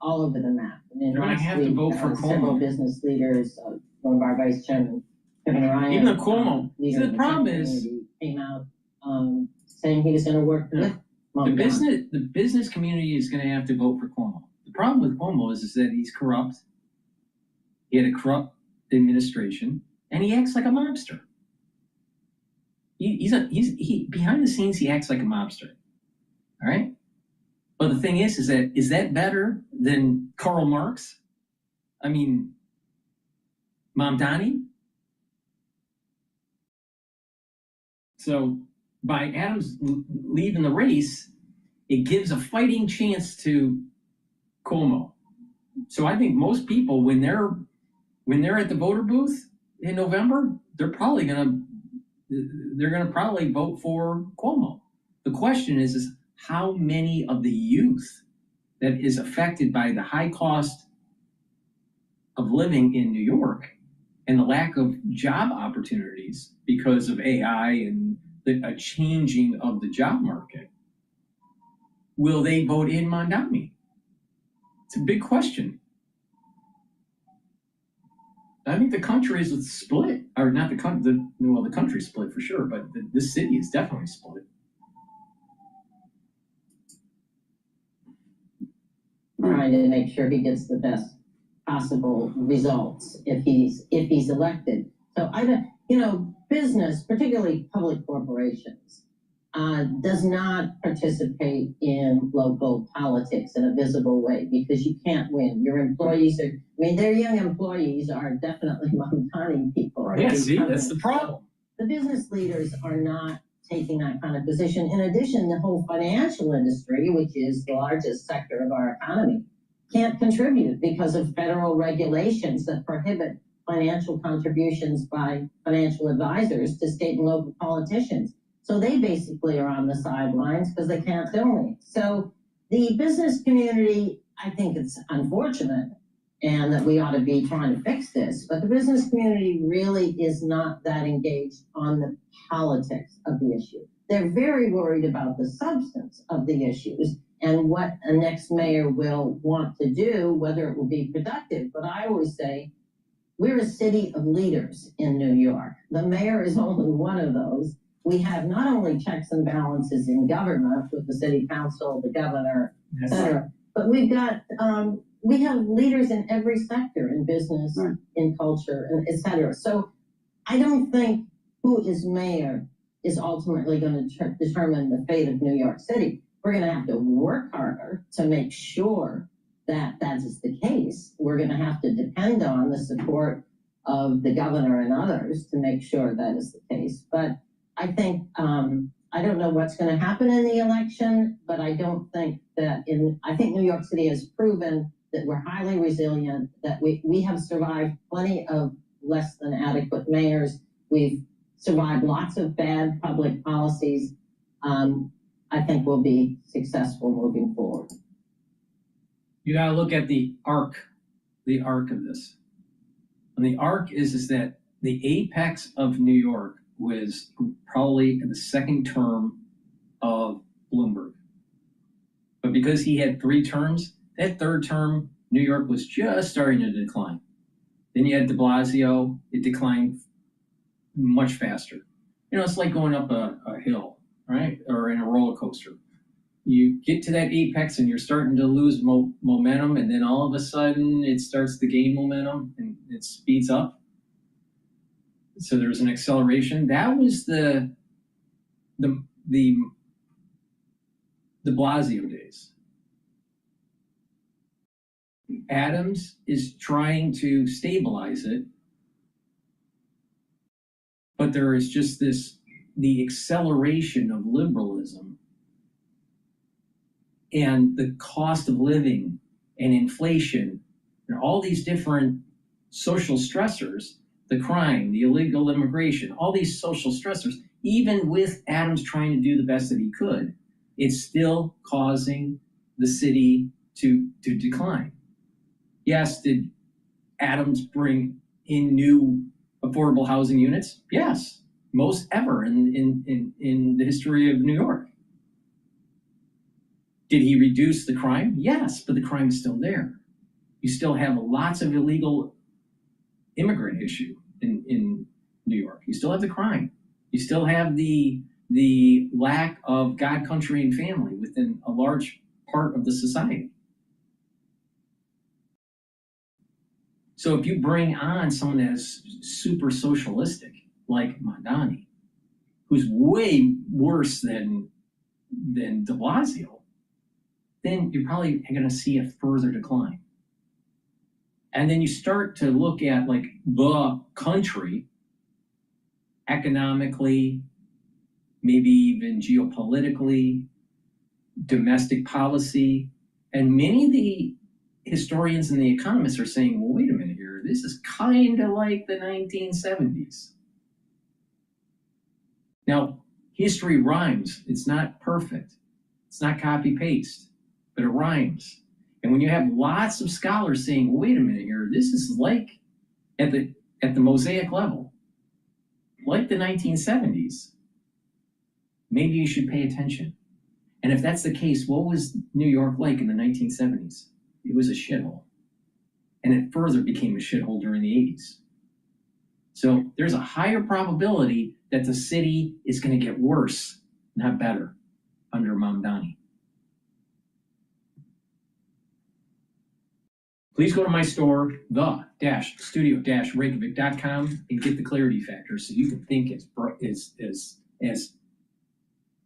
all over the map. I mean, They're going to have to vote for several Cuomo. business leaders, one of our vice chairman, Kevin Ryan. Even though Cuomo, leader of the problem is, came out saying he was going to work with the business community is going to have to vote for Cuomo. The problem with Cuomo is that he's corrupt. He had a corrupt administration, and he acts like a mobster. He behind the scenes he acts like a mobster. All right. But the thing is that better than Karl Marx? I mean, Mamdani? So by Adams leaving the race, it gives a fighting chance to Cuomo. So I think most people, when they're at the voter booth in November, they're gonna probably vote for Cuomo. The question is how many of the youth that is affected by the high cost of living in New York and the lack of job opportunities because of AI and a changing of the job market, will they vote in Mamdani? It's a big question. I think the country is split, or not the country. Well, the country's split for sure, but this city is definitely split. Trying to make sure he gets the best possible results if he's elected. So I don't, business, particularly public corporations, does not participate in local politics in a visible way because you can't win. Your employees their young employees are definitely Mamdani people. Right? Yeah, see, that's the problem. The business leaders are not taking that kind of position. In addition, the whole financial industry, which is the largest sector of our economy, can't contribute because of federal regulations that prohibit financial contributions by financial advisors to state and local politicians. So they basically are on the sidelines because they can't donate. So the business community, I think it's unfortunate and that we ought to be trying to fix this, but the business community really is not that engaged on the politics of the issue. They're very worried about the substance of the issues and what a next mayor will want to do, whether it will be productive. But I always say, we're a city of leaders in New York. The mayor is only one of those. We have not only checks and balances in government with the city council, the governor, et cetera, but we have leaders in every sector, in business, right, in culture, and et cetera. So I don't think who is mayor is ultimately going to determine the fate of New York City. We're going to have to work harder to make sure that is the case. We're going to have to depend on the support of the governor and others to make sure that is the case. But I think, I don't know what's going to happen in the election, but I don't think that I think New York City has proven that we're highly resilient, that we have survived plenty of less than adequate mayors. We've survived lots of bad public policies. I think we'll be successful moving forward. You got to look at the arc of this. And the arc is that the apex of New York was probably in the second term of Bloomberg. But because he had 3 terms, that third term, New York was just starting to decline. Then you had de Blasio, it declined much faster. You know, it's like going up a hill, right? Or in a roller coaster. You get to that apex and you're starting to lose momentum, and then all of a sudden it starts to gain momentum and it speeds up. So there's an acceleration. That was the de Blasio days. Adams is trying to stabilize it, but there is just the acceleration of liberalism and the cost of living and inflation and all these different social stressors, the crime, the illegal immigration, all these social stressors, even with Adams trying to do the best that he could, it's still causing the city to decline. Yes, did Adams bring in new affordable housing units? Yes, most ever in the history of New York. Did he reduce the crime? Yes, but the crime is still there. You still have lots of illegal immigrant issue in New York. You still have the crime. You still have the lack of God, country, and family within a large part of the society. So if you bring on someone that's super socialistic, like Mamdani, who's way worse than de Blasio, then you're probably going to see a further decline. And then you start to look at like the country, economically, maybe even geopolitically, domestic policy, and many of the historians and the economists are saying, well, wait a minute here, this is kind of like the 1970s. Now, history rhymes. It's not perfect. It's not copy-paste, but it rhymes. And when you have lots of scholars saying, well, wait a minute here, this is like at the mosaic level, like the 1970s, maybe you should pay attention. And if that's the case, what was New York like in the 1970s? It was a shithole. And it further became a shithole during the 80s. So there's a higher probability that the city is going to get worse, not better, under Mamdani. Please go to my store, the-studio-reykjavik.com, and get the clarity factor so you can think as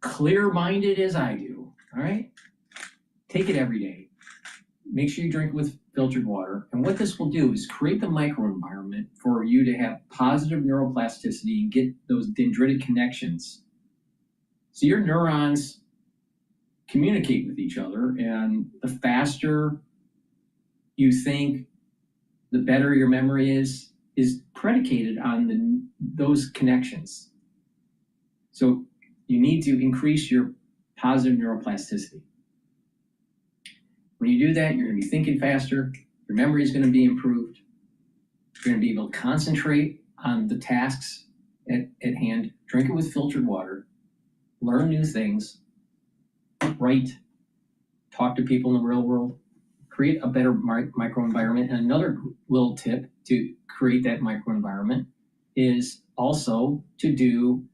clear-minded as I do, all right? Take it every day. Make sure you drink it with filtered water. And what this will do is create the microenvironment for you to have positive neuroplasticity and get those dendritic connections. So your neurons communicate with each other, and the faster you think, the better your memory is predicated on those connections. So you need to increase your positive neuroplasticity. When you do that, you're going to be thinking faster, your memory is going to be improved, you're going to be able to concentrate on the tasks at hand, drink it with filtered water, learn new things, write, talk to people in the real world, create a better microenvironment. And another little tip to create that microenvironment is also to do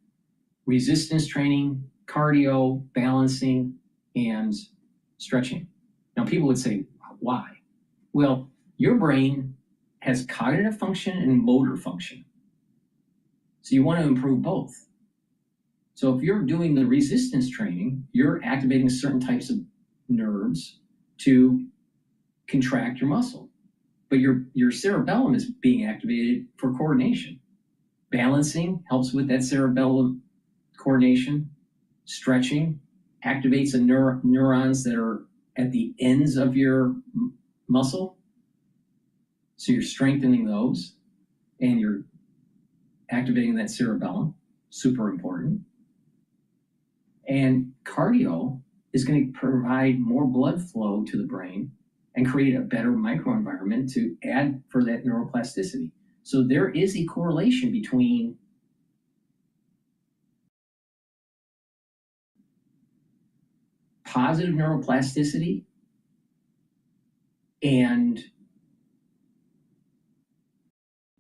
resistance training, cardio, balancing, and stretching. Now, people would say, why? Well, your brain has cognitive function and motor function. So you want to improve both. So if you're doing the resistance training, you're activating certain types of nerves to contract your muscle. But your cerebellum is being activated for coordination. Balancing helps with that cerebellum coordination. Stretching activates the neurons that are at the ends of your muscle. So you're strengthening those and you're activating that cerebellum, super important. And cardio is going to provide more blood flow to the brain and create a better microenvironment to add for that neuroplasticity. So there is a correlation between positive neuroplasticity and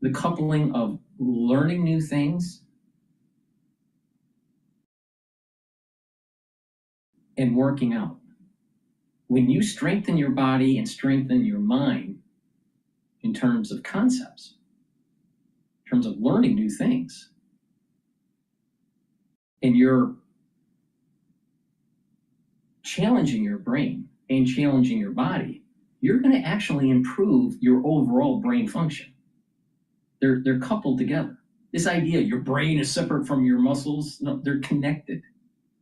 the coupling of learning new things and working out. When you strengthen your body and strengthen your mind in terms of concepts, in terms of learning new things, and you're challenging your brain and challenging your body, you're going to actually improve your overall brain function. They're coupled together. This idea your brain is separate from your muscles, no, they're connected.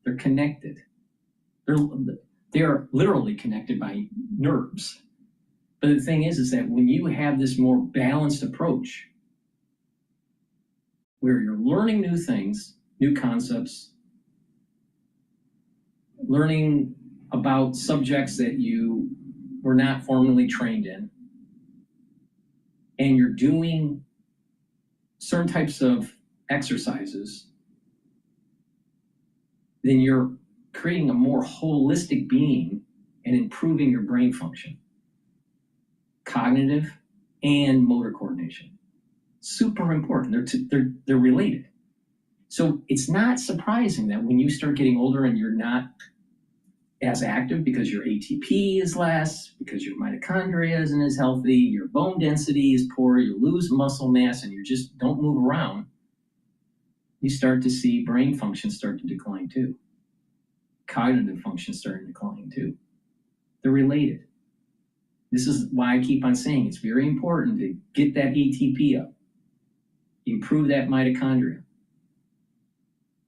They're connected. They're literally connected by nerves. But the thing is that when you have this more balanced approach, where you're learning new things, new concepts, learning about subjects that you were not formally trained in, and you're doing certain types of exercises, then you're creating a more holistic being and improving your brain function, cognitive and motor coordination. Super important. They're related. So it's not surprising that when you start getting older and you're not as active because your ATP is less, because your mitochondria isn't as healthy, your bone density is poor, you lose muscle mass, and you just don't move around, you start to see brain function start to decline too. Cognitive function starting to decline too. They're related. This is why I keep on saying it's very important to get that ATP up, improve that mitochondria.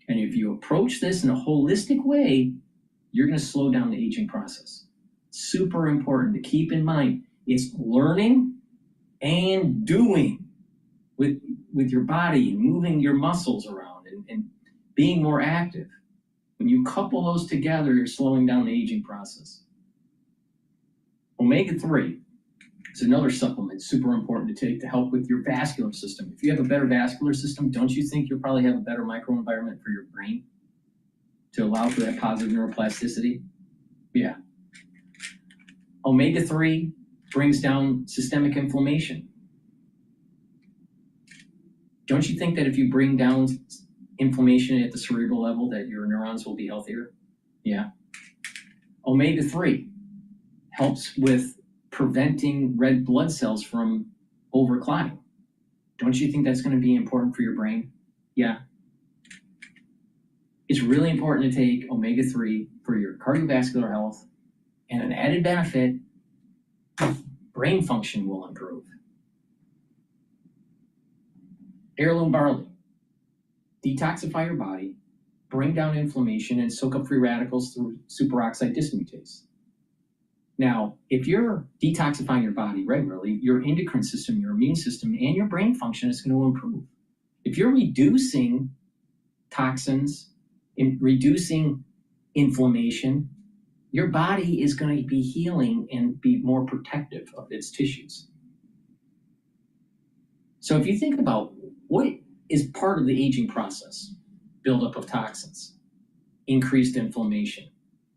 And if you approach this in a holistic way, you're going to slow down the aging process. Super important to keep in mind. It's learning and doing with your body and moving your muscles around and being more active. When you couple those together, you're slowing down the aging process. Omega-3 is another supplement super important to take to help with your vascular system. If you have a better vascular system, don't you think you'll probably have a better microenvironment for your brain to allow for that positive neuroplasticity? Yeah. Omega-3 brings down systemic inflammation. Don't you think that if you bring down inflammation at the cerebral level that your neurons will be healthier? Yeah. Omega-3 helps with preventing red blood cells from overclotting. Don't you think that's going to be important for your brain? Yeah. It's really important to take omega-3 for your cardiovascular health, and an added benefit, brain function will improve. Heirloom barley. Detoxify your body, bring down inflammation, and soak up free radicals through superoxide dismutase. Now, if you're detoxifying your body regularly, your endocrine system, your immune system, and your brain function is going to improve. If you're reducing toxins, reducing inflammation, your body is going to be healing and be more protective of its tissues. So if you think about what is part of the aging process, buildup of toxins, increased inflammation,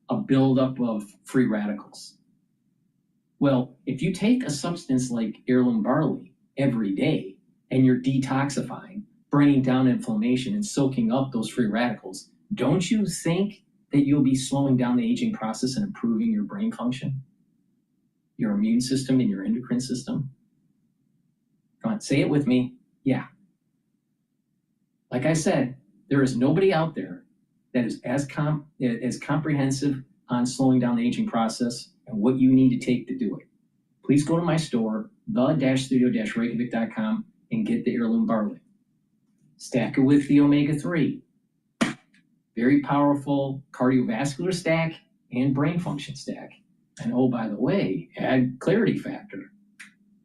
a buildup of free radicals. Well, if you take a substance like heirloom barley every day and you're detoxifying, bringing down inflammation and soaking up those free radicals, don't you think that you'll be slowing down the aging process and improving your brain function, your immune system, and your endocrine system? Come on, say it with me. Yeah. Like I said, there is nobody out there that is as comprehensive on slowing down the aging process and what you need to take to do it. Please go to my store, the-studio-reykjavik.com, and get the heirloom barley. Stack it with the omega-3. Very powerful cardiovascular stack and brain function stack. And oh, by the way, add clarity factor.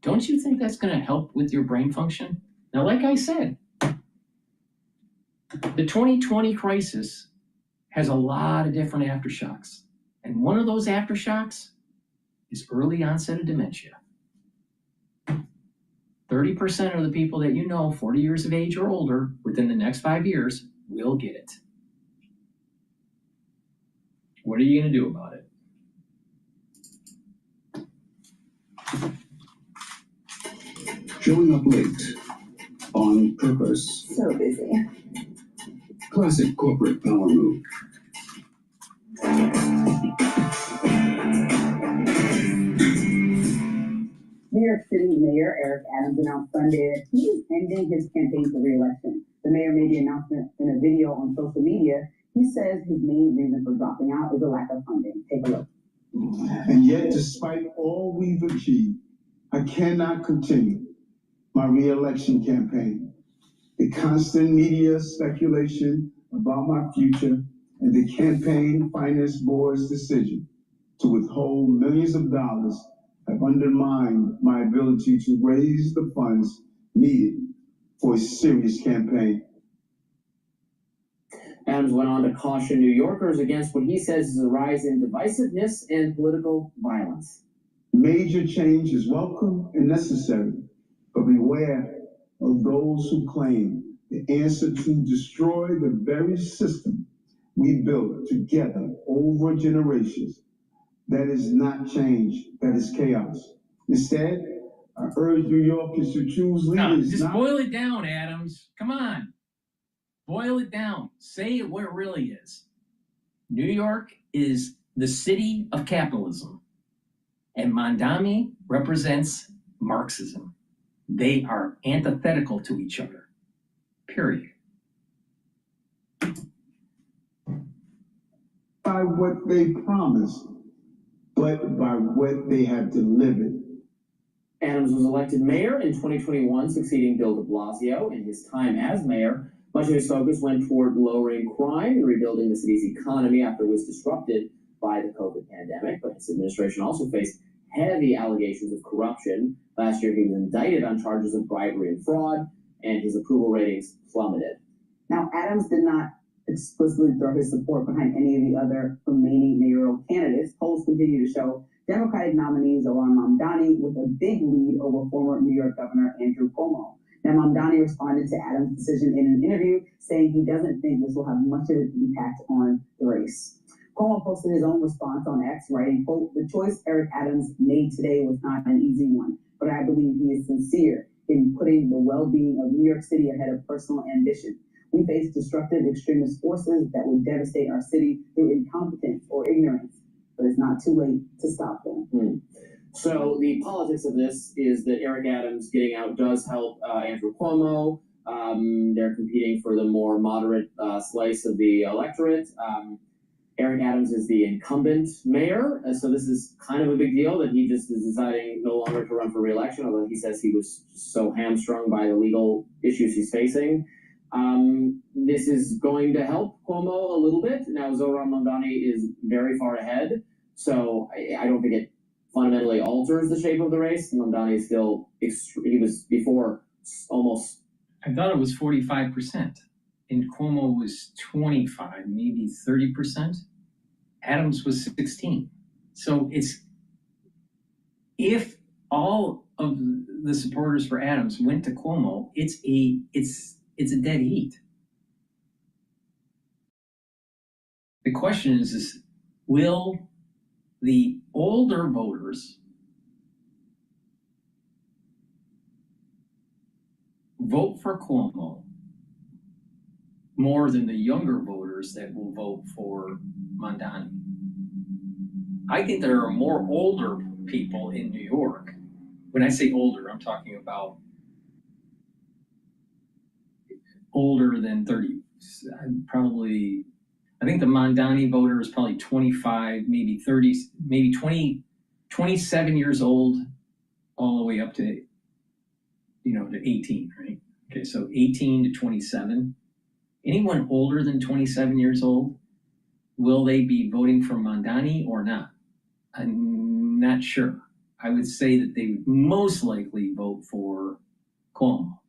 Don't you think that's going to help with your brain function? Now, like I said, the 2020 crisis has a lot of different aftershocks. And one of those aftershocks is early onset of dementia. 30% of the people that you know, 40 years of age or older, within the next 5 years, will get it. What are you going to do about it? Showing up late, on purpose. So busy. Classic corporate power move. New York City Mayor Eric Adams announced Sunday that he is ending his campaign for re-election. The mayor made the announcement in a video on social media. He says his main reason for dropping out is a lack of funding. Take a look. And yet, despite all we've achieved, I cannot continue my re-election campaign. The constant media speculation about my future and the campaign finance board's decision to withhold millions of dollars have undermined my ability to raise the funds needed for a serious campaign. Adams went on to caution New Yorkers against what he says is a rise in divisiveness and political violence. Major change is welcome and necessary, but beware of those who claim the answer to destroy the very system we built together over generations. That is not change, that is chaos. Instead, I urge New Yorkers to choose leaders. Just boil it down, Adams. Come on. Boil it down. Say it where it really is. New York is the city of capitalism, and Mamdani represents Marxism. They are antithetical to each other. Period. By what they promised, but by what they have delivered. Adams was elected mayor in 2021, succeeding Bill de Blasio. In his time as mayor, much of his focus went toward lowering crime and rebuilding the city's economy after it was disrupted by the COVID pandemic. But his administration also faced heavy allegations of corruption. Last year, he was indicted on charges of bribery and fraud, and his approval ratings plummeted. Now, Adams did not explicitly throw his support behind any of the other remaining mayoral candidates. Polls continue to show Democratic nominees are on Mamdani with a big lead over former New York Governor Andrew Cuomo. Now, Mamdani responded to Adams' decision in an interview, saying he doesn't think this will have much of an impact on the race. Cuomo posted his own response on X, writing, quote, "The choice Eric Adams made today was not an easy one, but I believe he is sincere in putting the well-being of New York City ahead of personal ambition. We face destructive extremist forces that would devastate our city through incompetence or ignorance, but it's not too late to stop them." So the politics of this is that Eric Adams getting out does help Andrew Cuomo. They're competing for the more moderate slice of the electorate. Eric Adams is the incumbent mayor, so this is kind of a big deal that he just is deciding no longer to run for re-election, although he says he was so hamstrung by the legal issues he's facing. This is going to help Cuomo a little bit. Now, Zohran Mamdani is very far ahead, so I don't think it fundamentally alters the shape of the race. Mamdani is still, he was before almost. I thought it was 45%, and Cuomo was 25, maybe 30%. Adams was 16. So if all of the supporters for Adams went to Cuomo, it's a dead heat. The question is will the older voters vote for Cuomo more than the younger voters that will vote for Mamdani? I think there are more older people in New York. When I say older, I'm talking about older than 30. I think the Mamdani voter is probably 25, maybe 30, maybe 27 years old, all the way up to, to 18, right? Okay, so 18 to 27. Anyone older than 27 years old, will they be voting for Mamdani or not? I'm not sure. I would say that they would most likely vote for Cuomo.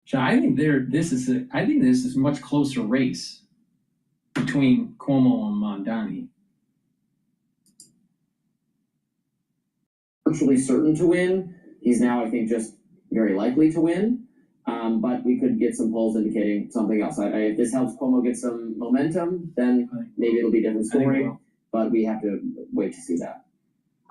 So I think this is a much closer race between Cuomo and Mamdani virtually certain to win. He's now, I think, just very likely to win. But we could get some polls indicating something else. If this helps Cuomo get some momentum, then maybe it'll be a different story. But we have to wait to see that.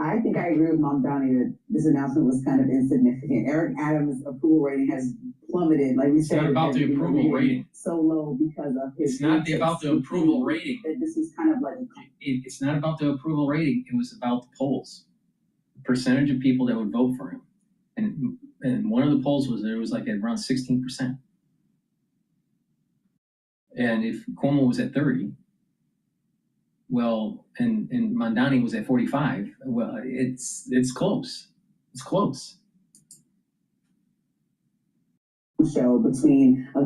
I think I agree with Mamdani that this announcement was kind of insignificant. Eric Adams' approval rating has plummeted. Like we said, it's not about the approval rating. So low because of his. It's not about the approval rating. This is kind of like. It's not about the approval rating. It was about the polls, the percentage of people that would vote for him, and one of the polls was there was like around 16%. And if Cuomo was at 30. Well, and Mamdani was at 45. Well, it's close. It's close. Show between a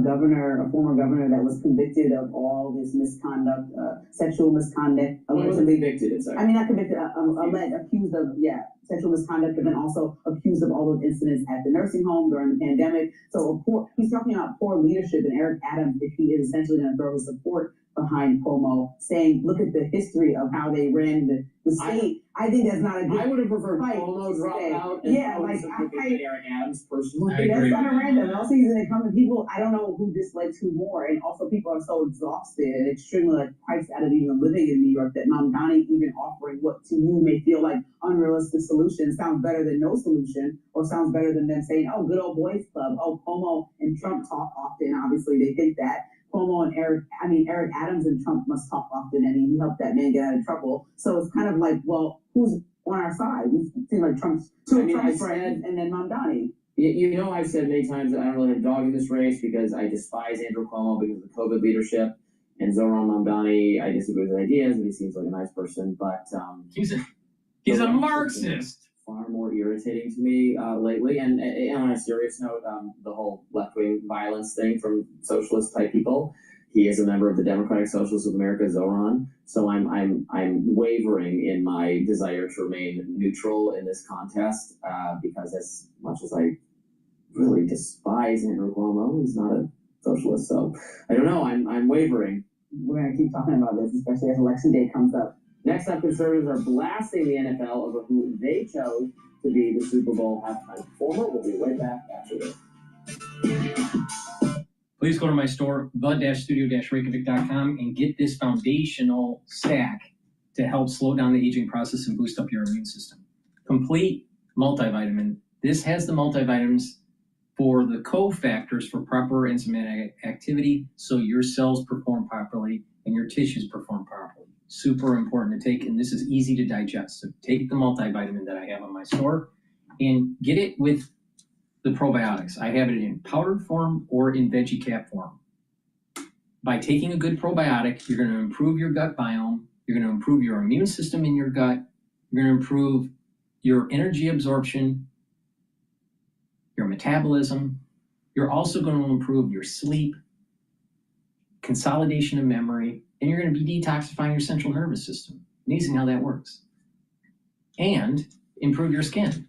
former governor that was convicted of all this misconduct, sexual misconduct, allegedly convicted. I mean, not convicted, accused of sexual misconduct, but then also accused of all those incidents at the nursing home during the pandemic. So he's talking about poor leadership, and Eric Adams, if he is essentially going to throw his support behind Cuomo, saying, look at the history of how they ran the state. I think that's not a good. I would have preferred Cuomo drop out. And Eric Adams personally. That's kind of random. And also, he's an incumbent. People, I don't know who dislikes who more, and also people are so exhausted and extremely priced out of even living in New York that Mamdani even offering what to you may feel like unrealistic solution sounds better than no solution, or sounds better than them saying, "Oh, good old boys club." Oh, Cuomo and Trump talk often. Obviously, they think that. Cuomo and Eric Adams and Trump must talk often, and he helped that man get out of trouble. So it's kind of like, well, who's on our side? It seems like Trump's friends, and then Mamdani. You know, I've said many times that I don't really have a dog in this race because I despise Andrew Cuomo because of the COVID leadership, and Zoran Mamdani, I disagree with his ideas, and he seems like a nice person, but he's a Marxist. Far more irritating to me lately, and on a serious note, the whole left-wing violence thing from socialist type people. He is a member of the Democratic Socialists of America, Zoran. So I'm wavering in my desire to remain neutral in this contest because as much as I really despise Andrew Cuomo, he's not a socialist. So I don't know. I'm wavering. We're gonna keep talking about this, especially as election day comes up. Next up, conservatives are blasting the NFL over who they chose to be the Super Bowl halftime performer. We'll be right back after this. Please go to my store, the-studio-reykjavik.com, and get this foundational stack to help slow down the aging process and boost up your immune system. Complete multivitamin. This has the multivitamins for the cofactors for proper enzymatic activity so your cells perform properly and your tissues perform properly. Super important to take, and this is easy to digest. So take the multivitamin that I have on my store and get it with the probiotics. I have it in powdered form or in veggie cap form. By taking a good probiotic, you're going to improve your gut biome, you're going to improve your immune system in your gut, you're going to improve your energy absorption, your metabolism. You're also going to improve your sleep, consolidation of memory, and you're going to be detoxifying your central nervous system. Amazing how that works. And improve your skin.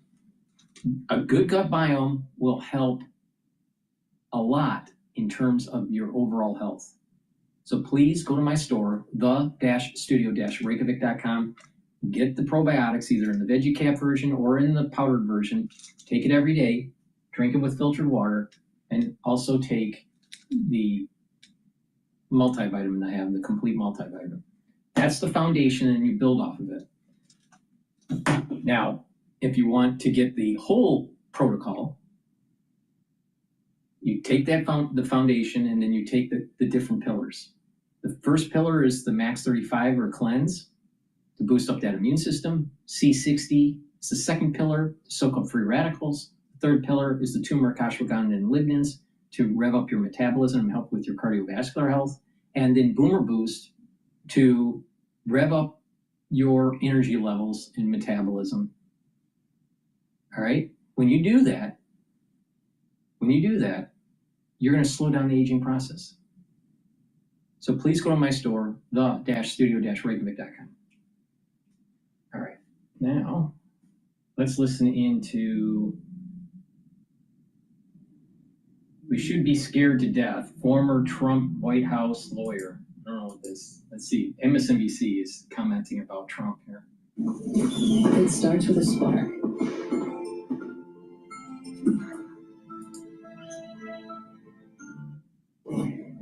A good gut biome will help a lot in terms of your overall health. So please go to my store, the-studio-reykjavik.com. Get the probiotics either in the veggie cap version or in the powdered version. Take it every day. Drink it with filtered water. And also take the multivitamin I have, the complete multivitamin. That's the foundation, and you build off of it. Now, if you want to get the whole protocol, you take that the foundation, and then you take the different pillars. The first pillar is the Max 35 or cleanse to boost up that immune system. C60 is the second pillar to soak up free radicals. The third pillar is the turmeric, ashwagandha, and lignans to rev up your metabolism and help with your cardiovascular health. And then Boomer Boost to rev up your energy levels and metabolism. All right? When you do that, you're going to slow down the aging process. So please go to my store, the-studio-reykjavik.com. All right. Now, let's listen into "We should be scared to death." Former Trump White House lawyer. I don't know what this. Let's see. MSNBC is commenting about Trump here. It starts with a spark.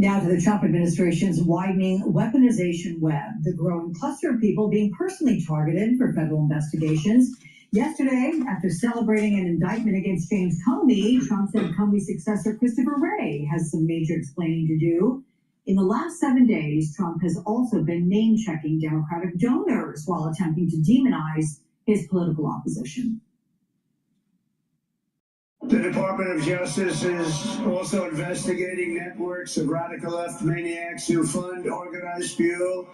Now to the Trump administration's widening weaponization web, the growing cluster of people being personally targeted for federal investigations. Yesterday, after celebrating an indictment against James Comey, Trump said Comey's successor, Christopher Wray, has some major explaining to do. In the last 7 days, Trump has also been name-checking Democratic donors while attempting to demonize his political opposition. The Department of Justice is also investigating networks of radical left maniacs who fund, organize, fuel,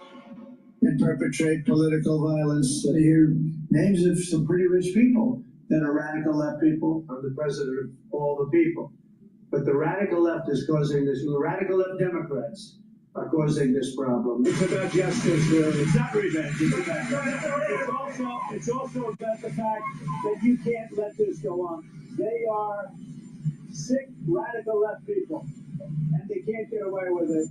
and perpetrate political violence. I hear names of some pretty rich people that are radical left people. I'm the president of all the people. But the radical left is causing this. The radical left Democrats are causing this problem. It's about justice, really. It's not revenge. It's about justice. It's also about the fact that you can't let this go on. They are sick, radical left people, and they can't get away with it.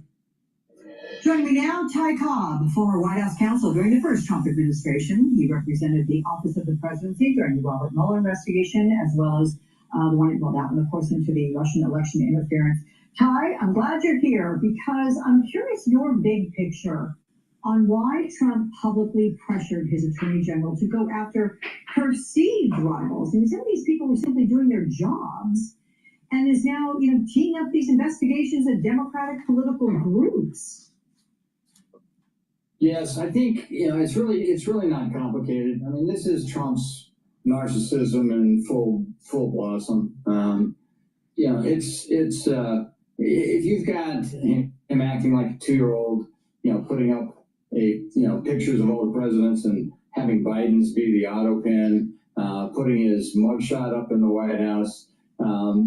Joining me now, Ty Cobb, former White House counsel during the first Trump administration. He represented the Office of the Presidency during the Robert Mueller investigation, as well as the one, well, that one, of course, into the Russian election interference. Ty, I'm glad you're here because I'm curious your big picture on why Trump publicly pressured his attorney general to go after perceived rivals. I mean, some of these people were simply doing their jobs and is now, teeing up these investigations at Democratic political groups. Yes, I think, it's really not complicated. I mean, this is Trump's narcissism in full blossom. If you've got him acting like a 2-year-old, putting up pictures of all the presidents and having Biden's be the auto pin, putting his mugshot up in the White House,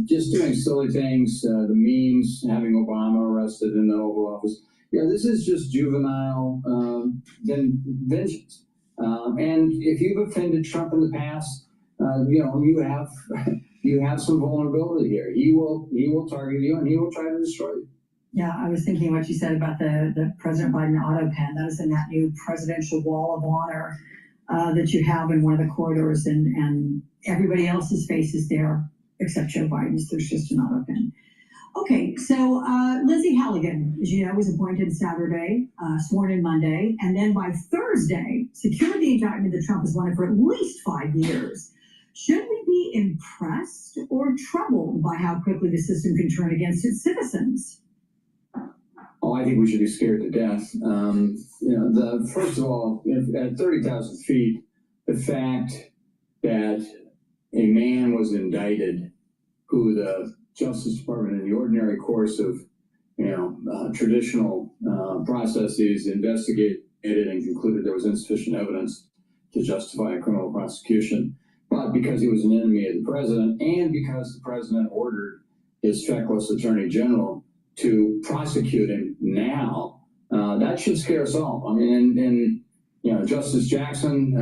just doing silly things, the memes, having Obama arrested in the Oval Office. This is just juvenile vengeance. And if you've offended Trump in the past, you have some vulnerability here. He will target you and he will try to destroy you. Yeah, I was thinking what you said about the President Biden auto pen. That is in that new presidential wall of honor that you have in one of the corridors, and everybody else's face is there except Joe Biden's. There's just an auto pen. Okay, so Lindsey Halligan, as you know, was appointed Saturday, sworn in Monday, and then by Thursday, secured the indictment that Trump has wanted for at least 5 years. Should we be impressed or troubled by how quickly the system can turn against its citizens? Oh, I think we should be scared to death. First of all, at 30,000 feet, the fact that a man was indicted who the Justice Department, in the ordinary course of traditional processes, investigated and concluded there was insufficient evidence to justify a criminal prosecution, but because he was an enemy of the president and because the president ordered his feckless attorney general to prosecute him now, that should scare us all. I mean, Justice Jackson,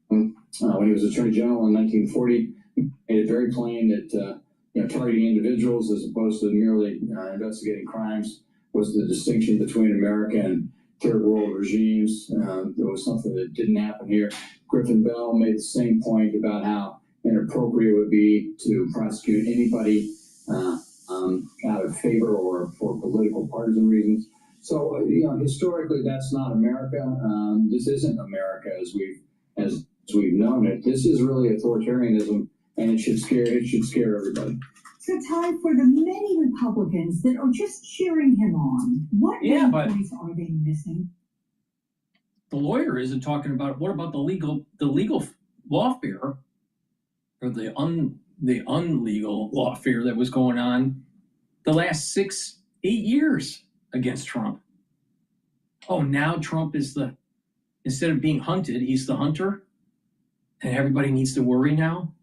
when he was attorney general in 1940, made it very plain that targeting individuals as opposed to merely investigating crimes was the distinction between America and third world regimes. There was something that didn't happen here. Griffin Bell made the same point about how inappropriate it would be to prosecute anybody out of favor or for political partisan reasons. So, historically, that's not America. This isn't America as we've known it. This is really authoritarianism, and it should scare everybody. So, Ty, for the many Republicans that are just cheering him on, what points are they missing? The lawyer isn't talking about what about the legal lawfare or the unlegal lawfare that was going on the last 6-8 years against Trump. Oh, now Trump is instead of being hunted, he's the hunter, and everybody needs to worry now.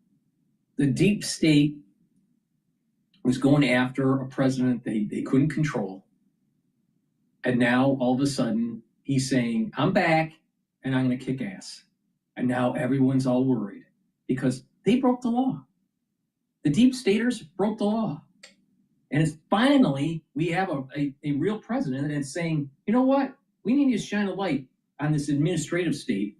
The deep state was going after a president they couldn't control. And now, all of a sudden, he's saying, I'm back, and I'm going to kick ass. And now everyone's all worried because they broke the law. The deep staters broke the law. And it's finally, we have a real president that's saying, you know what? We need to shine a light on this administrative state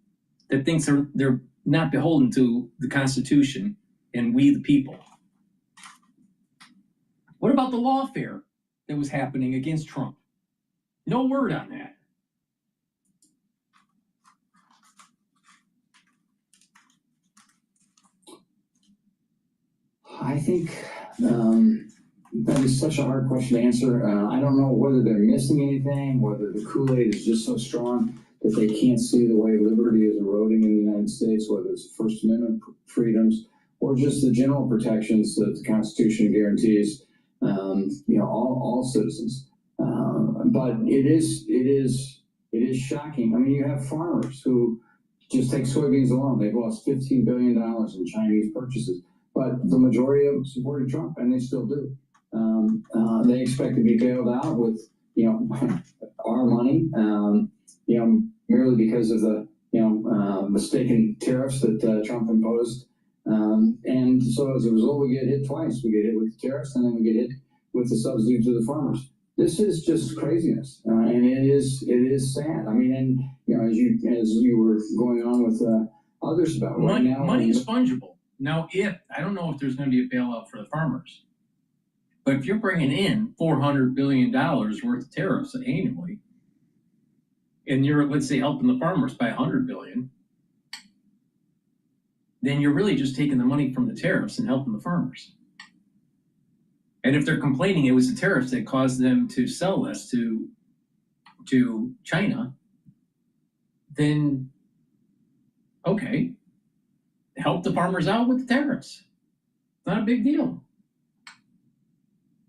that thinks they're not beholden to the Constitution and we the people. What about the lawfare that was happening against Trump. No word on that. I think that is such a hard question to answer. I don't know whether they're missing anything, whether the Kool-Aid is just so strong that they can't see the way liberty is eroding in the United States, whether it's First Amendment freedoms or just the general protections that the Constitution guarantees, all citizens. But it is shocking. I mean, you have farmers who just take soybeans alone. They've lost $15 billion in Chinese purchases. But the majority of them supported Trump, and they still do. They expect to be bailed out with, our money, merely because of the, mistaken tariffs that Trump imposed. And so as a result, we get hit twice. We get hit with the tariffs, and then we get hit with the subsidy to the farmers. This is just craziness, and it is sad. I mean, and as you were going on with others about right now, money is fungible. Now, I don't know if there's going to be a bailout for the farmers, but if you're bringing in $400 billion worth of tariffs annually, and you're, let's say, helping the farmers by $100 billion, then you're really just taking the money from the tariffs and helping the farmers. And if they're complaining it was the tariffs that caused them to sell less to China, then okay. Help the farmers out with the tariffs. Not a big deal.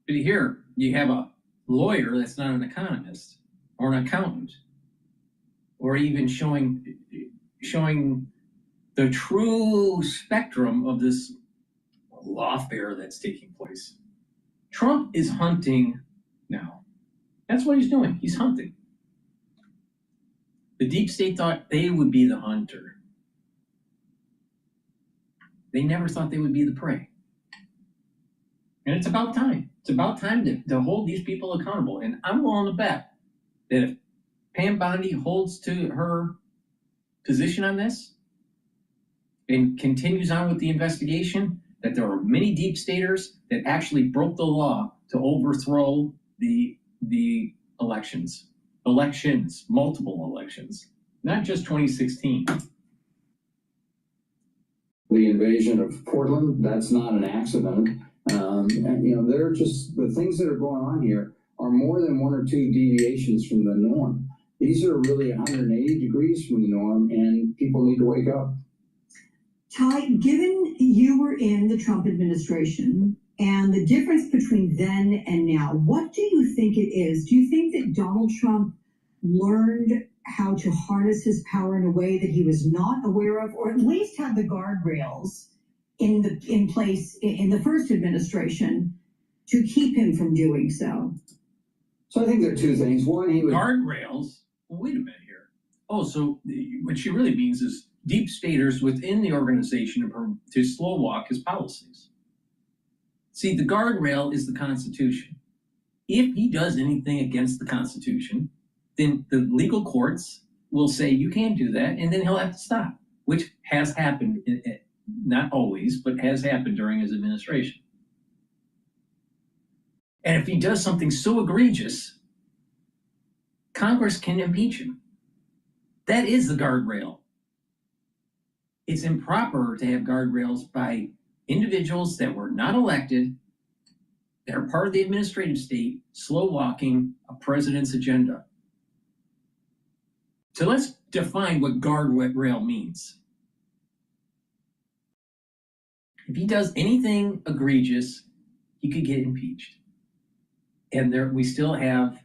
But here, you have a lawyer that's not an economist or an accountant, or even showing the true spectrum of this lawfare that's taking place. Trump is hunting now. That's what he's doing. He's hunting. The deep state thought they would be the hunter. They never thought they would be the prey. And it's about time. It's about time to hold these people accountable. And I'm willing to bet that if Pam Bondi holds to her position on this and continues on with the investigation, that there are many deep staters that actually broke the law to overthrow the elections, multiple elections, not just 2016. The invasion of Portland, that's not an accident. They're just, the things that are going on here are more than one or two deviations from the norm. These are really 180 degrees from the norm, and people need to wake up. Ty, given you were in the Trump administration and the difference between then and now, what do you think it is? Do you think that Donald Trump learned how to harness his power in a way that he was not aware of, or at least had the guardrails in place in the first administration to keep him from doing so? So I think there are two things. One, he was guardrails. Well, wait a minute here. Oh, so what she really means is deep staters within the organization to slow walk his policies. See, the guardrail is the Constitution. If he does anything against the Constitution, then the legal courts will say you can't do that, and then he'll have to stop, which has happened, not always, but has happened during his administration. And if he does something so egregious, Congress can impeach him. That is the guardrail. It's improper to have guardrails by individuals that were not elected, that are part of the administrative state, slow walking a president's agenda. So let's define what guardrail means. If he does anything egregious, he could get impeached. And we still have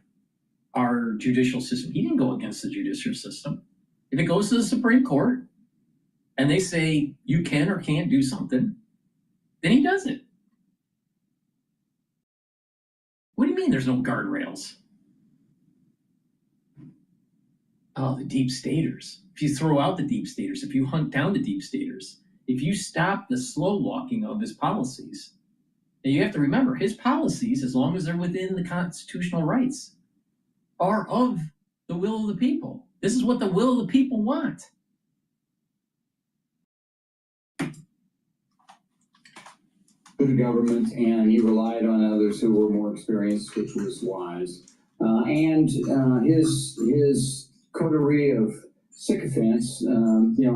our judicial system. He didn't go against the judicial system. If it goes to the Supreme Court and they say you can or can't do something, then he does it. What do you mean there's no guardrails? Oh, the deep staters. If you throw out the deep staters, if you hunt down the deep staters, if you stop the slow walking of his policies, and you have to remember his policies, as long as they're within the constitutional rights, are of the will of the people. This is what the will of the people want. good government, and he relied on others who were more experienced, which was wise. His coterie of sycophants,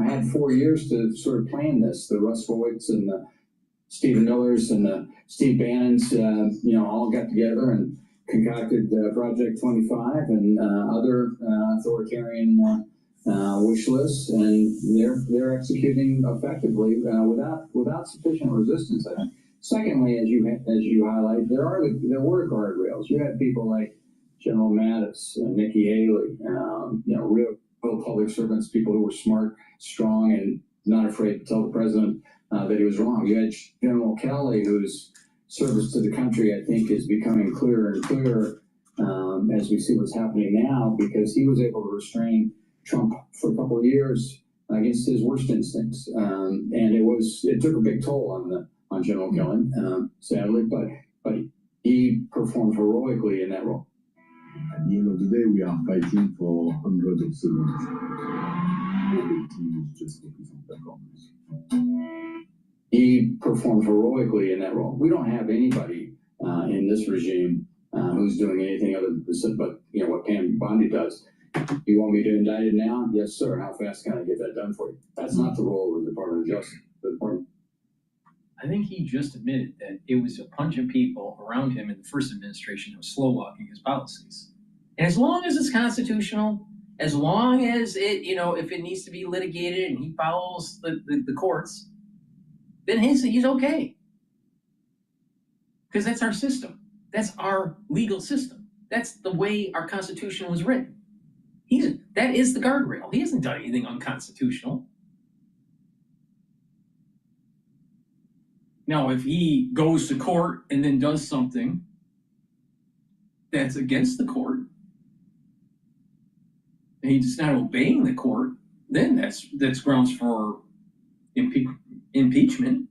had 4 years to sort of plan this. The Russ Voigts and the Stephen Millers and the Steve Bannons, all got together and concocted Project 25 and other authoritarian wish lists, and they're executing effectively without sufficient resistance, I think. Secondly, as you highlight, there were guardrails. You had people like General Mattis, Nikki Haley, real public servants, people who were smart, strong, and not afraid to tell the president that he was wrong. You had General Kelly, whose service to the country, I think, is becoming clearer and clearer as we see what's happening now, because he was able to restrain Trump for a couple of years against his worst instincts, and it took a big toll on General Kelly, sadly, but he performed heroically in that role. At the end of the day, we are fighting for hundreds of civilians. Just focus on performance. He performed heroically in that role. We don't have anybody in this regime who's doing anything other than but what Pam Bondi does. You want me to indict it now? Yes, sir. How fast can I get that done for you? That's not the role of the Department of Justice. The Department. I think he just admitted that it was a bunch of people around him in the first administration who was slow walking his policies. And as long as it's constitutional, as long as it, if it needs to be litigated and he follows the courts, then he's okay. Because that's our system. That's our legal system. That's the way our Constitution was written. That is the guardrail. He hasn't done anything unconstitutional. Now, if he goes to court and then does something that's against the court, and he's not obeying the court, then that's grounds for impeachment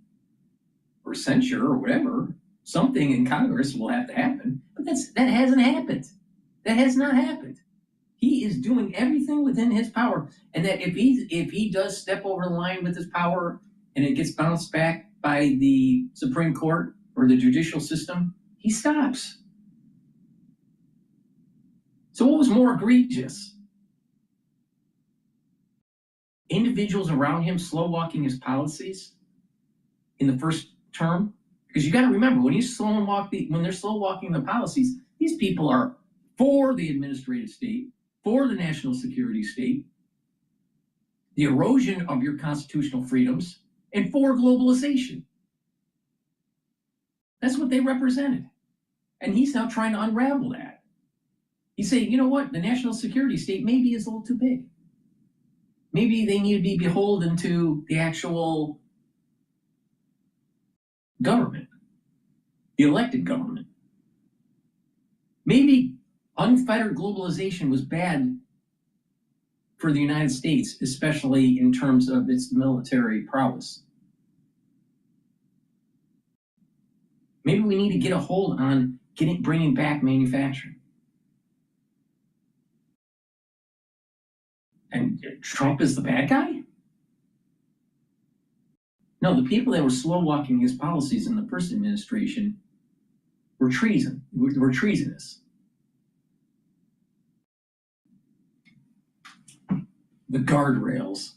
or censure or whatever. Something in Congress will have to happen, but that hasn't happened. That has not happened. He is doing everything within his power, and that if he does step over the line with his power and it gets bounced back by the Supreme Court or the judicial system, he stops. So what was more egregious? Individuals around him slow walking his policies in the first term? Because you got to remember, when they're slow walking the policies, these people are for the administrative state, for the national security state, the erosion of your constitutional freedoms, and for globalization. That's what they represented. And he's now trying to unravel that. He's saying, you know what, the national security state maybe is a little too big. Maybe they need to be beholden to the actual government, the elected government. Maybe unfettered globalization was bad for the United States, especially in terms of its military prowess. Maybe we need to get a hold on bringing back manufacturing. And Trump is the bad guy? No, the people that were slow walking his policies in the first administration were treasonous. The guardrails.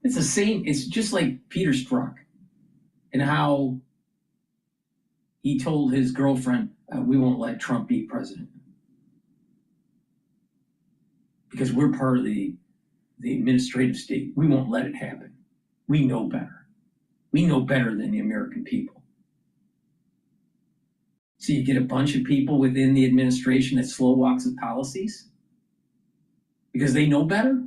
It's the same, it's just like Peter Strzok and how he told his girlfriend, we won't let Trump be president. Because we're part of the administrative state. We won't let it happen. We know better. We know better than the American people. So you get a bunch of people within the administration that slow walks the policies because they know better.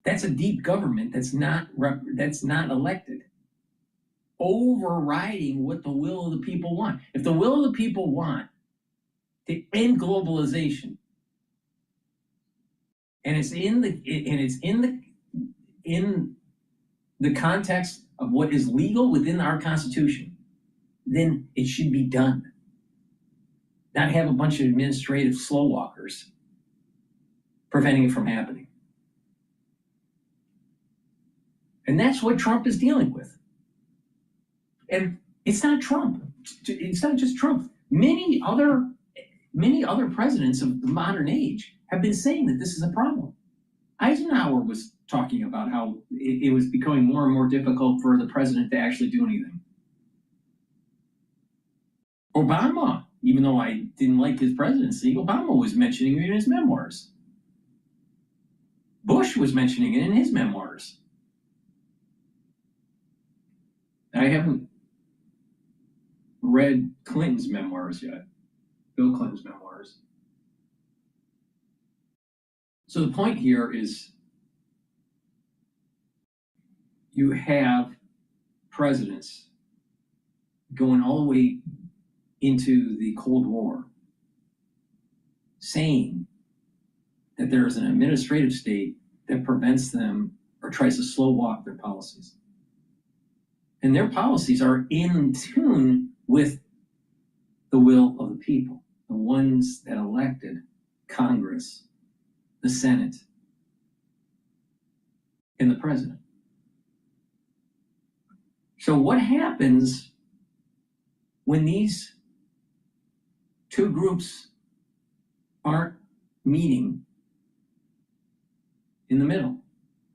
That's a deep government that's not elected. Overriding what the will of the people want. If the will of the people want to end globalization, and it's in the context of what is legal within our Constitution, then it should be done. Not have a bunch of administrative slow walkers preventing it from happening. And that's what Trump is dealing with. And it's not Trump. It's not just Trump. Many other presidents of the modern age have been saying that this is a problem. Eisenhower was talking about how it was becoming more and more difficult for the president to actually do anything. Obama, even though I didn't like his presidency, Obama was mentioning it in his memoirs. Bush was mentioning it in his memoirs. I haven't read Clinton's memoirs yet, Bill Clinton's memoirs. So the point here is you have presidents going all the way into the Cold War saying that there is an administrative state that prevents them or tries to slow walk their policies. And their policies are in tune with the will of the people, the ones that elected Congress, the Senate, and the president. So what happens when these two groups aren't meeting in the middle?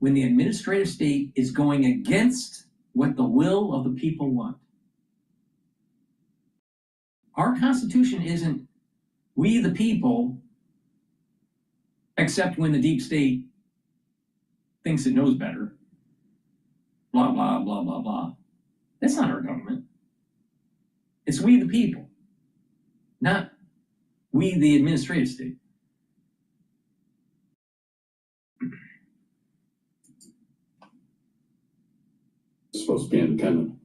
When the administrative state is going against what the will of the people want. Our Constitution isn't we the people, except when the deep state thinks it knows better. Blah, blah, blah, blah, blah. That's not our government. It's we the people, not we the administrative state. It's supposed to be independent.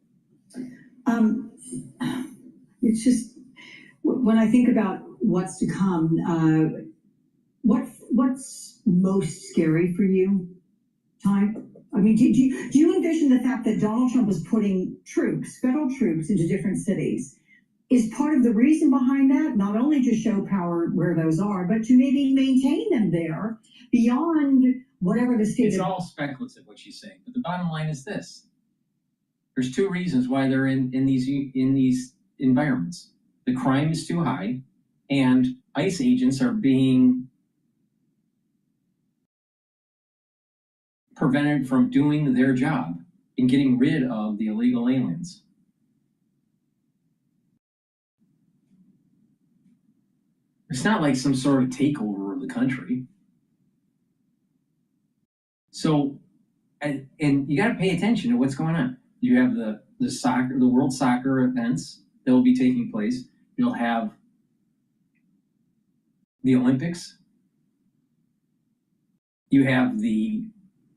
It's just, when I think about what's to come, what's most scary for you, Ty? I mean, do you envision the fact that Donald Trump is putting troops, federal troops, into different cities? Is part of the reason behind that not only to show power where those are, but to maybe maintain them there beyond whatever the state? It's all speculative what she's saying, but the bottom line is this: there's two reasons why they're in these environments. The crime is too high, and ICE agents are being prevented from doing their job in getting rid of the illegal aliens. It's not like some sort of takeover of the country. So, and you got to pay attention to what's going on. You have the World Soccer events that will be taking place. You'll have the Olympics. You have the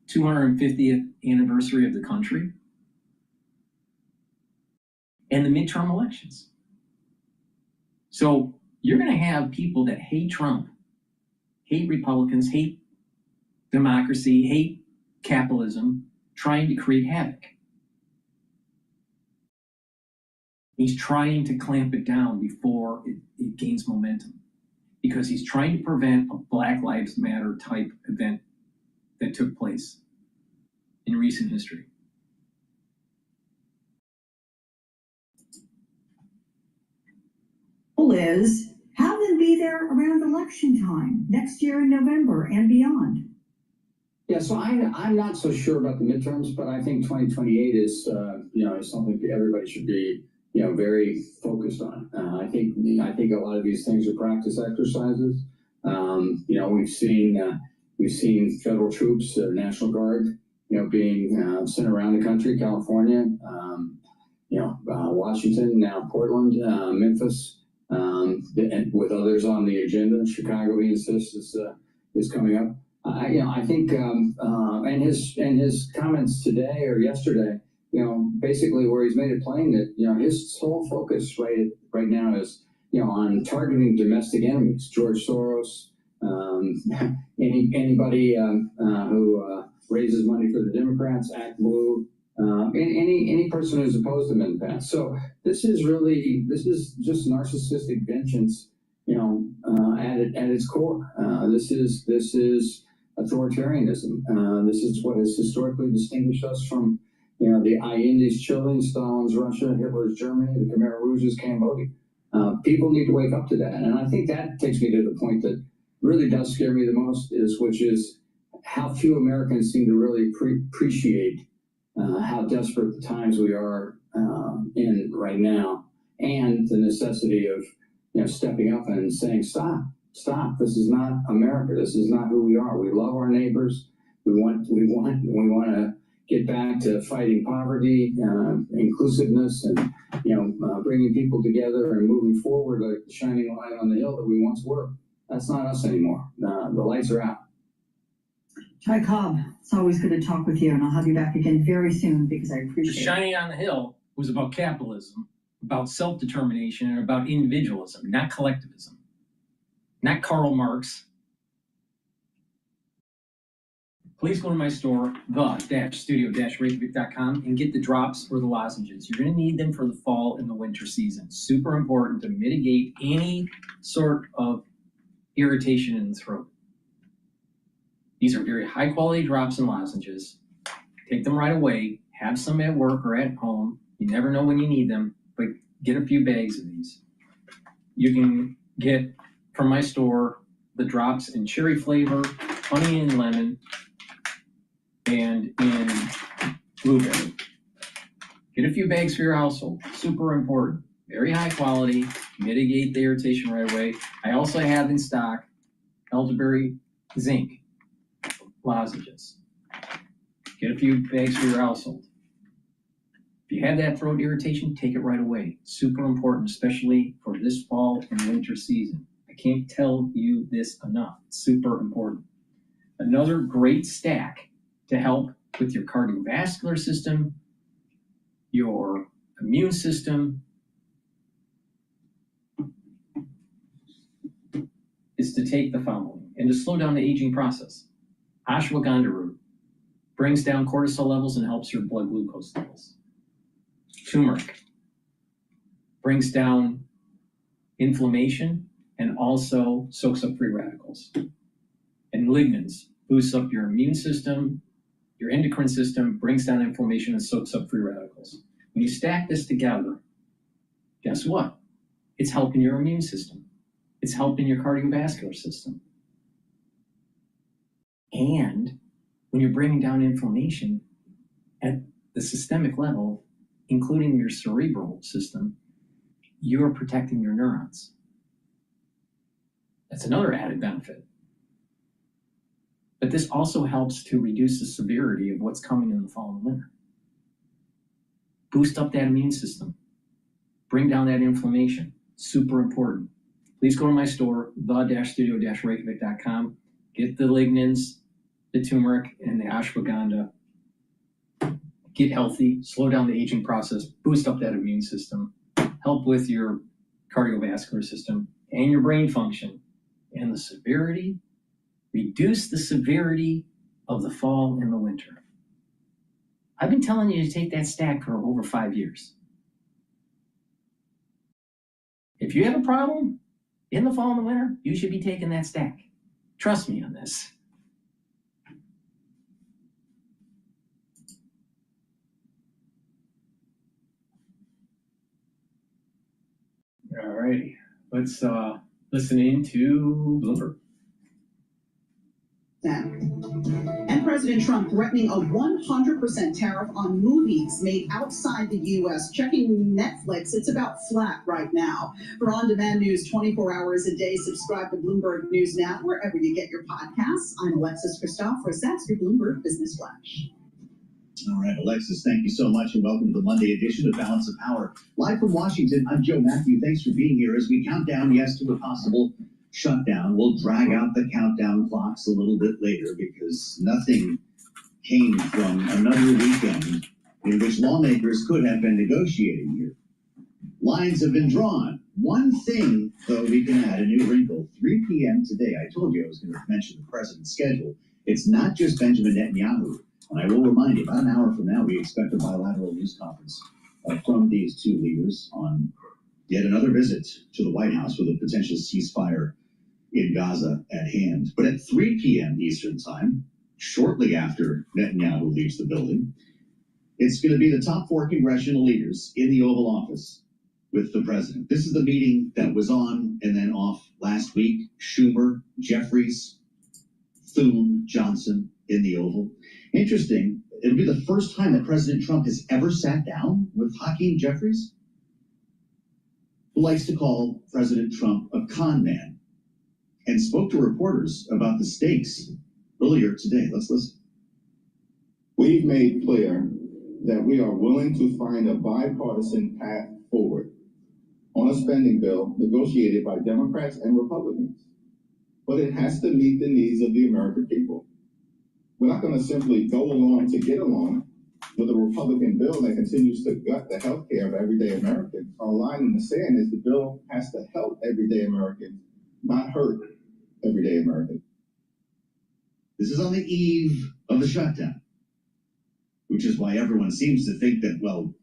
250th anniversary of the country, and the midterm elections. So you're going to have people that hate Trump, hate Republicans, hate democracy, hate capitalism, trying to create havoc. He's trying to clamp it down before it gains momentum, because he's trying to prevent a Black Lives Matter type event that took place in recent history. Is have them be there around election time next year in November and beyond. Yeah, so I'm not so sure about the midterms, but I think 2028 is is something everybody should be very focused on. I think a lot of these things are practice exercises. We've seen federal troops, National Guard, being sent around the country, California, Washington, now Portland, Memphis, and with others on the agenda. Chicago, he insists, is coming up. I think, and his comments today or yesterday, basically where he's made it plain that his sole focus right now is on targeting domestic enemies, George Soros, anybody who raises money for the Democrats, Act Blue, any person who's opposed them in the past. So this is just narcissistic vengeance, at its core. This is authoritarianism. This is what has historically distinguished us from, the Allende's Chile, Stalin's Russia, Hitler's Germany, the Khmer Rouge's Cambodia. People need to wake up to that. And I think that takes me to the point that really does scare me the most, which is how few Americans seem to really appreciate how desperate the times we are in right now, and the necessity of stepping up and saying, stop, this is not America, this is not who we are. We love our neighbors. We want to get back to fighting poverty, inclusiveness, and bringing people together and moving forward like the shining light on the hill that we once were. That's not us anymore. The lights are out. Ty Cobb, it's always good to talk with you, and I'll have you back again very soon because I appreciate it. Shining on the Hill was about capitalism, about self-determination, and about individualism, not collectivism, not Karl Marx. Please go to my store, the-studio-reykjavik.com, and get the drops or the lozenges. You're going to need them for the fall and the winter season. Super important to mitigate any sort of irritation in the throat. These are very high quality drops and lozenges. Take them right away. Have some at work or at home. You never know when you need them, but get a few bags of these. You can get from my store the drops in cherry flavor, honey and lemon, and in blueberry. Get a few bags for your household. Super important. Very high quality. Mitigate the irritation right away. I also have in stock elderberry zinc lozenges. Get a few bags for your household. If you have that throat irritation, take it right away. Super important, especially for this fall and winter season. I can't tell you this enough. It's super important. Another great stack to help with your cardiovascular system, your immune system, is to take the following and to slow down the aging process. Ashwagandha root brings down cortisol levels and helps your blood glucose levels. Turmeric brings down inflammation and also soaks up free radicals. And lignans boosts up your immune system, your endocrine system, brings down inflammation and soaks up free radicals. When you stack this together, guess what? It's helping your immune system. It's helping your cardiovascular system. And when you're bringing down inflammation at the systemic level, including your cerebral system, you're protecting your neurons. That's another added benefit. But this also helps to reduce the severity of what's coming in the fall and winter. Boost up that immune system. Bring down that inflammation. Super important. Please go to my store, the-studio-reykjavik.com. Get the lignans, the turmeric, and the ashwagandha. Get healthy, slow down the aging process, boost up that immune system, help with your cardiovascular system and your brain function. And the severity, reduce the severity of the fall and the winter. I've been telling you to take that stack for over 5 years. If you have a problem in the fall and the winter, you should be taking that stack. Trust me on this. All righty, let's listen into Bloomberg. And President Trump threatening a 100% tariff on movies made outside the U.S. Checking Netflix, it's about flat right now. For on-demand news 24 hours a day, subscribe to Bloomberg News Now wherever you get your podcasts. I'm Alexis Christophorous. That's your Bloomberg Business Flash. All right, Alexis, thank you so much, and welcome to the Monday edition of Balance of Power. Live from Washington, I'm Joe Matthew. Thanks for being here as we count down, yes, to a possible shutdown. We'll drag out the countdown clocks a little bit later because nothing came from another weekend in which lawmakers could have been negotiating here. Lines have been drawn. One thing, though, we can add a new wrinkle. 3 p.m. today. I told you I was going to mention the president's schedule. It's not just Benjamin Netanyahu. And I will remind you, about an hour from now, we expect a bilateral news conference from these two leaders on yet another visit to the White House with a potential ceasefire in Gaza at hand. But at 3 p.m. Eastern Time, shortly after Netanyahu leaves the building, it's going to be the top 4 congressional leaders in the Oval Office with the president. This is the meeting that was on and then off last week. Schumer, Jeffries, Thune, Johnson in the Oval. Interesting, it'll be the first time that President Trump has ever sat down with Hakeem Jeffries, who likes to call President Trump a con man, and spoke to reporters about the stakes earlier today. Let's listen. We've made clear that we are willing to find a bipartisan path forward on a spending bill negotiated by Democrats and Republicans. But it has to meet the needs of the American people. We're not going to simply go along to get along with a Republican bill that continues to gut the health care of everyday Americans. Our line in the sand is the bill has to help everyday Americans, not hurt everyday Americans. This is on the eve of the shutdown, which is why everyone seems to think that, well,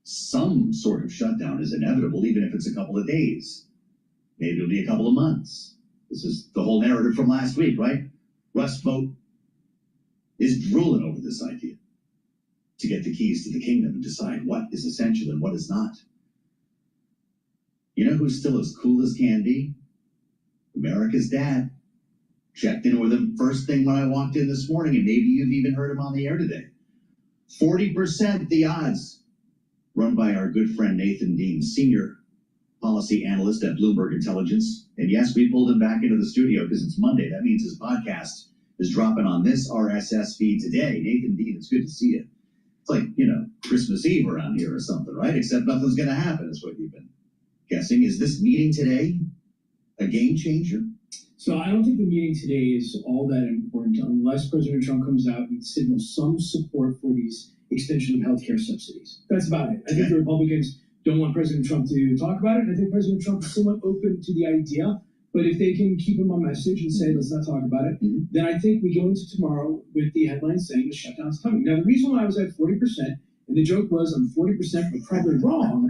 some sort of shutdown is inevitable, even if it's a couple of days. Maybe it'll be a couple of months. This is the whole narrative from last week, right? Russ Vogt is drooling over this idea to get the keys to the kingdom and decide what is essential and what is not. You know who's still as cool as can be? America's dad. Checked in with him first thing when I walked in this morning, and maybe you've even heard him on the air today. 40% the odds, run by our good friend Nathan Dean, senior policy analyst at Bloomberg Intelligence. And yes, we pulled him back into the studio because it's Monday. That means his podcast is dropping on this RSS feed today. Nathan Dean, it's good to see you. It's like, Christmas Eve around here or something, right? Except nothing's going to happen, is what you've been guessing. Is this meeting today a game changer? So I don't think the meeting today is all that important unless President Trump comes out and signals some support for these extension of healthcare subsidies. That's about it. I think the Republicans don't want President Trump to talk about it. I think President Trump is somewhat open to the idea, but if they can keep him on message and say, let's not talk about it, then I think we go into tomorrow with the headline saying the shutdown's coming. Now, the reason why I was at 40%, and the joke was I'm 40% but probably wrong,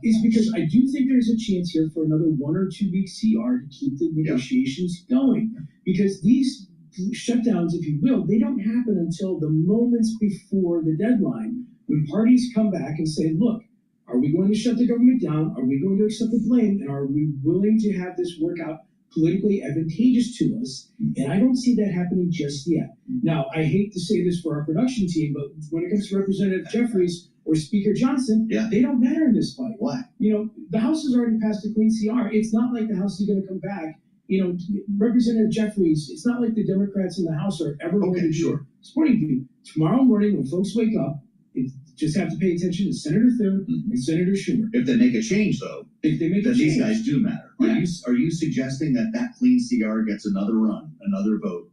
is because I do think there's a chance here for another 1 or 2 week CR to keep the negotiations going. Because these shutdowns, if you will, they don't happen until the moments before the deadline, when parties come back and say, look, are we going to shut the government down? Are we going to accept the blame? And are we willing to have this work out politically advantageous to us? And I don't see that happening just yet. Now, I hate to say this for our production team, but when it comes to Representative Jeffries or Speaker Johnson, they don't matter in this fight. Why? The House has already passed a clean CR. It's not like the House is going to come back. Representative Jeffries, it's not like the Democrats in the House are ever going to be supporting you. Tomorrow morning, when folks wake up, just have to pay attention to Senator Thune and Senator Schumer. If they make a change, though, if they make a change, these guys do matter. Are you suggesting that clean CR gets another run, another vote,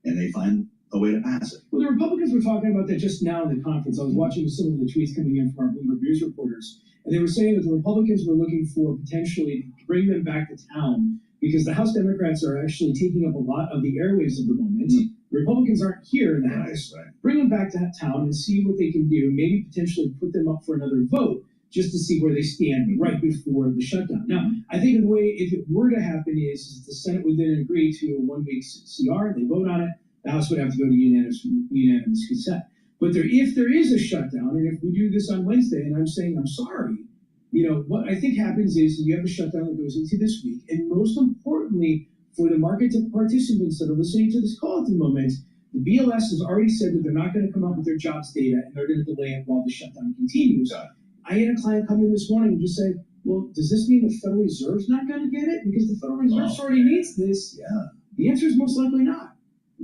and they find a way to pass it? Well, the Republicans were talking about that just now in the conference. I was watching some of the tweets coming in from our Bloomberg News reporters, and they were saying that the Republicans were looking for potentially to bring them back to town because the House Democrats are actually taking up a lot of the airwaves of the moment. The Republicans aren't here in the House. Bring them back to town and see what they can do. Maybe potentially put them up for another vote just to see where they stand right before the shutdown. Now, I think in the way, if it were to happen, is the Senate would then agree to a 1 week CR. They vote on it. The House would have to go to unanimous consent. But if there is a shutdown, and if we do this on Wednesday, and I'm saying I'm sorry, what I think happens is you have a shutdown that goes into this week, and most importantly, for the market participants that are listening to this call at the moment, the BLS has already said that they're not going to come up with their jobs data and they're going to delay it while the shutdown continues. I had a client come in this morning and just say, well, does this mean the Federal Reserve's not going to get it because the Federal Reserve already needs this? The answer is most likely not.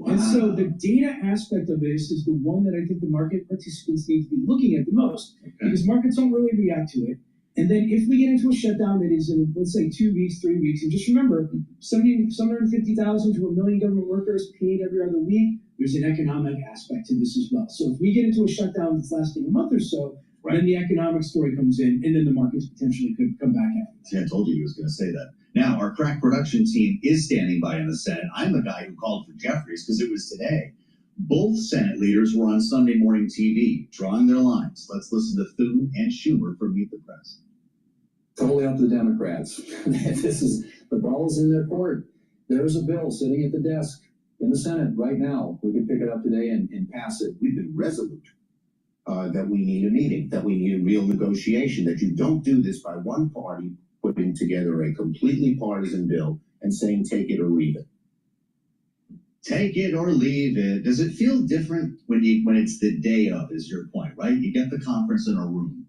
And so the data aspect of this is the one that I think the market participants need to be looking at the most because markets don't really react to it. And then if we get into a shutdown that is in, let's say, 2 weeks, 3 weeks, and just remember, 750,000 to 1 million government workers paid every other week, there's an economic aspect to this as well. So if we get into a shutdown that's lasting a month or so, then the economic story comes in, and then the markets potentially could come back after. See, I told you he was going to say that. Now, our crack production team is standing by in the Senate. I'm the guy who called for Jeffries because it was today. Both Senate leaders were on Sunday morning TV, drawing their lines. Let's listen to Thune and Schumer from Meet the Press. Totally up to the Democrats. The ball's in their court. There's a bill sitting at the desk in the Senate right now. We could pick it up today and pass it. We've been resolute that we need a meeting, that we need a real negotiation, that you don't do this by one party putting together a completely partisan bill and saying take it or leave it. Take it or leave it. Does it feel different when it's the day of, is your point, right? You get the conference in a room.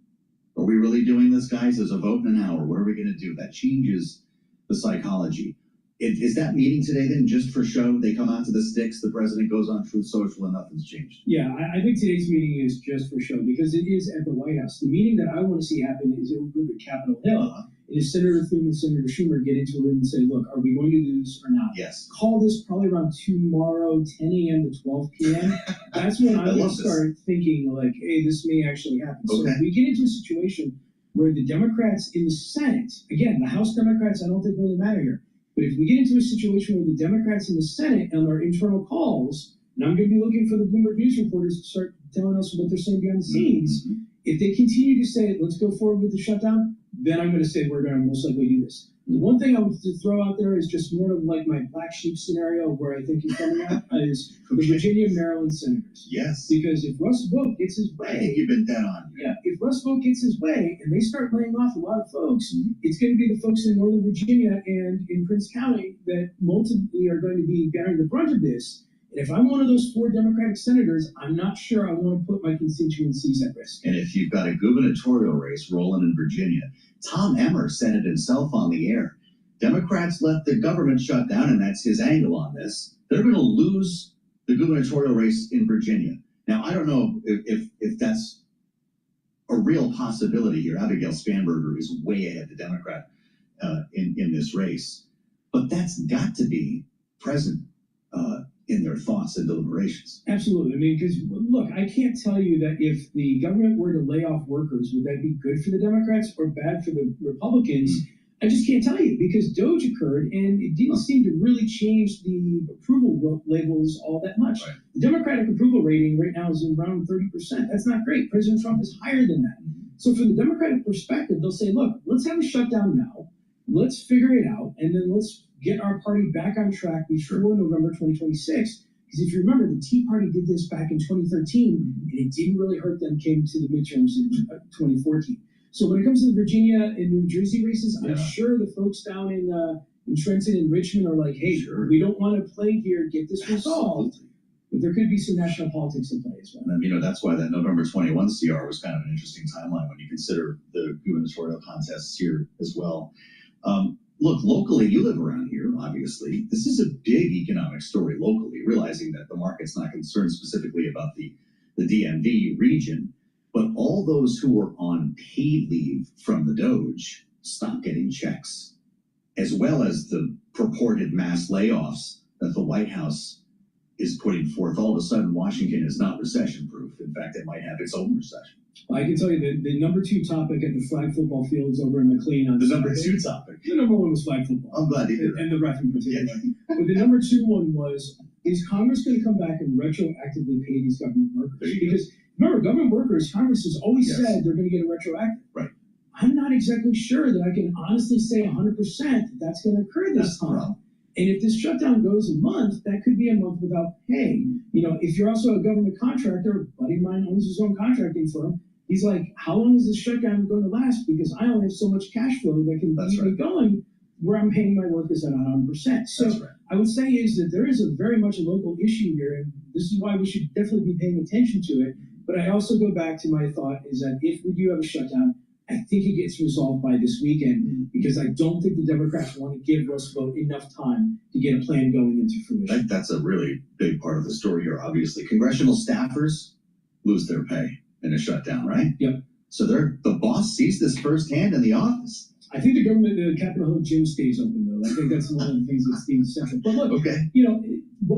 Are we really doing this, guys? There's a vote in an hour. What are we going to do? That changes the psychology. Is that meeting today then just for show? They come out to the sticks, the president goes on Truth Social, and nothing's changed. Yeah, I think today's meeting is just for show because it is at the White House. The meeting that I want to see happen is over at Capitol Hill. And if Senator Thune and Senator Schumer get into a room and say, look, are we going to do this or not? Yes. Call this probably around tomorrow, 10 a.m. to 12 p.m. That's when I'm going to start thinking like, hey, this may actually happen. So if we get into a situation where the Democrats in the Senate, again, the House Democrats, I don't think really matter here. But if we get into a situation where the Democrats in the Senate on their internal calls, and I'm going to be looking for the Bloomberg News reporters to start telling us what they're saying behind the scenes, if they continue to say, let's go forward with the shutdown, then I'm going to say we're going to most likely do this. The one thing I want to throw out there is just more of like my black sheep scenario where I think you're coming at is the Virginia and Maryland senators. Yes. Because if Russ Vogt gets his way, I think you've been dead on. Yeah, if Russ Vogt gets his way and they start laying off a lot of folks, it's going to be the folks in Northern Virginia and in Prince County that multiply are going to be bearing the brunt of this. And if I'm one of those 4 Democratic senators, I'm not sure I want to put my constituencies at risk. And if you've got a gubernatorial race rolling in Virginia, Tom Emmer said it himself on the air. Democrats let the government shut down, and that's his angle on this. They're going to lose the gubernatorial race in Virginia. Now, I don't know if that's a real possibility here. Abigail Spanberger is way ahead, the Democrat, in this race. But that's got to be present in their thoughts and deliberations. Absolutely. I mean, because look, I can't tell you that if the government were to lay off workers, would that be good for the Democrats or bad for the Republicans? I just can't tell you because Doge occurred and it didn't seem to really change the approval labels all that much. Right. The Democratic approval rating right now is around 30%. That's not great. President Trump is higher than that. So from the Democratic perspective, they'll say, look, let's have a shutdown now. Let's figure it out. And then let's get our party back on track before November 2026. Because if you remember, the Tea Party did this back in 2013, and it didn't really hurt them, came to the midterms in 2014. So when it comes to the Virginia and New Jersey races, I'm sure the folks down in Trenton and Richmond are like, hey, we don't want to play here, get this resolved. But there could be some national politics in play as well. And, that's why that November 21 CR was kind of an interesting timeline when you consider the gubernatorial contests here as well. Look, locally, you live around here, obviously. This is a big economic story locally, realizing that the market's not concerned specifically about the DMV region. But all those who were on paid leave from the Doge stopped getting checks, as well as the purported mass layoffs that the White House is putting forth. All of a sudden, Washington is not recession-proof. In fact, it might have its own recession. I can tell you that the number 2 topic at the flag football fields over in McLean on the number 2 topic. The number 1 was flag football. I'm glad to hear that. And the ref in particular. But the number 2 one was, is Congress going to come back and retroactively pay these government workers? Because remember, government workers, Congress has always said they're going to get a retroactive. Right. I'm not exactly sure that I can honestly say 100% that that's going to occur this time. And if this shutdown goes a month, that could be a month without pay. If you're also a government contractor, a buddy of mine owns his own contracting firm. He's like, how long is this shutdown going to last? Because I only have so much cash flow that can keep me going where I'm paying my workers at 100%. So I would say is that there is a very much a local issue here. And this is why we should definitely be paying attention to it. But I also go back to my thought is that if we do have a shutdown, I think it gets resolved by this weekend because I don't think the Democrats want to give Russ Vogt enough time to get a plan going into fruition. That's a really big part of the story here, obviously. Congressional staffers lose their pay in a shutdown, right? Yep. So the boss sees this firsthand in the office. I think the Capitol Hill gym stays open, though. I think that's one of the things that's being central. But look,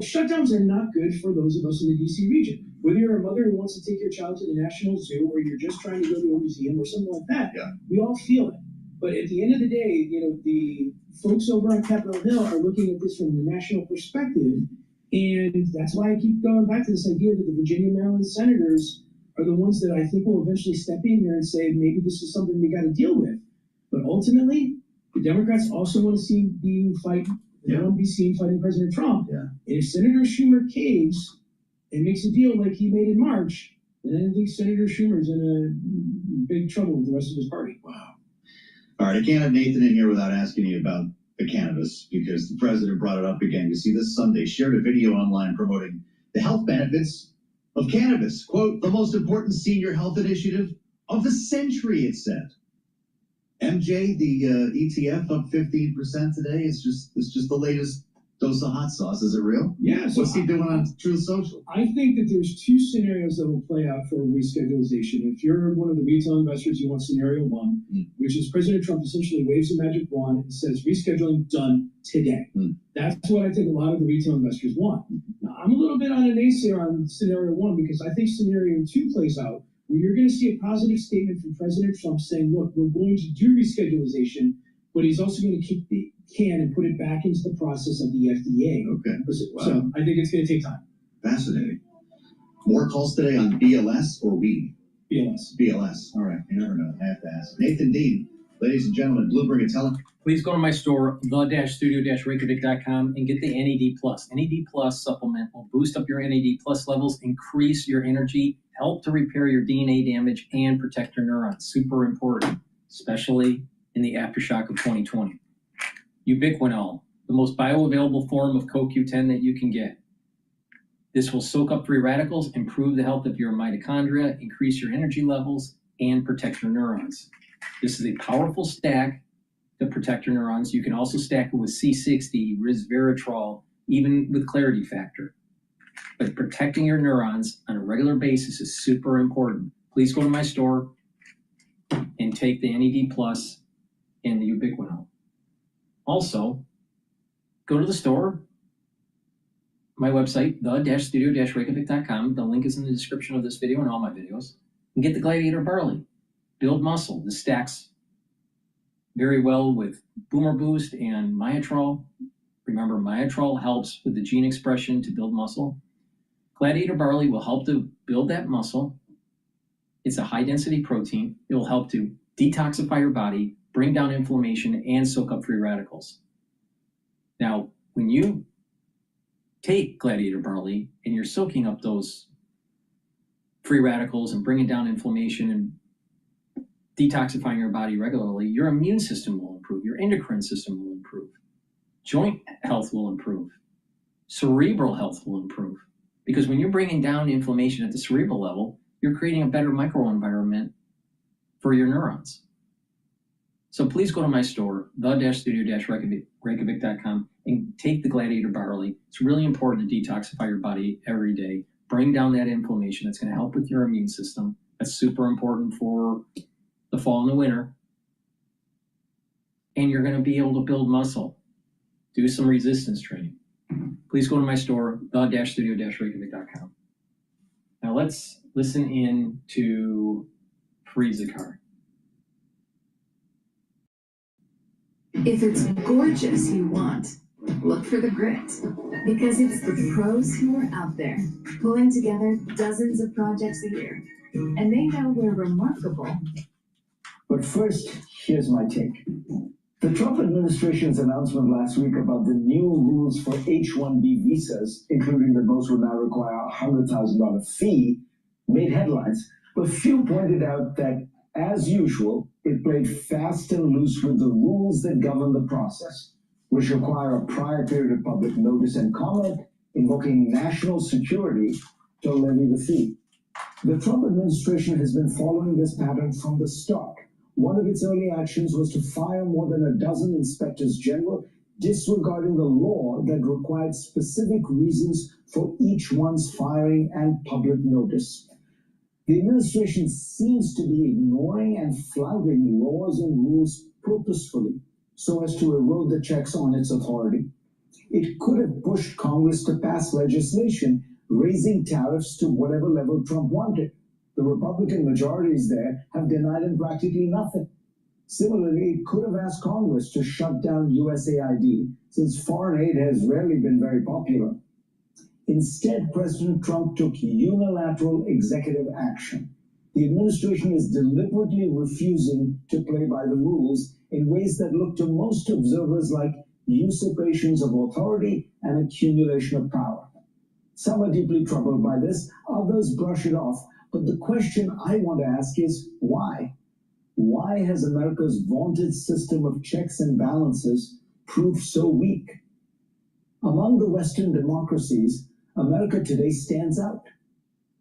shutdowns are not good for those of us in the D.C. region. Whether you're a mother who wants to take your child to the National Zoo or you're just trying to go to a museum or something like that, we all feel it. But at the end of the day, the folks over on Capitol Hill are looking at this from the national perspective. And that's why I keep going back to this idea that the Virginia and Maryland senators are the ones that I think will eventually step in here and say, maybe this is something we got to deal with. But ultimately, the Democrats also want to see being fight They don't want to be seen fighting President Trump. Yeah. And if Senator Schumer caves and makes a deal like he made in March, then I think Senator Schumer's in a big trouble with the rest of his party. Wow. All right, I can't have Nathan in here without asking you about the cannabis, because the president brought it up again. You see, this Sunday shared a video online promoting the health benefits of cannabis. Quote, the most important senior health initiative of the century, it said. MJ, the ETF up 15% today. It's just the latest dose of hot sauce. Is it real? Yeah. So what's he doing on Truth Social? I think that there's two scenarios that will play out for reschedulization. If you're one of the retail investors, you want scenario one, which is President Trump essentially waves a magic wand and says rescheduling done today. That's what I think a lot of the retail investors want. Now, I'm a little bit on a naysayer on scenario one because I think scenario two plays out where you're going to see a positive statement from President Trump saying, look, we're going to do reschedulization, but he's also going to kick the can and put it back into the process of the FDA. Okay. So I think it's going to take time. Fascinating. More calls today on BLS or weed? BLS. BLS. All right. You never know. I have to ask. Nathan Dean, ladies and gentlemen, Bloomberg and Tele. Please go to my store, the-studio-reykjavik.com, and get the NAD+. NAD+ supplement will boost up your NAD+ levels, increase your energy, help to repair your DNA damage, and protect your neurons. Super important, especially in the aftershock of 2020. Ubiquinol, the most bioavailable form of CoQ10 that you can get. This will soak up free radicals, improve the health of your mitochondria, increase your energy levels, and protect your neurons. This is a powerful stack to protect your neurons. You can also stack it with C60, resveratrol, even with clarity factor. But protecting your neurons on a regular basis is super important. Please go to my store and take the NAD+ and the Ubiquinol. Also, go to the store, my website, the-studio-reykjavik.com. The link is in the description of this video and all my videos. And get the Gladiator Barley. Build muscle. This stacks very well with Boomer Boost and Myotrol. Remember, Myotrol helps with the gene expression to build muscle. Gladiator Barley will help to build that muscle. It's a high-density protein. It will help to detoxify your body, bring down inflammation, and soak up free radicals. Now, when you take Gladiator Barley and you're soaking up those free radicals and bringing down inflammation and detoxifying your body regularly, your immune system will improve, your endocrine system will improve, joint health will improve, cerebral health will improve. Because when you're bringing down inflammation at the cerebral level, you're creating a better microenvironment for your neurons. So please go to my store, the-studio-reykjavik.com, and take the Gladiator Barley. It's really important to detoxify your body every day. Bring down that inflammation. That's going to help with your immune system. That's super important for the fall and the winter. And you're going to be able to build muscle. Do some resistance training. Please go to my store, the-studio-reykjavik.com. Now let's listen in to Freeze-A-Car. If it's gorgeous you want, look for the grit. Because it's the pros who are out there, pulling together dozens of projects a year. And they know we're remarkable. But first, here's my take. The Trump administration's announcement last week about the new rules for H-1B visas, including that those will now require a $100,000 fee, made headlines. But few pointed out that, as usual, it played fast and loose with the rules that govern the process, which require a prior period of public notice and comment, invoking national security to levy the fee. The Trump administration has been following this pattern from the start. One of its early actions was to fire more than a dozen inspectors general, disregarding the law that required specific reasons for each one's firing and public notice. The administration seems to be ignoring and flouting laws and rules purposefully so as to erode the checks on its authority. It could have pushed Congress to pass legislation raising tariffs to whatever level Trump wanted. The Republican majorities there have denied him practically nothing. Similarly, it could have asked Congress to shut down USAID, since foreign aid has rarely been very popular. Instead, President Trump took unilateral executive action. The administration is deliberately refusing to play by the rules in ways that look to most observers like usurpations of authority, and accumulation of power. Some are deeply troubled by this, others brush it off. But the question I want to ask is, why? Why has America's vaunted system of checks and balances proved so weak? Among the Western democracies, America today stands out.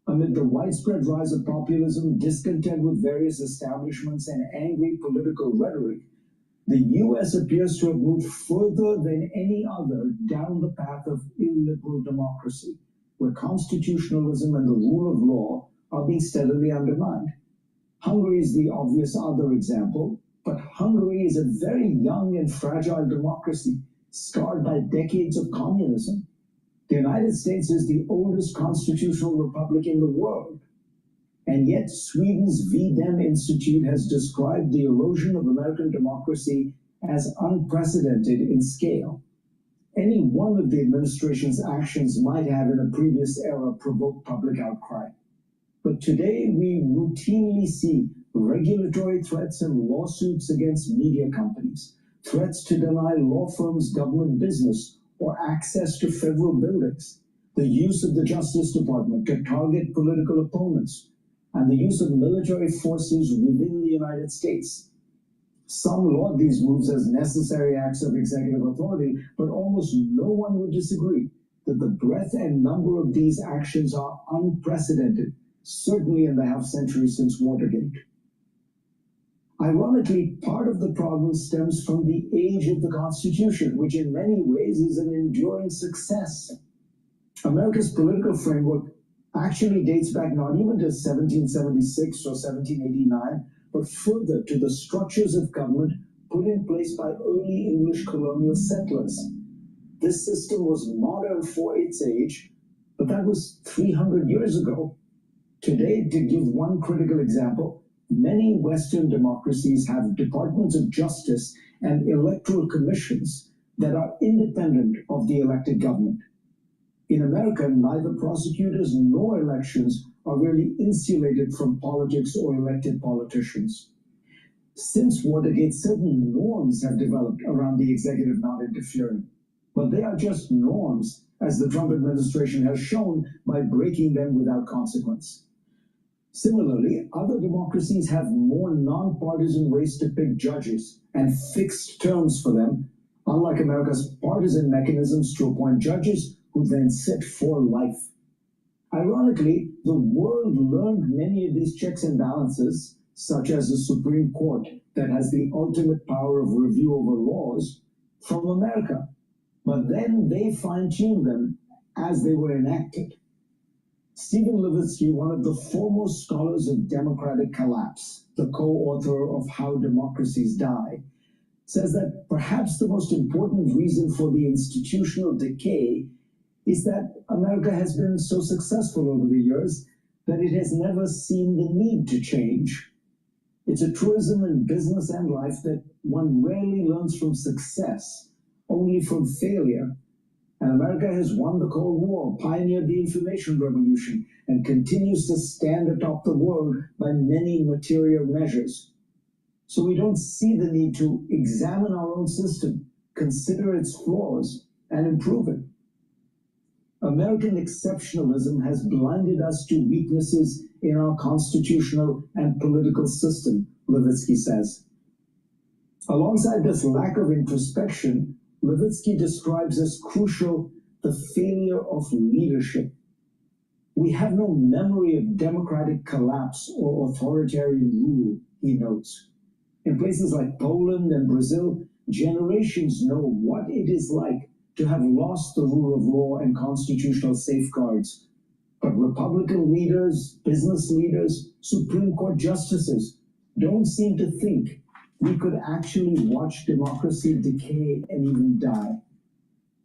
Amid the widespread rise of populism, discontent with various establishments, and angry political rhetoric, the US appears to have moved further than any other down the path of illiberal democracy, where constitutionalism and the rule of law are being steadily undermined. Hungary is the obvious other example, but Hungary is a very young and fragile democracy, scarred by decades of communism. The United States is the oldest constitutional republic in the world. And yet Sweden's V-Dem Institute has described the erosion of American democracy as unprecedented in scale. Any one of the administration's actions might have in a previous era provoked public outcry. But today we routinely see regulatory threats and lawsuits against media companies, threats to deny law firms government business or access to federal buildings, the use of the Justice Department to target political opponents, and the use of military forces within the United States. Some laud these moves as necessary acts of executive authority, but almost no one would disagree that the breadth and number of these actions are unprecedented, certainly in the half-century since Watergate. Ironically, part of the problem stems from the age of the Constitution, which in many ways is an enduring success. America's political framework actually dates back not even to 1776 or 1789, but further to the structures of government put in place by early English colonial settlers. This system was modern for its age, but that was 300 years ago. Today, to give one critical example, many Western democracies have departments of justice and electoral commissions that are independent of the elected government. In America, neither prosecutors nor elections are really insulated from politics or elected politicians. Since Watergate, certain norms have developed around the executive not interfering, but they are just norms, as the Trump administration has shown by breaking them without consequence. Similarly, other democracies have more nonpartisan ways to pick judges and fixed terms for them, unlike America's partisan mechanisms to appoint judges who then sit for life. Ironically, the world learned many of these checks and balances, such as the Supreme Court that has the ultimate power of review over laws, from America. But then they fine-tuned them as they were enacted. Stephen Levitsky, one of the foremost scholars of democratic collapse, the co-author of How Democracies Die, says that perhaps the most important reason for the institutional decay is that America has been so successful over the years that it has never seen the need to change. It's a truism in business and life that one rarely learns from success, only from failure. And America has won the Cold War, pioneered the information revolution, and continues to stand atop the world by many material measures. So we don't see the need to examine our own system, consider its flaws, and improve it. American exceptionalism has blinded us to weaknesses in our constitutional and political system, Levitsky says. Alongside this lack of introspection, Levitsky describes as crucial the failure of leadership. We have no memory of democratic collapse or authoritarian rule, he notes. In places like Poland and Brazil, generations know what it is like to have lost the rule of law and constitutional safeguards. But Republican leaders, business leaders, Supreme Court justices don't seem to think we could actually watch democracy decay and even die.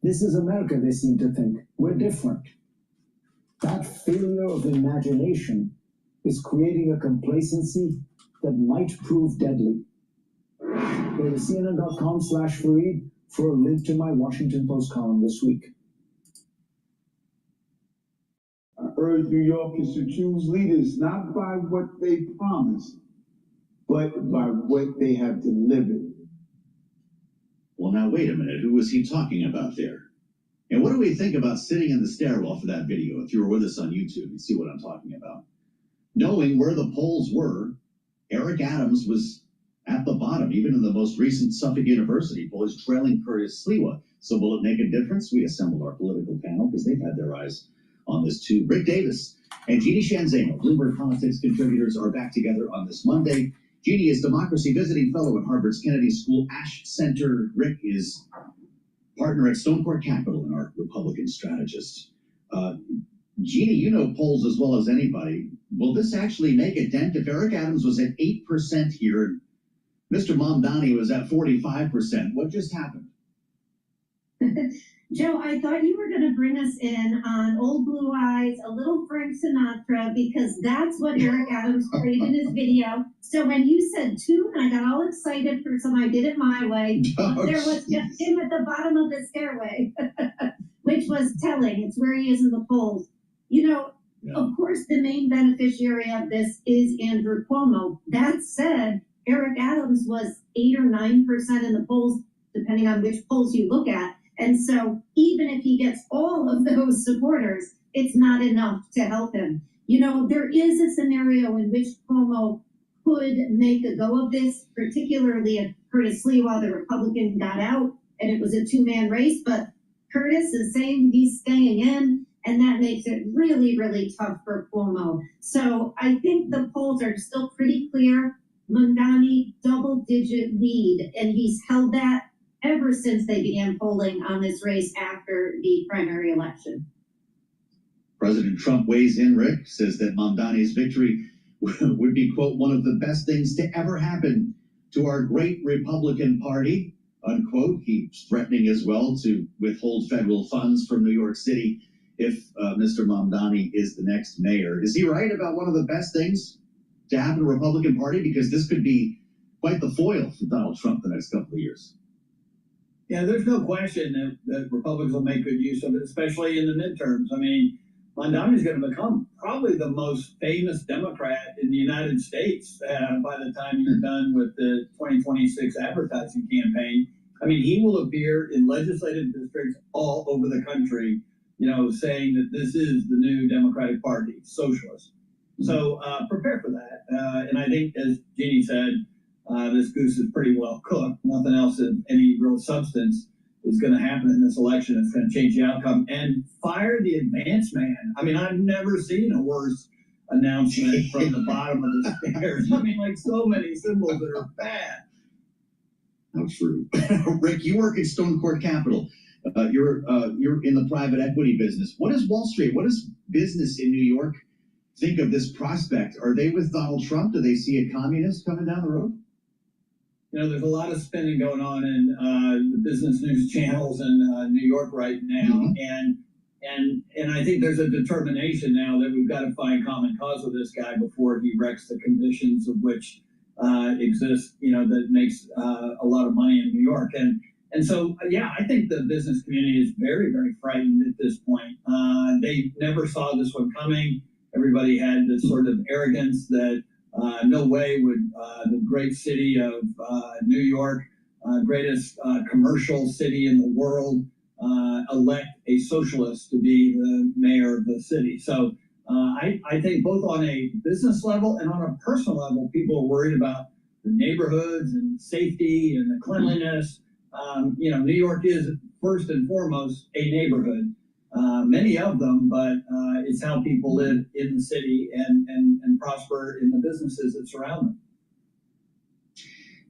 This is America, they seem to think. We're different. That failure of imagination is creating a complacency that might prove deadly. Go to CNN.com/Fareed for a link to my Washington Post column this week. I urge New Yorkers to choose leaders not by what they promise, but by what they have delivered. Well, now wait a minute. Who was he talking about there? And what do we think about sitting in the stairwell for that video? If you were with us on YouTube, you see what I'm talking about. Knowing where the polls were, Eric Adams was at the bottom, even in the most recent Suffolk University poll, is trailing Curtis Sliwa. So will it make a difference? We assembled our political panel because they've had their eyes on this too. Rick Davis and Jeannie Shanzano, Bloomberg Politics contributors, are back together on this Monday. Jeannie is Democracy Visiting Fellow at Harvard's Kennedy School Ash Center. Rick is partner at Stone Court Capital and our Republican strategist. Jeannie, you know polls as well as anybody. Will this actually make a dent? If Eric Adams was at 8% here, Mr. Mamdani was at 45%, what just happened? Joe, I thought you were going to bring us in on Old Blue Eyes, a little Frank Sinatra, because that's what Eric Adams played in his video. So when you said tune, I got all excited for some I Did It My Way. There was just him at the bottom of the stairway, which was telling. It's where he is in the polls. You know, of course, the main beneficiary of this is Andrew Cuomo. That said, Eric Adams was 8 or 9% in the polls, depending on which polls you look at. And so even if he gets all of those supporters, it's not enough to help him. You know, there is a scenario in which Cuomo could make a go of this, particularly if Curtis Sliwa, the Republican, got out and it was a two-man race. But Curtis is saying he's staying in, and that makes it really, really tough for Cuomo. So I think the polls are still pretty clear. Mamdani, double-digit lead, and he's held that ever since they began polling on this race after the primary election. President Trump weighs in, Rick, says that Mamdani's victory would be, quote, one of the best things to ever happen to our great Republican Party, unquote. He's threatening as well to withhold federal funds from New York City if Mr. Mamdani is the next mayor. Is he right about one of the best things to happen to the Republican Party? Because this could be quite the foil for Donald Trump the next couple of years. Yeah, there's no question that Republicans will make good use of it, especially in the midterms. I mean, Mamdani is going to become probably the most famous Democrat in the United States by the time you're done with the 2026 advertising campaign. I mean, he will appear in legislative districts all over the country, you know, saying that this is the new Democratic Party, socialist. So prepare for that. And I think, as Jeannie said, this goose is pretty well cooked. Nothing else of any real substance is going to happen in this election. It's going to change the outcome. And fire the advance man. I mean, I've never seen a worse announcement from the bottom of the stairs. I mean, like so many symbols that are bad. How true. Rick, you work at Stone Court Capital. You're in the private equity business. What is Wall Street? What does business in New York think of this prospect? Are they with Donald Trump? Do they see a communist coming down the road? You know, there's a lot of spending going on in the business news channels in New York right now, and I think there's a determination now that we've got to find common cause with this guy before he wrecks the conditions of which exist. You know, that makes a lot of money in New York, and so yeah, I think the business community is very, very frightened at this point. They never saw this one coming. Everybody had this sort of arrogance that. No way would the great city of New York, greatest commercial city in the world, elect a socialist to be the mayor of the city. So I think both on a business level and on a personal level, people are worried about the neighborhoods and safety and the cleanliness. You know, New York is first and foremost a neighborhood. Many of them, but it's how people live in the city and prosper in the businesses that surround them.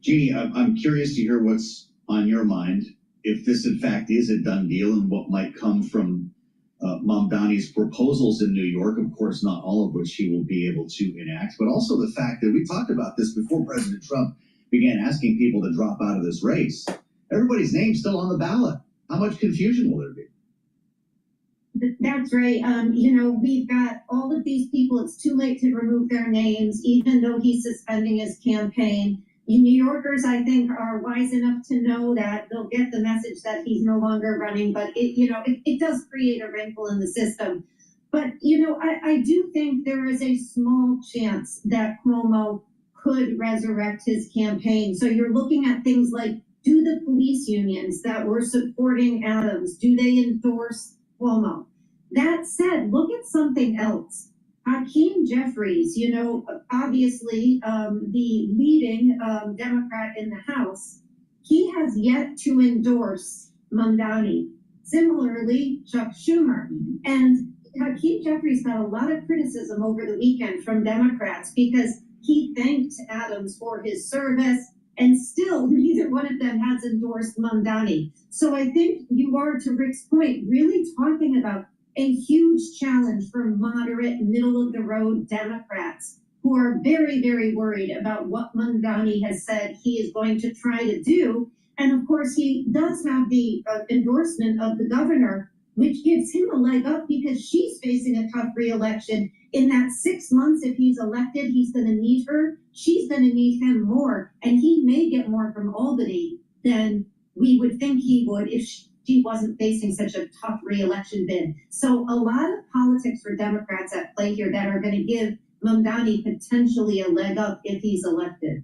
Jeannie, I'm curious to hear what's on your mind, if this in fact is a done deal and what might come from Mamdani's proposals in New York, of course, not all of which he will be able to enact, but also the fact that we talked about this before President Trump began asking people to drop out of this race. Everybody's name's still on the ballot. How much confusion will there be? That's right. You know, we've got all of these people. It's too late to remove their names, even though he's suspending his campaign. You New Yorkers, I think, are wise enough to know that they'll get the message that he's no longer running. But it does create a wrinkle in the system. But I do think there is a small chance that Cuomo could resurrect his campaign. So you're looking at things like Do the police unions that were supporting Adams, do they endorse Cuomo? That said, look at something else. Hakeem Jeffries, you know, obviously the leading Democrat in the House, he has yet to endorse Mamdani. Similarly, Chuck Schumer. And Hakeem Jeffries got a lot of criticism over the weekend from Democrats because he thanked Adams for his service, and still neither one of them has endorsed Mamdani. So I think you are, to Rick's point, really talking about a huge challenge for moderate, middle-of-the-road Democrats who are very, very worried about what Mamdani has said he is going to try to do. And of course, he does have the endorsement of the governor, which gives him a leg up because she's facing a tough re-election. In that 6 months, if he's elected, he's going to need her. She's going to need him more. And he may get more from Albany than we would think he would if she wasn't facing such a tough re-election bid. So a lot of politics for Democrats at play here that are going to give Mamdani potentially a leg up if he's elected.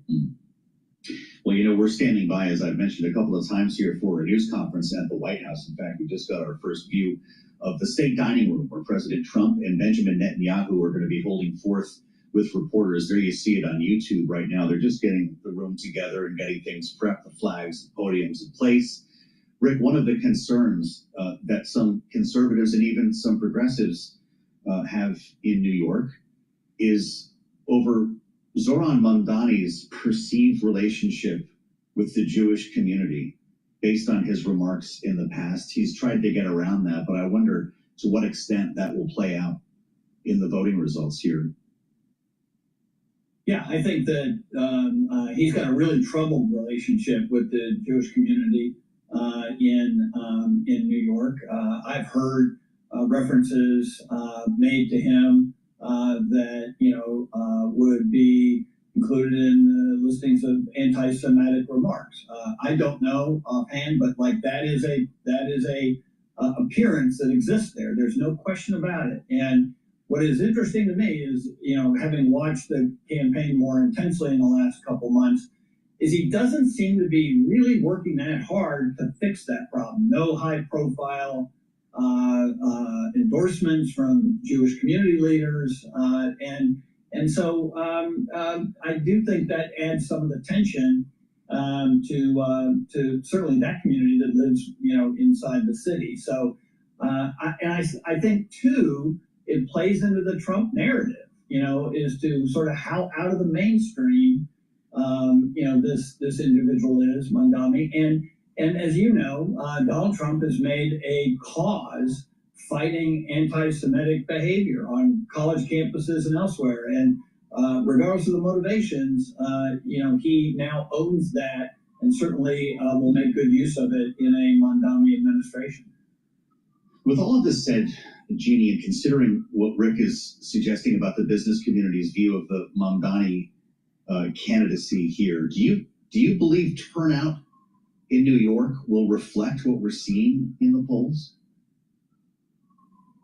Well, you know, we're standing by, as I've mentioned a couple of times here, for a news conference at the White House. In fact, we just got our first view of the state dining room where President Trump and Benjamin Netanyahu are going to be holding forth with reporters. There you see it on YouTube right now. They're just getting the room together and getting things prepped, the flags, the podiums in place. Rick, one of the concerns that some conservatives and even some progressives have in New York is over Zohran Mamdani's perceived relationship with the Jewish community based on his remarks in the past. He's tried to get around that, but I wonder to what extent that will play out in the voting results here. Yeah, I think that he's got a really troubled relationship with the Jewish community in New York. I've heard references made to him that would be included in the listings of anti-Semitic remarks. I don't know offhand, but like that is a appearance that exists there. There's no question about it. And what is interesting to me is, having watched the campaign more intensely in the last couple months, is he doesn't seem to be really working that hard to fix that problem. No high-profile endorsements from Jewish community leaders, and so I do think that adds some of the tension to certainly that community that lives inside the city. So I think too it plays into the Trump narrative, is to sort of how out of the mainstream this individual is, Mamdani, and as you know, Donald Trump has made a cause fighting anti-Semitic behavior on college campuses and elsewhere. And regardless of the motivations, he now owns that and certainly will make good use of it in a Mamdani administration. With all of this said, Jeannie, and considering what Rick is suggesting about the business community's view of the Mamdani candidacy here, do you believe turnout in New York will reflect what we're seeing in the polls?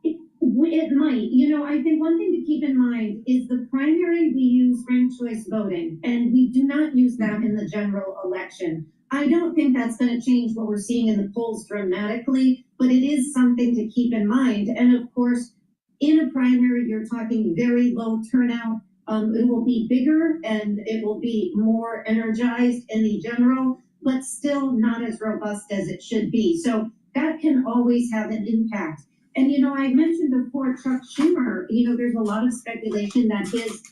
It might. I think one thing to keep in mind is the primary, we use ranked choice voting, and we do not use that in the general election. I don't think that's going to change what we're seeing in the polls dramatically, but it is something to keep in mind. And of course, in a primary, you're talking very low turnout. It will be bigger and it will be more energized in the general, but still not as robust as it should be. So that can always have an impact. And, I mentioned before Chuck Schumer, there's a lot of speculation that his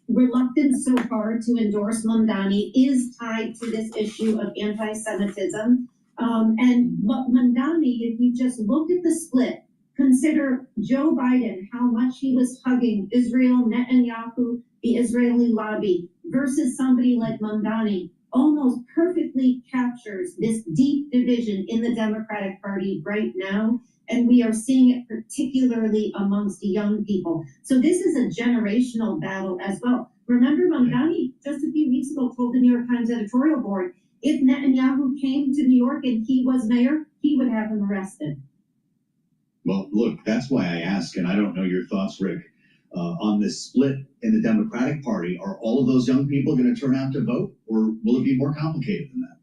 reluctance so far to endorse Mamdani is tied to this issue of anti-Semitism. And what Mamdani, if you just look at the split, consider Joe Biden, how much he was hugging Israel, Netanyahu, the Israeli lobby, versus somebody like Mamdani, almost perfectly captures this deep division in the Democratic Party right now. And we are seeing it particularly amongst young people. So this is a generational battle as well. Remember, Mamdani just a few weeks ago told the New York Times editorial board, if Netanyahu came to New York and he was mayor, he would have him arrested. Well, look, that's why I ask, and I don't know your thoughts, Rick, on this split in the Democratic Party. Are all of those young people going to turn out to vote, or will it be more complicated than that?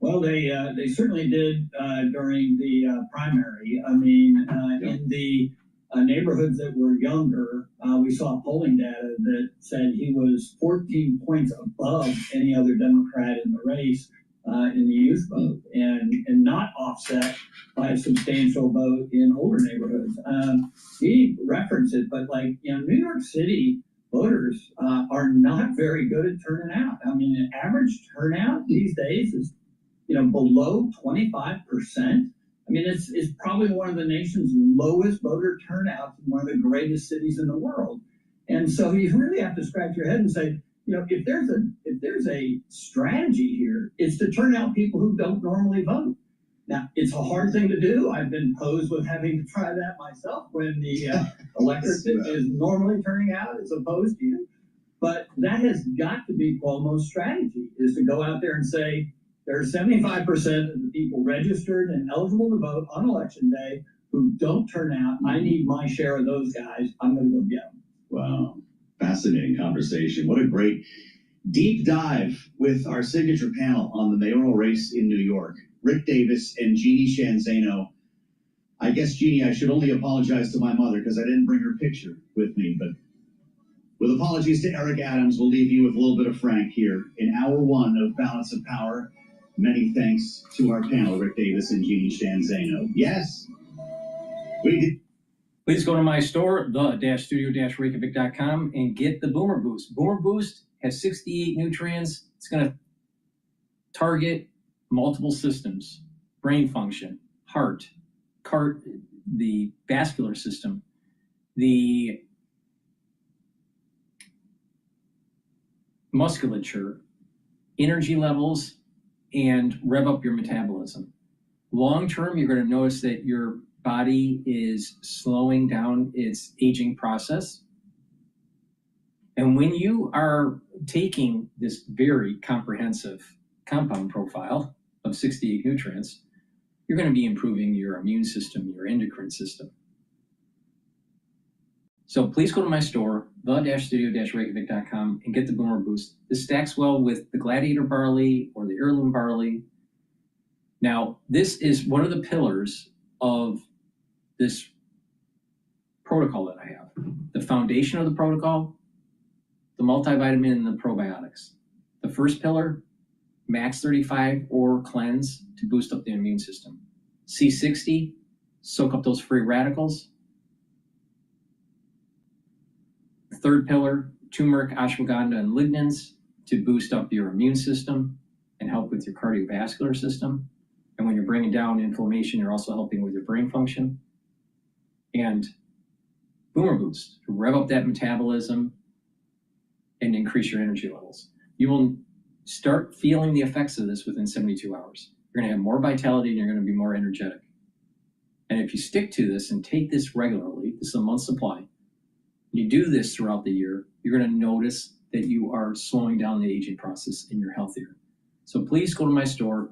Well, they certainly did during the primary. I mean, in the neighborhoods that were younger, we saw polling data that said he was 14 points above any other Democrat in the race in the youth vote, and not offset by a substantial vote in older neighborhoods. He referenced it, but New York City voters are not very good at turning out. I mean, an average turnout these days is below 25%. I mean, it's probably one of the nation's lowest voter turnouts in one of the greatest cities in the world. And so you really have to scratch your head and say, if there's a strategy here, it's to turn out people who don't normally vote. Now, it's a hard thing to do. I've been posed with having to try that myself when the electorate is normally turning out as opposed to you. But that has got to be Cuomo's strategy, is to go out there and say, there are 75% of the people registered and eligible to vote on election day who don't turn out. I need my share of those guys. I'm going to go get them. Wow. Fascinating conversation. What a great deep dive with our signature panel on the mayoral race in New York. Rick Davis and Jeannie Shanzano. I guess, Jeannie, I should only apologize to my mother because I didn't bring her picture with me. But with apologies to Eric Adams, we'll leave you with a little bit of Frank here in hour one of Balance of Power. Many thanks to our panel, Rick Davis and Jeannie Shanzano. Yes. Please go to my store, the-studio-reykjavik.com, and get the Boomer Boost. Boomer Boost has 68 nutrients. It's going to target multiple systems: brain function, heart, the vascular system, the musculature, energy levels, and rev up your metabolism. Long term, you're going to notice that your body is slowing down its aging process. And when you are taking this very comprehensive compound profile of 68 nutrients, you're going to be improving your immune system, your endocrine system. So please go to my store, the-studio-reykjavik.com, and get the Boomer Boost. This stacks well with the Gladiator barley or the heirloom barley. Now, this is one of the pillars of this protocol that I have. The foundation of the protocol, the multivitamin and the probiotics. The first pillar, Max 35 or cleanse to boost up the immune system. C60, soak up those free radicals. The third pillar, turmeric, ashwagandha, and lignans to boost up your immune system and help with your cardiovascular system. And when you're bringing down inflammation, you're also helping with your brain function. And Boomer Boost to rev up that metabolism and increase your energy levels. You will start feeling the effects of this within 72 hours. You're going to have more vitality and you're going to be more energetic. And if you stick to this and take this regularly, this is a month's supply, you do this throughout the year, you're going to notice that you are slowing down the aging process and you're healthier. So please go to my store,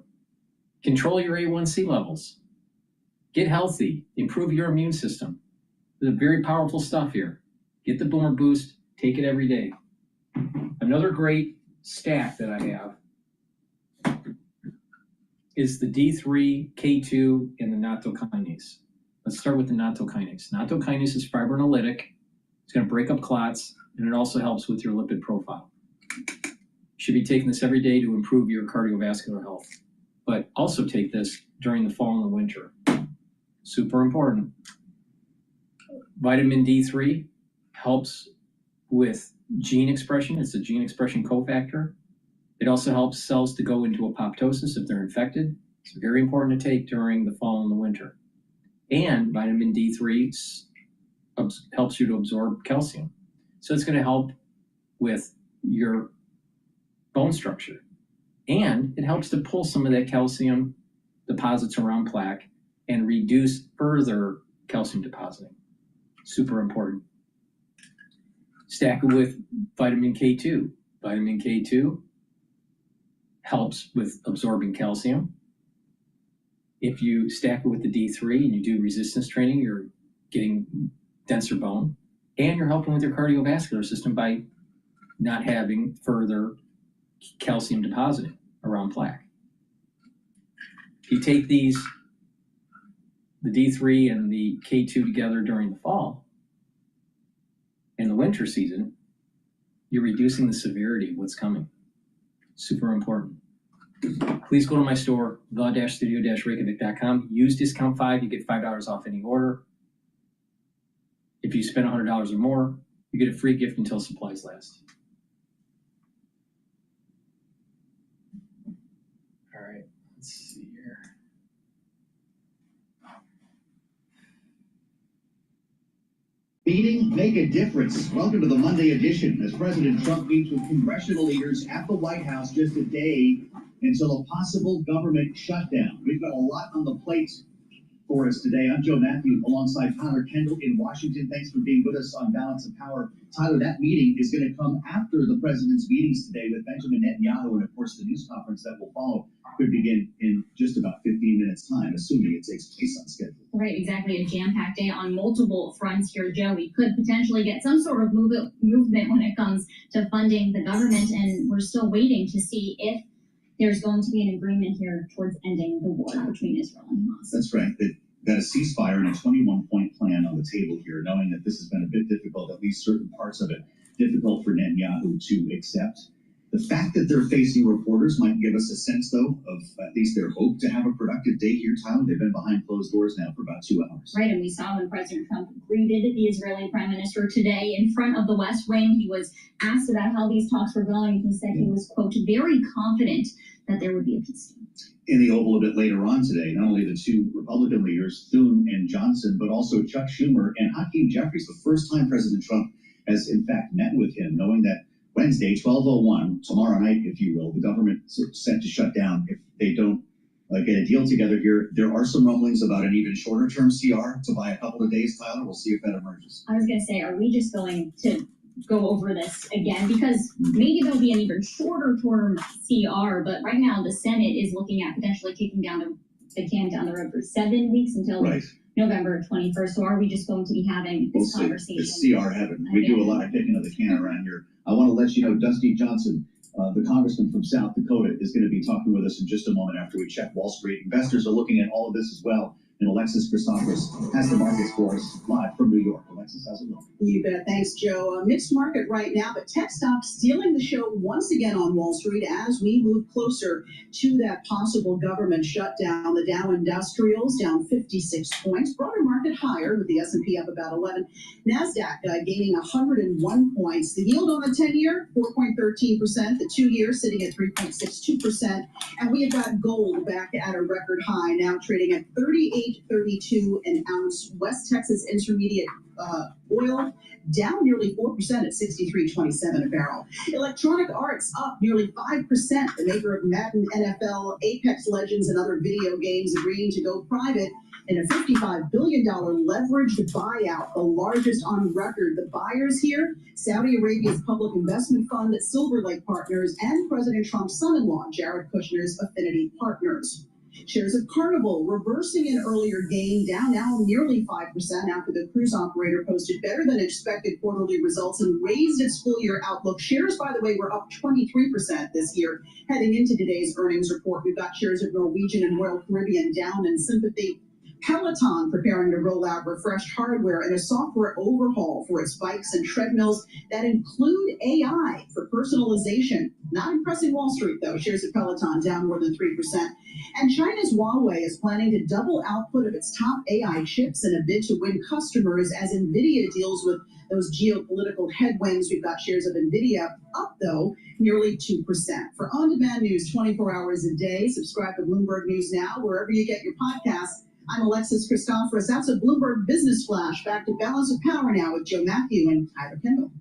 control your A1C levels, get healthy, improve your immune system. There's very powerful stuff here. Get the Boomer Boost, take it every day. Another great stack that I have is the D3, K2, and the nattokinase. Let's start with the nattokinase. Nattokinase is fibrinolytic. It's going to break up clots, and it also helps with your lipid profile. You should be taking this every day to improve your cardiovascular health, but also take this during the fall and the winter. Super important. Vitamin D3 helps with gene expression. It's a gene expression cofactor. It also helps cells to go into apoptosis if they're infected. It's very important to take during the fall and the winter. And vitamin D3 helps you to absorb calcium. So it's going to help with your bone structure. And it helps to pull some of that calcium deposits around plaque and reduce further calcium depositing. Super important. Stack it with vitamin K2. Vitamin K2 helps with absorbing calcium. If you stack it with the D3 and you do resistance training, you're getting denser bone, and you're helping with your cardiovascular system by not having further calcium depositing around plaque. If you take these, the D3 and the K2 together during the fall and the winter season, you're reducing the severity of what's coming. Super important. Please go to my store, the-studio-reykjavik.com. Use discount 5, you get $5 off any order. If you spend $100 or more, you get a free gift until supplies last. All right, let's see here. Meeting, make a difference. Welcome to the Monday edition as President Trump meets with congressional leaders at the White House just a day until a possible government shutdown. We've got a lot on the plate for us today. I'm Joe Matthew alongside Tyler Kendall in Washington. Thanks for being with us on Balance of Power. Tyler, that meeting is going to come after the president's meetings today with Benjamin Netanyahu, and of course the news conference that will follow could begin in just about 15 minutes time, assuming it takes place on schedule. Right, exactly. A jam-packed day on multiple fronts here, Joe. We could potentially get some sort of movement when it comes to funding the government, and we're still waiting to see if there's going to be an agreement here towards ending the war between Israel and Hamas. That's right. They've got a ceasefire and a 21-point plan on the table here, knowing that this has been a bit difficult, at least certain parts of it, difficult for Netanyahu to accept. The fact that they're facing reporters might give us a sense, though, of at least their hope to have a productive day here, Tyler. They've been behind closed doors now for about 2 hours. Right, and we saw when President Trump greeted the Israeli Prime Minister today in front of the West Wing. He was asked about how these talks were going. He said he was, quote, very confident that there would be a peace deal. In the Oval a bit later on today, not only the two Republican leaders, Thune and Johnson, but also Chuck Schumer and Hakeem Jeffries, the first time President Trump has in fact met with him, knowing that Wednesday, 12:01, tomorrow night, if you will, the government is set to shut down if they don't get a deal together here. There are some rumblings about an even shorter term CR to buy a couple of days, Tyler. We'll see if that emerges. I was going to say, are we just going to go over this again? Because maybe there'll be an even shorter term CR, but right now the Senate is looking at potentially kicking down the can down the road for 7 weeks until November 21st. So are we just going to be having this conversation? It's CR heaven. We do a lot of kicking of the can around here. I want to let you know, Dusty Johnson, the congressman from South Dakota, is going to be talking with us in just a moment after we check Wall Street. Investors are looking at all of this as well. And Alexis Christophorous has the markets for us live from New York. Alexis, how's it going? You bet. Thanks, Joe. Mixed market right now, but tech stocks stealing the show once again on Wall Street as we move closer to that possible government shutdown. The Dow Industrials down 56 points. Broader market higher with the S&P up about 11. NASDAQ gaining 101 points. The yield on the 10-year, 4.13%. The 2-year sitting at 3.62%. And we have got gold back at a record high, now trading at $38.32 an ounce. West Texas Intermediate oil down nearly 4% at $63.27 a barrel. Electronic Arts up nearly 5%. The maker of Madden, NFL, Apex Legends, and other video games agreeing to go private in a $55 billion leveraged buyout, the largest on record. The buyers here, Saudi Arabia's public investment fund, Silver Lake Partners, and President Trump's son-in-law, Jared Kushner's Affinity Partners. Shares of Carnival reversing an earlier gain, down now nearly 5% after the cruise operator posted better than expected quarterly results and raised its full year outlook. Shares, by the way, were up 23% this year. Heading into today's earnings report, we've got shares of Norwegian and Royal Caribbean down in sympathy. Peloton preparing to roll out refreshed hardware and a software overhaul for its bikes and treadmills that include AI for personalization. Not impressing Wall Street, though. Shares of Peloton down more than 3%. And China's Huawei is planning to double output of its top AI chips in a bid to win customers as NVIDIA deals with those geopolitical headwinds. We've got shares of NVIDIA up, though, nearly 2%. For on-demand news 24 hours a day, subscribe to Bloomberg News Now, wherever you get your podcasts. I'm Alexis Christophorous. That's a Bloomberg Business Flash. Back to Balance of Power now with Joe Matthew and Tyler Kendall.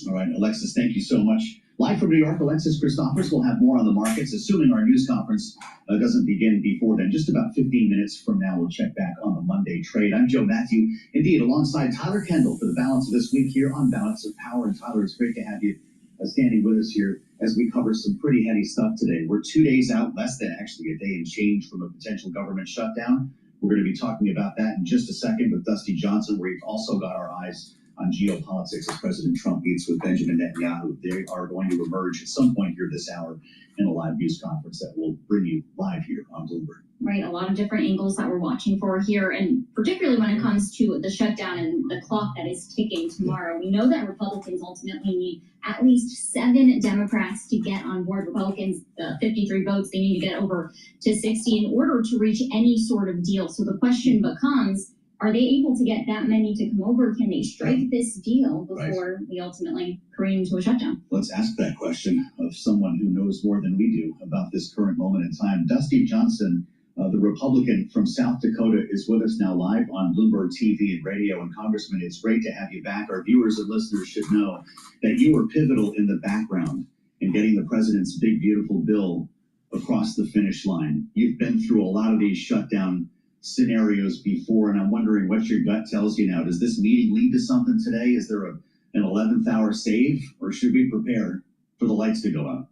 All right, Alexis, thank you so much. Live from New York, Alexis Christophorous will have more on the markets, assuming our news conference doesn't begin before then. Just about 15 minutes from now, we'll check back on the Monday trade. I'm Joe Matthew, indeed, alongside Tyler Kendall for the balance of this week here on Balance of Power. And Tyler, it's great to have you standing with us here as we cover some pretty heady stuff today. We're 2 days out, less than actually a day and change from a potential government shutdown. We're going to be talking about that in just a second with Dusty Johnson. We've also got our eyes on geopolitics as President Trump meets with Benjamin Netanyahu. They are going to emerge at some point here this hour in a live news conference that will bring you live here on Bloomberg. Right, a lot of different angles that we're watching for here, and particularly when it comes to the shutdown and the clock that is ticking tomorrow. We know that Republicans ultimately need at least 7 Democrats to get on board. Republicans, 53 votes, they need to get over to 60 in order to reach any sort of deal. So the question becomes, are they able to get that many to come over? Can they strike this deal before we ultimately careen to a shutdown? Let's ask that question of someone who knows more than we do about this current moment in time. Dusty Johnson, the Republican from South Dakota, is with us now live on Bloomberg TV and radio. And Congressman, it's great to have you back. Our viewers and listeners should know that you were pivotal in the background in getting the president's big, beautiful bill across the finish line. You've been through a lot of these shutdown scenarios before, and I'm wondering what your gut tells you now. Does this meeting lead to something today? Is there an 11th hour save, or should we prepare for the lights to go out?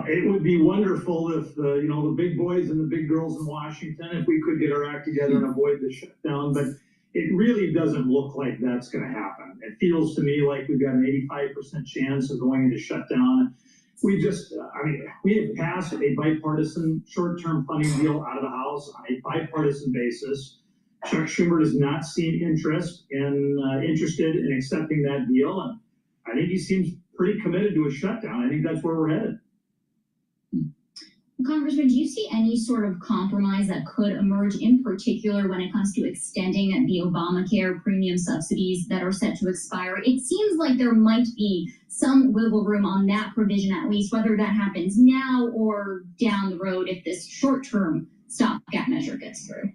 It would be wonderful if the big boys and the big girls in Washington, if we could get our act together and avoid the shutdown, but it really doesn't look like that's going to happen. It feels to me like we've got an 85% chance of going into shutdown. We have passed a bipartisan short-term funding deal out of the House on a bipartisan basis. Chuck Schumer does not seem interested in accepting that deal, and I think he seems pretty committed to a shutdown. I think that's where we're headed. Congressman, do you see any sort of compromise that could emerge, in particular when it comes to extending the Obamacare premium subsidies that are set to expire? It seems like there might be some wiggle room on that provision, at least, whether that happens now or down the road if this short-term stopgap measure gets through.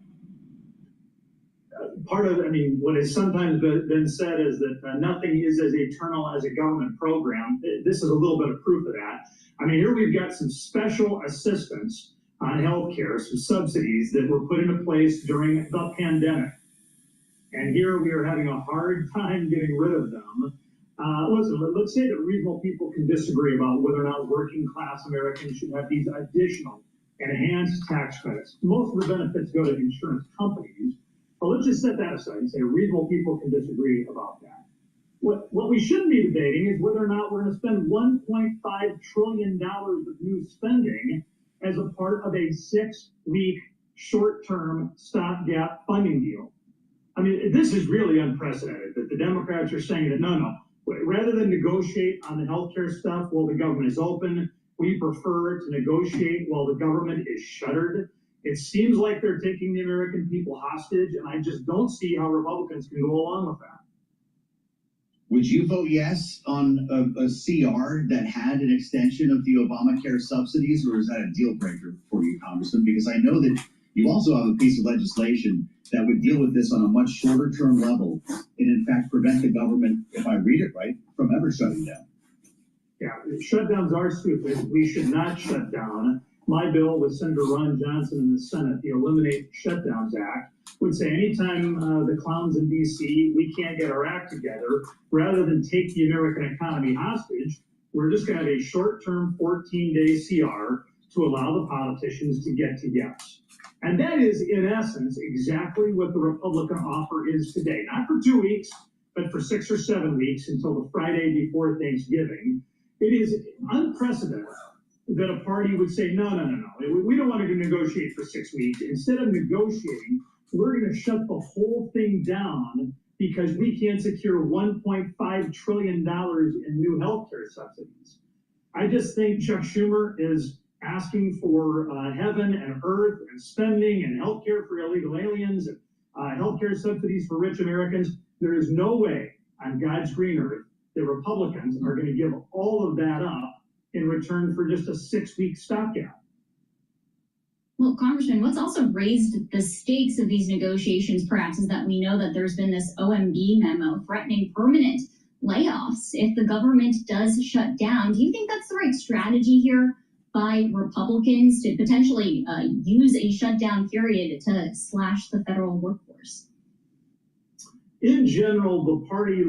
What has sometimes been said is that nothing is as eternal as a government program. This is a little bit of proof of that. Here we've got some special assistance on healthcare, some subsidies that were put into place during the pandemic. And here we are having a hard time getting rid of them. Listen, let's say that reasonable people can disagree about whether or not working class Americans should have these additional enhanced tax credits. Most of the benefits go to insurance companies. But let's just set that aside and say reasonable people can disagree about that. What we should be debating is whether or not we're going to spend $1.5 trillion of new spending as a part of a 6-week short-term stopgap funding deal. This is really unprecedented that the Democrats are saying that no, rather than negotiate on the healthcare stuff while the government is open, we prefer to negotiate while the government is shuttered. It seems like they're taking the American people hostage, and I just don't see how Republicans can go along with that. Would you vote yes on a CR that had an extension of the Obamacare subsidies, or is that a deal breaker for you, Congressman? Because I know that you also have a piece of legislation that would deal with this on a much shorter term level and in fact prevent the government, if I read it right, from ever shutting down. Yeah, shutdowns are stupid. We should not shut down. My bill with Senator Ron Johnson in the Senate, the Eliminate Shutdowns Act, would say anytime the clowns in D.C., we can't get our act together, rather than take the American economy hostage, we're just going to have a short-term 14-day CR to allow the politicians to get to yes. And that is, in essence, exactly what the Republican offer is today. Not for 2 weeks, but for 6 or 7 weeks until the Friday before Thanksgiving. It is unprecedented that a party would say, no, we don't want to negotiate for 6 weeks. Instead of negotiating, we're going to shut the whole thing down because we can't secure $1.5 trillion in new healthcare subsidies. I just think Chuck Schumer is asking for heaven and earth and spending and healthcare for illegal aliens and healthcare subsidies for rich Americans. There is no way on God's green earth that Republicans are going to give all of that up in return for just a 6-week stopgap. Well, Congressman, what's also raised the stakes of these negotiations, perhaps, is that we know that there's been this OMB memo threatening permanent layoffs if the government does shut down. Do you think that's the right strategy here by Republicans to potentially use a shutdown period to slash the federal workforce? In general, the party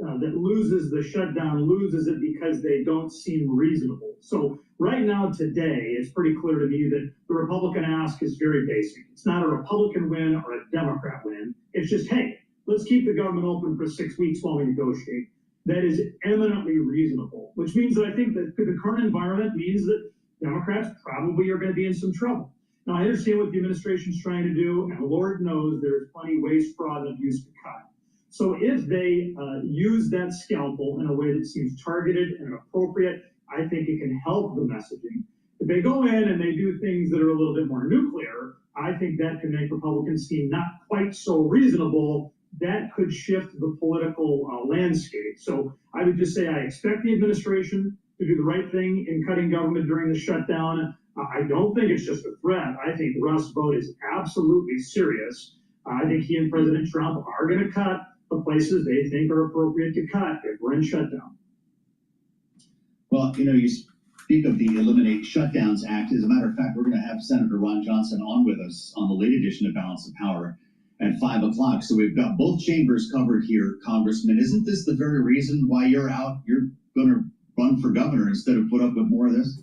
that loses the shutdown loses it because they don't seem reasonable. So right now, today, it's pretty clear to me that the Republican ask is very basic. It's not a Republican win or a Democrat win. It's just, hey, let's keep the government open for 6 weeks while we negotiate. That is eminently reasonable, which means that I think that the current environment means that Democrats probably are going to be in some trouble. Now, I understand what the administration's trying to do, and Lord knows there's plenty of waste, fraud, and abuse to cut. So if they use that scalpel in a way that seems targeted and appropriate, I think it can help the messaging. If they go in and they do things that are a little bit more nuclear, I think that can make Republicans seem not quite so reasonable. That could shift the political landscape. So I would just say I expect the administration to do the right thing in cutting government during the shutdown. I don't think it's just a threat. I think Russ's vote is absolutely serious. I think he and President Trump are going to cut the places they think are appropriate to cut if we're in shutdown. Well, you speak of the Eliminate Shutdowns Act. As a matter of fact, we're going to have Senator Ron Johnson on with us on the late edition of Balance of Power at 5 o'clock. So we've got both chambers covered here, Congressman. Isn't this the very reason why you're out? You're going to run for governor instead of put up with more of this?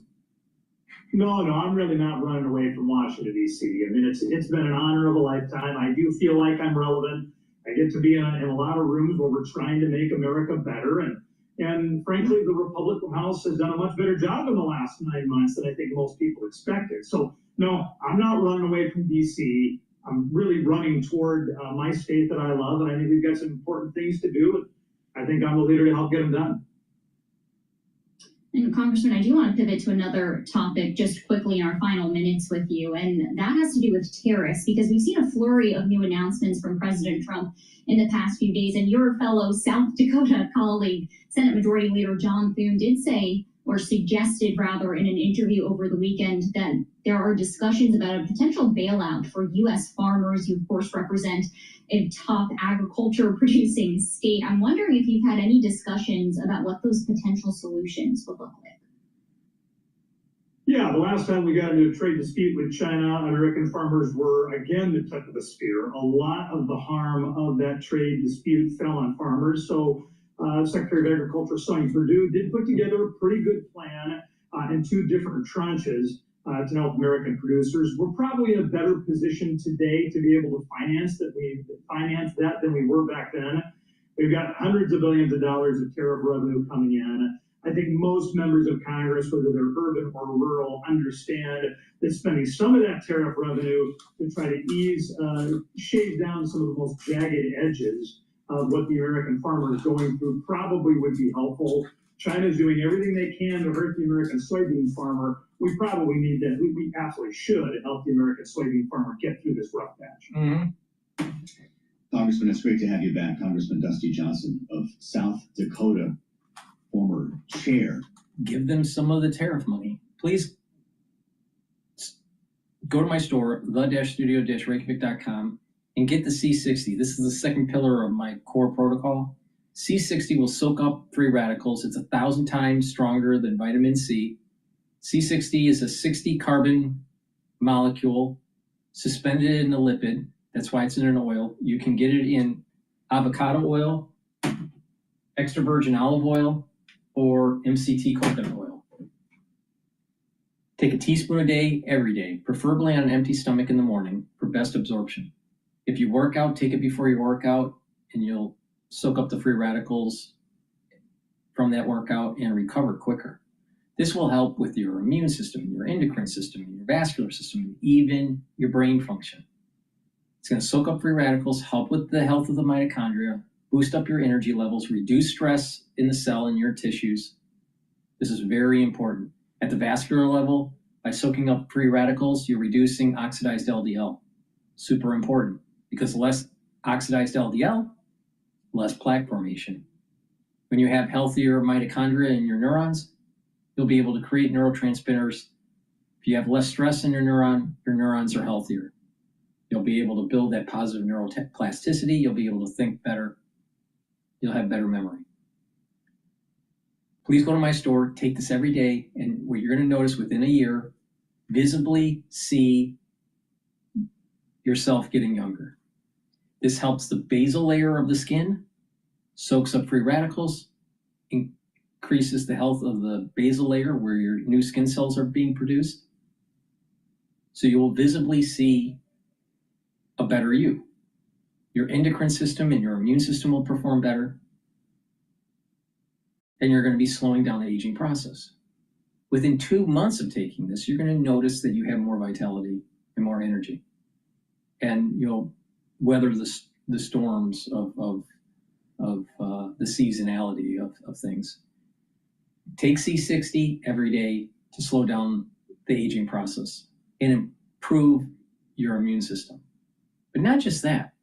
No, I'm really not running away from Washington, D.C. I mean, it's been an honor of a lifetime. I do feel like I'm relevant. I get to be in a lot of rooms where we're trying to make America better. And frankly, the Republican House has done a much better job in the last 9 months than I think most people expected. So, no, I'm not running away from D.C. I'm really running toward my state that I love, and I think we've got some important things to do. I think I'm the leader to help get them done. And Congressman, I do want to pivot to another topic just quickly in our final minutes with you, and that has to do with tariffs, because we've seen a flurry of new announcements from President Trump in the past few days, and your fellow South Dakota colleague, Senate Majority Leader John Thune, did say, or suggested rather, in an interview over the weekend, that there are discussions about a potential bailout for U.S. farmers. You, of course, represent a top agriculture producing state. I'm wondering if you've had any discussions about what those potential solutions would look like. Yeah, the last time we got into a trade dispute with China, American farmers were again the tip of the spear. A lot of the harm of that trade dispute fell on farmers. So Secretary of Agriculture Sonny Perdue did put together a pretty good plan in 2 different tranches to help American producers. We're probably in a better position today to be able to finance that than we were back then. We've got hundreds of billions of dollars of tariff revenue coming in. I think most members of Congress, whether they're urban or rural, understand that spending some of that tariff revenue to try to shave down some of the most jagged edges of what the American farmer is going through probably would be helpful. China's doing everything they can to hurt the American soybean farmer. We probably need that. We absolutely should help the American soybean farmer get through this rough patch. Mm-hmm. Congressman, it's great to have you back. Congressman Dusty Johnson of South Dakota, former chair. Give them some of the tariff money. Please go to my store, the-studio-reykjavik.com, and get the C60. This is the second pillar of my core protocol. C60 will soak up free radicals. It's 1,000 times stronger than vitamin C. C60 is a 60 carbon molecule suspended in a lipid. That's why it's in an oil. You can get it in avocado oil, extra virgin olive oil, or MCT coconut oil. Take a teaspoon a day, every day, preferably on an empty stomach in the morning for best absorption. If you work out, take it before you work out, and you'll soak up the free radicals from that workout and recover quicker. This will help with your immune system, your endocrine system, your vascular system, and even your brain function. It's going to soak up free radicals, help with the health of the mitochondria, boost up your energy levels, reduce stress in the cell and your tissues. This is very important. At the vascular level, by soaking up free radicals, you're reducing oxidized LDL. Super important, because less oxidized LDL, less plaque formation. When you have healthier mitochondria in your neurons, you'll be able to create neurotransmitters. If you have less stress in your neurons are healthier. You'll be able to build that positive neuroplasticity. You'll be able to think better. You'll have better memory. Please go to my store, take this every day, and what you're going to notice within a year, visibly see yourself getting younger. This helps the basal layer of the skin, soaks up free radicals, increases the health of the basal layer where your new skin cells are being produced. So you will visibly see a better you. your endocrine system and your immune system will perform better, and you're going to be slowing down the aging process. Within 2 months of taking this, you're going to notice that you have more vitality and more energy, and you'll weather the storms of the seasonality of things. Take C60 every day to slow down the aging process and improve your immune system. But not just that,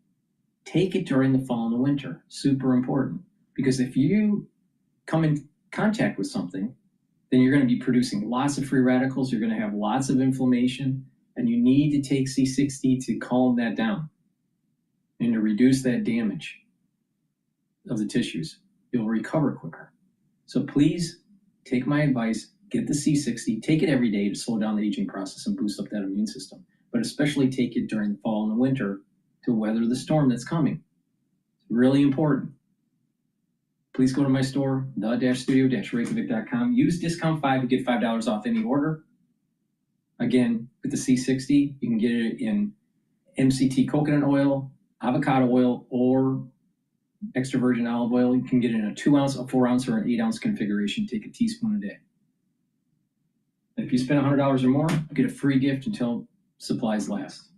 take it during the fall and the winter. Super important, because if you come in contact with something, then you're going to be producing lots of free radicals, you're going to have lots of inflammation, and you need to take C60 to calm that down and to reduce that damage of the tissues. You'll recover quicker. So please take my advice, get the C60, take it every day to slow down the aging process and boost up that immune system. But especially take it during the fall and the winter to weather the storm that's coming. It's really important. Please go to my store, the-studio-reykjavik.com. Use discount 5 to get $5 off any order. Again, with the C60, you can get it in MCT coconut oil, avocado oil, or extra virgin olive oil. You can get it in a 2 ounce, a 4 ounce, or an 8 ounce configuration. Take a teaspoon a day. And if you spend $100 or more, you get a free gift until supplies last.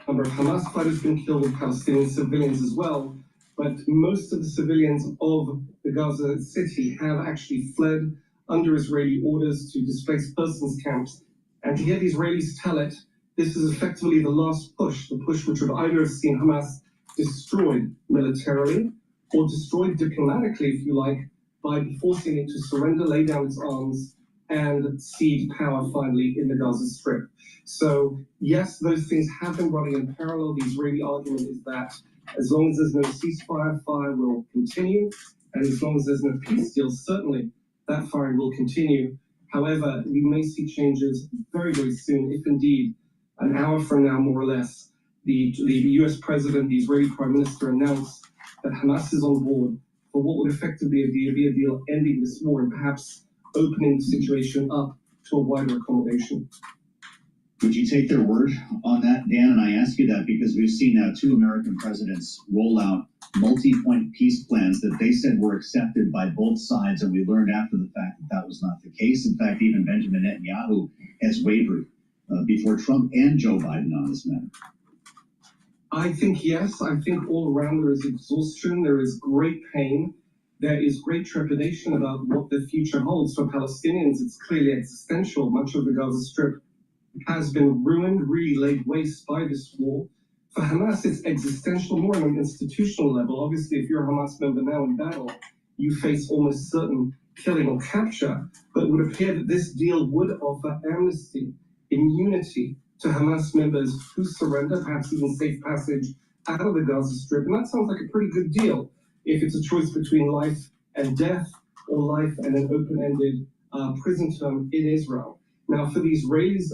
Number of Hamas fighters been killed, Palestinian civilians as well, but most of the civilians of the Gaza city have actually fled under Israeli orders to displaced persons camps. And to hear the Israelis tell it, this is effectively the last push, the push which would either have seen Hamas destroyed militarily or destroyed diplomatically, if you like, by forcing it to surrender, lay down its arms, and cede power finally in the Gaza Strip. So yes, those things have been running in parallel. The Israeli argument is that as long as there's no ceasefire, fire will continue, and as long as there's no peace deal, certainly that fire will continue. However, we may see changes very, very soon, if indeed an hour from now, more or less, the US president, the Israeli prime minister announced that Hamas is on board for what would effectively be a deal ending this war and perhaps opening the situation up to a wider accommodation. Would you take their word on that, Dan? And I ask you that because we've seen now 2 American presidents roll out multi-point peace plans that they said were accepted by both sides, and we learned after the fact that that was not the case. In fact, even Benjamin Netanyahu has wavered before Trump and Joe Biden on this matter. I think yes. I think all around there is exhaustion, there is great pain, there is great trepidation about what the future holds for Palestinians. It's clearly existential. Much of the Gaza Strip has been ruined, really laid waste by this war. For Hamas, it's existential more on an institutional level. Obviously, if you're a Hamas member now in battle, you face almost certain killing or capture, but it would appear that this deal would offer amnesty, immunity to Hamas members who surrender, perhaps even safe passage out of the Gaza Strip. And that sounds like a pretty good deal if it's a choice between life and death or life and an open-ended prison term in Israel. Now, for the Israelis,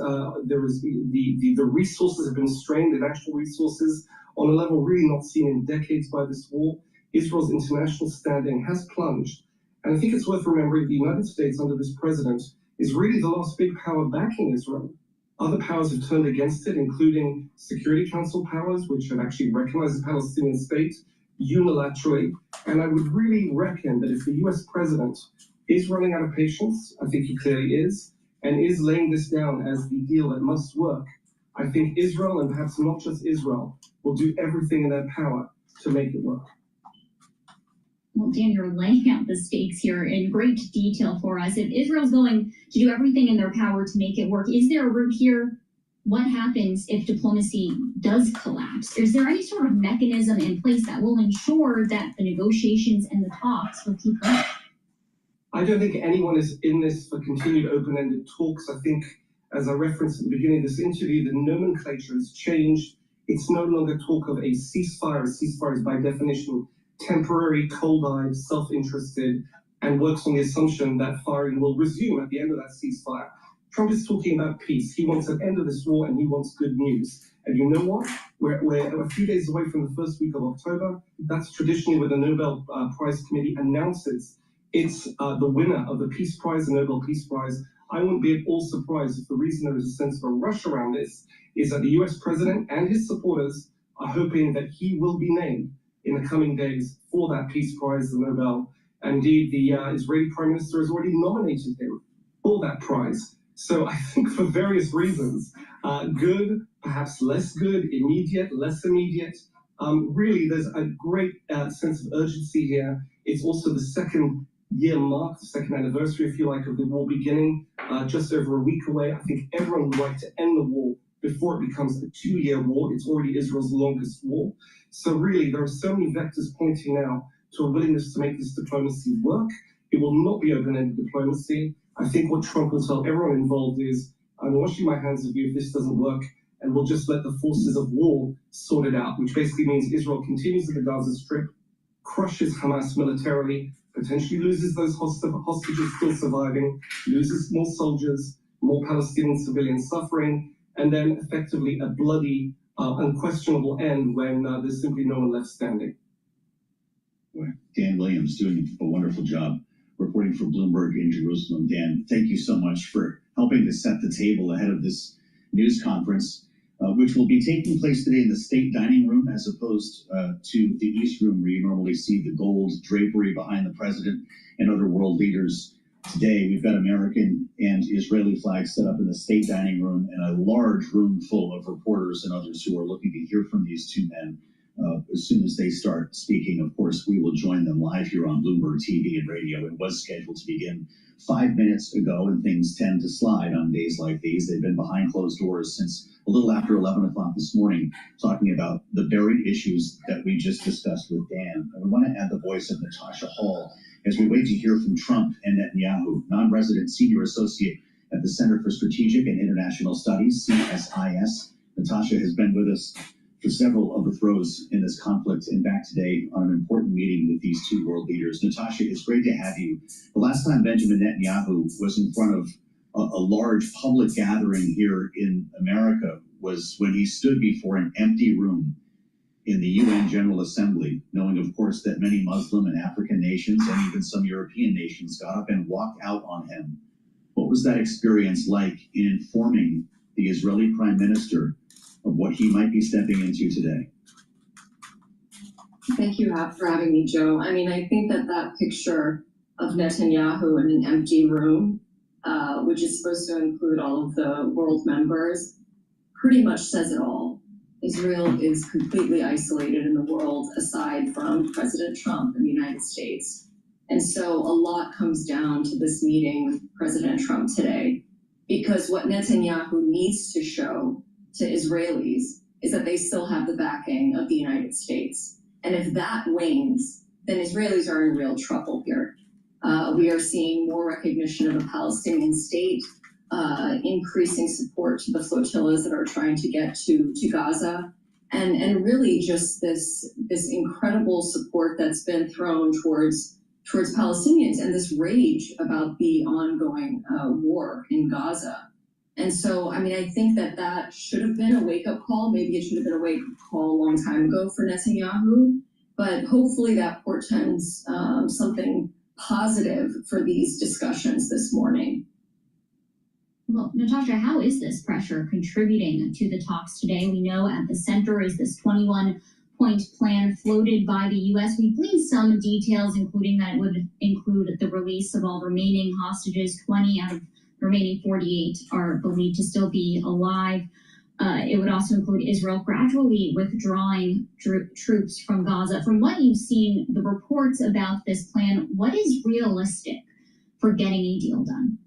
there is the resources have been strained, the natural resources, on a level really not seen in decades by this war. Israel's international standing has plunged. And I think it's worth remembering the United States under this president is really the last big power backing Israel. Other powers have turned against it, including Security Council powers, which have actually recognized the Palestinian state unilaterally. And I would really reckon that if the US president is running out of patience, I think he clearly is, and is laying this down as the deal that must work, I think Israel, and perhaps not just Israel, will do everything in their power to make it work. Well, Dan, you're laying out the stakes here in great detail for us. If Israel's going to do everything in their power to make it work, is there a route here? What happens if diplomacy does collapse? Is there any sort of mechanism in place that will ensure that the negotiations and the talks will keep going? I don't think anyone is in this for continued open-ended talks. I think, as I referenced at the beginning of this interview, the nomenclature has changed. It's no longer talk of a ceasefire. A ceasefire is by definition temporary, cold-eyed, self-interested, and works on the assumption that firing will resume at the end of that ceasefire. Trump is talking about peace. He wants an end of this war, and he wants good news. And you know what? We're a few days away from the first week of October. That's traditionally where the Nobel Prize Committee announces it's the winner of the Peace Prize, the Nobel Peace Prize, I wouldn't be at all surprised if the reason there is a sense of a rush around this is that the US president and his supporters are hoping that he will be named in the coming days for that Peace Prize, the Nobel. And indeed, the Israeli Prime Minister has already nominated him for that prize. So I think for various reasons, good, perhaps less good, immediate, less immediate, really there's a great sense of urgency here. It's also the second year mark, the second anniversary, if you like, of the war beginning, just over a week away. I think everyone would like to end the war before it becomes a 2-year war. It's already Israel's longest war. So really, there are so many vectors pointing now to a willingness to make this diplomacy work. It will not be open-ended diplomacy. I think what Trump will tell everyone involved is, I'm washing my hands of you if this doesn't work, and we'll just let the forces of war sort it out, which basically means Israel continues in the Gaza Strip, crushes Hamas militarily, potentially loses those hostages still surviving, loses more soldiers, more Palestinian civilians suffering, and then effectively a bloody, unquestionable end when there's simply no one left standing. Dan Williams doing a wonderful job reporting for Bloomberg in Jerusalem. Dan, thank you so much for helping to set the table ahead of this news conference, which will be taking place today in the state dining room as opposed to the East Room, where you normally see the gold drapery behind the president and other world leaders. Today, we've got American and Israeli flags set up in the state dining room and a large room full of reporters and others who are looking to hear from these two men. As soon as they start speaking, of course, we will join them live here on Bloomberg TV and radio. It was scheduled to begin 5 minutes ago, and things tend to slide on days like these. They've been behind closed doors since a little after 11 o'clock this morning, talking about the buried issues that we just discussed with Dan. And we want to add the voice of Natasha Hall as we wait to hear from Trump and Netanyahu, non-resident senior associate at the Center for Strategic and International Studies, CSIS. Natasha has been with us for several of the throes in this conflict and back today on an important meeting with these two world leaders. Natasha, it's great to have you. The last time Benjamin Netanyahu was in front of a large public gathering here in America was when he stood before an empty room in the UN General Assembly, knowing, of course, that many Muslim and African nations and even some European nations got up and walked out on him. What was that experience like in informing the Israeli Prime Minister of what he might be stepping into today? Thank you for having me, Joe. I mean, I think that picture of Netanyahu in an empty room, which is supposed to include all of the world members, pretty much says it all. Israel is completely isolated in the world aside from President Trump in the United States. And so a lot comes down to this meeting with President Trump today, because what Netanyahu needs to show to Israelis is that they still have the backing of the United States. And if that wanes, then Israelis are in real trouble here. We are seeing more recognition of a Palestinian state, increasing support to the flotillas that are trying to get to Gaza, and really just this incredible support that's been thrown towards Palestinians and this rage about the ongoing war in Gaza. And so, I mean, I think that should have been a wake-up call. Maybe it should have been a wake-up call a long time ago for Netanyahu, but hopefully that portends something positive for these discussions this morning. Well, Natasha, how is this pressure contributing to the talks today? We know at the center is this 21-point plan floated by the U.S. We gleaned some details, including that it would include the release of all remaining hostages. 20 out of the remaining 48 are believed to still be alive. It would also include Israel gradually withdrawing troops from Gaza. From what you've seen, the reports about this plan, what is realistic for getting a deal done?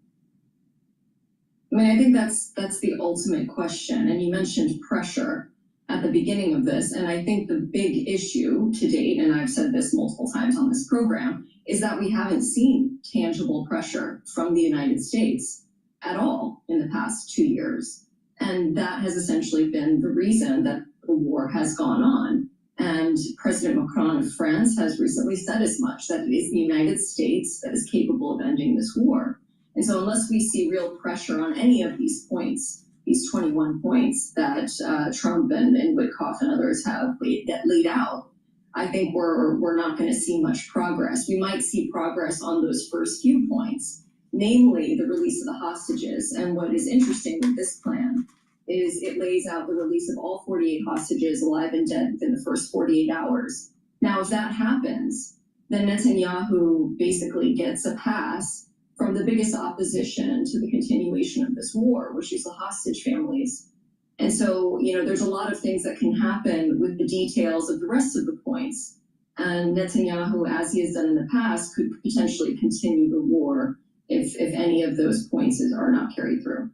I mean, I think that's the ultimate question. And you mentioned pressure at the beginning of this. And I think the big issue to date, and I've said this multiple times on this program, is that we haven't seen tangible pressure from the United States at all in the past 2 years. And that has essentially been the reason that the war has gone on. And President Macron of France has recently said as much, that it is the United States that is capable of ending this war. And so unless we see real pressure on any of these points, these 21 points that Trump and Witkoff and others have laid out, I think we're not going to see much progress. We might see progress on those first few points, namely the release of the hostages. And what is interesting with this plan is it lays out the release of all 48 hostages, alive and dead, within the first 48 hours. Now, if that happens, then Netanyahu basically gets a pass from the biggest opposition to the continuation of this war, which is the hostage families. And so, there's a lot of things that can happen with the details of the rest of the points. And Netanyahu, as he has done in the past, could potentially continue the war if any of those points are not carried through.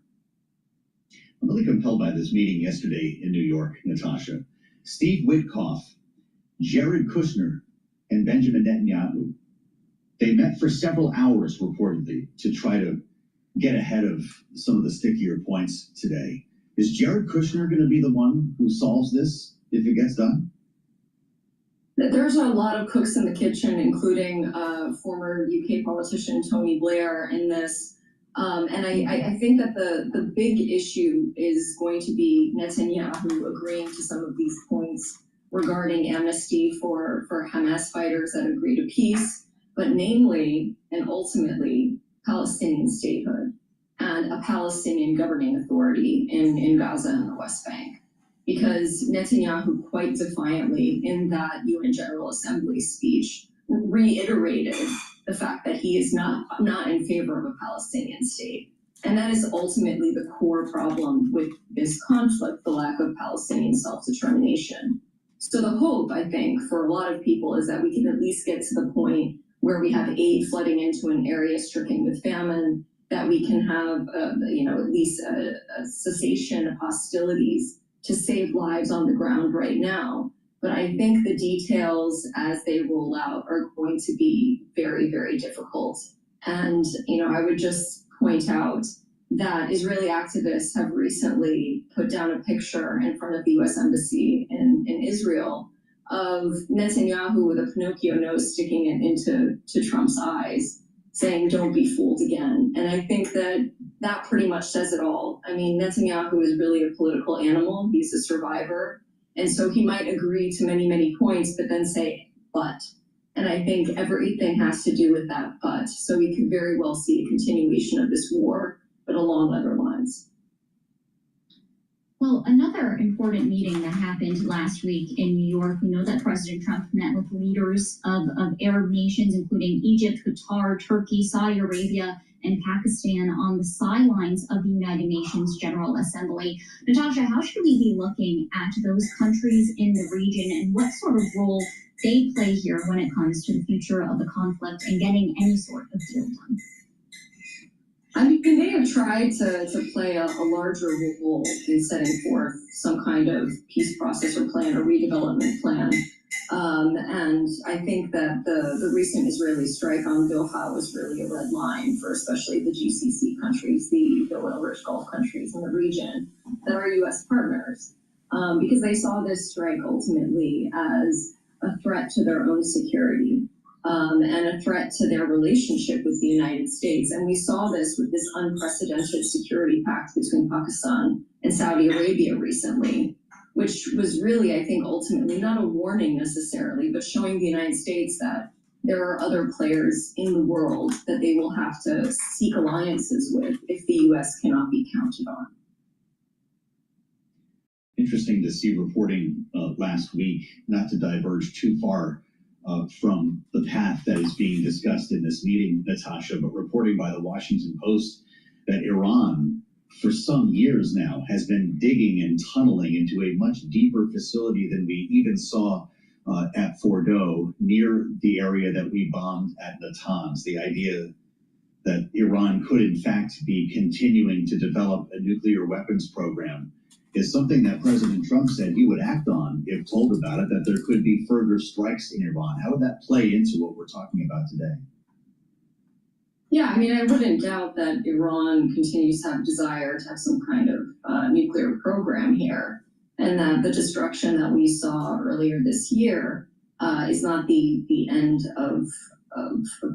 I'm really compelled by this meeting yesterday in New York, Natasha. Steve Witkoff, Jared Kushner, and Benjamin Netanyahu. They met for several hours, reportedly, to try to get ahead of some of the stickier points today. Is Jared Kushner going to be the one who solves this if it gets done? There's a lot of cooks in the kitchen, including former UK politician Tony Blair in this. And I think that the big issue is going to be Netanyahu agreeing to some of these points regarding amnesty for Hamas fighters that agree to peace, but namely and ultimately Palestinian statehood and a Palestinian governing authority in Gaza and the West Bank. Because Netanyahu quite defiantly in that UN General Assembly speech reiterated the fact that he is not in favor of a Palestinian state. And that is ultimately the core problem with this conflict, the lack of Palestinian self-determination. So the hope, I think, for a lot of people is that we can at least get to the point where we have aid flooding into an area stricken with famine, that we can have, at least a cessation of hostilities to save lives on the ground right now. But I think the details as they roll out are going to be very, very difficult. And, I would just point out that Israeli activists have recently put down a picture in front of the US Embassy in Israel of Netanyahu with a Pinocchio nose sticking it into Trump's eyes, saying, "Don't be fooled again." And I think that pretty much says it all. I mean, Netanyahu is really a political animal. He's a survivor. And so he might agree to many, many points, but then say, but. And I think everything has to do with that but. So we could very well see a continuation of this war, but along other lines. Well, another important meeting that happened last week in New York, we know that President Trump met with leaders of Arab nations, including Egypt, Qatar, Turkey, Saudi Arabia, and Pakistan on the sidelines of the United Nations General Assembly. Natasha, how should we be looking at those countries in the region and what sort of role they play here when it comes to the future of the conflict and getting any sort of deal done? I mean, they have tried to play a larger role in setting forth some kind of peace process or plan, or redevelopment plan. And I think that the recent Israeli strike on Doha was really a red line for especially the GCC countries, the oil-rich Gulf countries in the region that are U.S. partners, because they saw this strike ultimately as a threat to their own security. And a threat to their relationship with the United States. And we saw this with this unprecedented security pact between Pakistan and Saudi Arabia recently, which was really, I think, ultimately not a warning necessarily, but showing the United States that there are other players in the world that they will have to seek alliances with if the U.S. cannot be counted on. Interesting to see reporting last week, not to diverge too far from the path that is being discussed in this meeting, Natasha, but reporting by the Washington Post that Iran, for some years now, has been digging and tunneling into a much deeper facility than we even saw at Fordo, near the area that we bombed at Natanz. The idea that Iran could, in fact, be continuing to develop a nuclear weapons program is something that President Trump said he would act on if told about it, that there could be further strikes in Iran. How would that play into what we're talking about today? Yeah, I mean, I wouldn't doubt that Iran continues to have desire to have some kind of nuclear program here, and that the destruction that we saw earlier this year is not the end of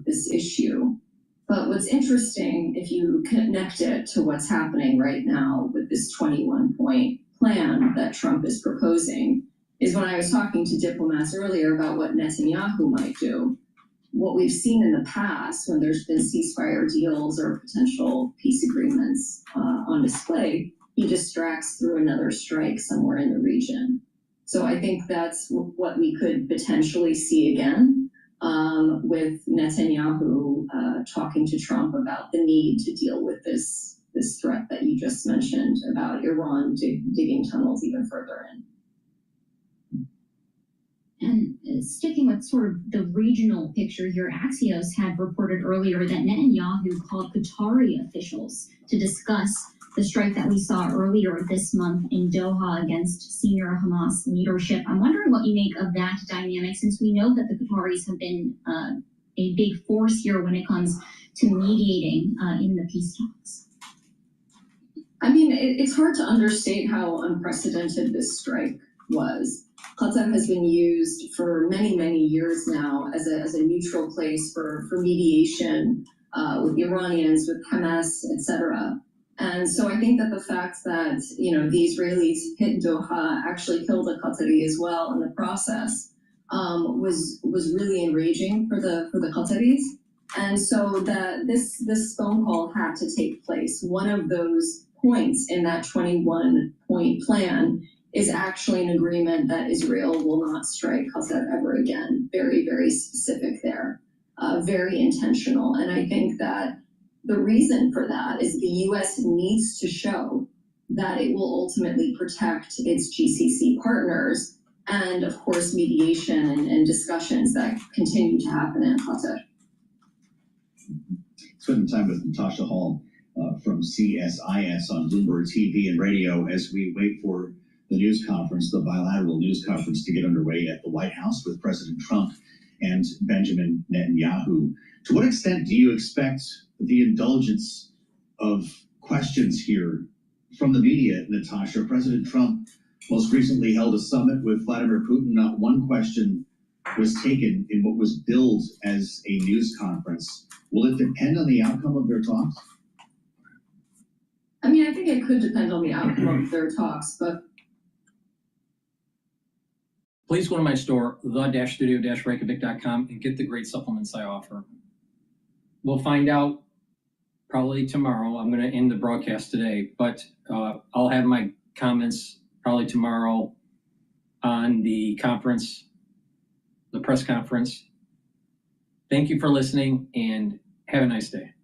this issue. But what's interesting, if you connect it to what's happening right now with this 21-point plan that Trump is proposing, is when I was talking to diplomats earlier about what Netanyahu might do. what we've seen in the past when there's been ceasefire deals or potential peace agreements on display, he distracts through another strike somewhere in the region. So I think that's what we could potentially see again with Netanyahu talking to Trump about the need to deal with this threat that you just mentioned about Iran digging tunnels even further in. And sticking with sort of the regional picture here, Axios had reported earlier that Netanyahu called Qatari officials to discuss the strike that we saw earlier this month in Doha against senior Hamas leadership. I'm wondering what you make of that dynamic, since we know that the Qataris have been a big force here when it comes to mediating in the peace talks. I mean, it's hard to understate how unprecedented this strike was. Qatar has been used for many, many years now as a neutral place for mediation with the Iranians, with Hamas, etc. And so I think that the fact that, the Israelis hit Doha, actually killed a Qatari as well in the process, was really enraging for the Qataris. And so that this phone call had to take place. One of those points in that 21-point plan is actually an agreement that Israel will not strike Qatar ever again. Very, very specific there, very intentional. And I think that the reason for that is the U.S. needs to show that it will ultimately protect its GCC partners and, of course, mediation and discussions that continue to happen in Qatar. Spending time with Natasha Hall from CSIS on Bloomberg TV and radio as we wait for the news conference, the bilateral news conference, to get underway at the White House with President Trump and Benjamin Netanyahu. To what extent do you expect the indulgence of questions here from the media, Natasha? President Trump most recently held a summit with Vladimir Putin. Not one question was taken in what was billed as a news conference. Will it depend on the outcome of their talks? I mean, I think it could depend on the outcome of their talks, but please go to my store, the-studio-reykjavik.com, and get the great supplements I offer. We'll find out probably tomorrow. I'm going to end the broadcast today, but I'll have my comments probably tomorrow on the conference, the press conference. Thank you for listening, and have a nice day.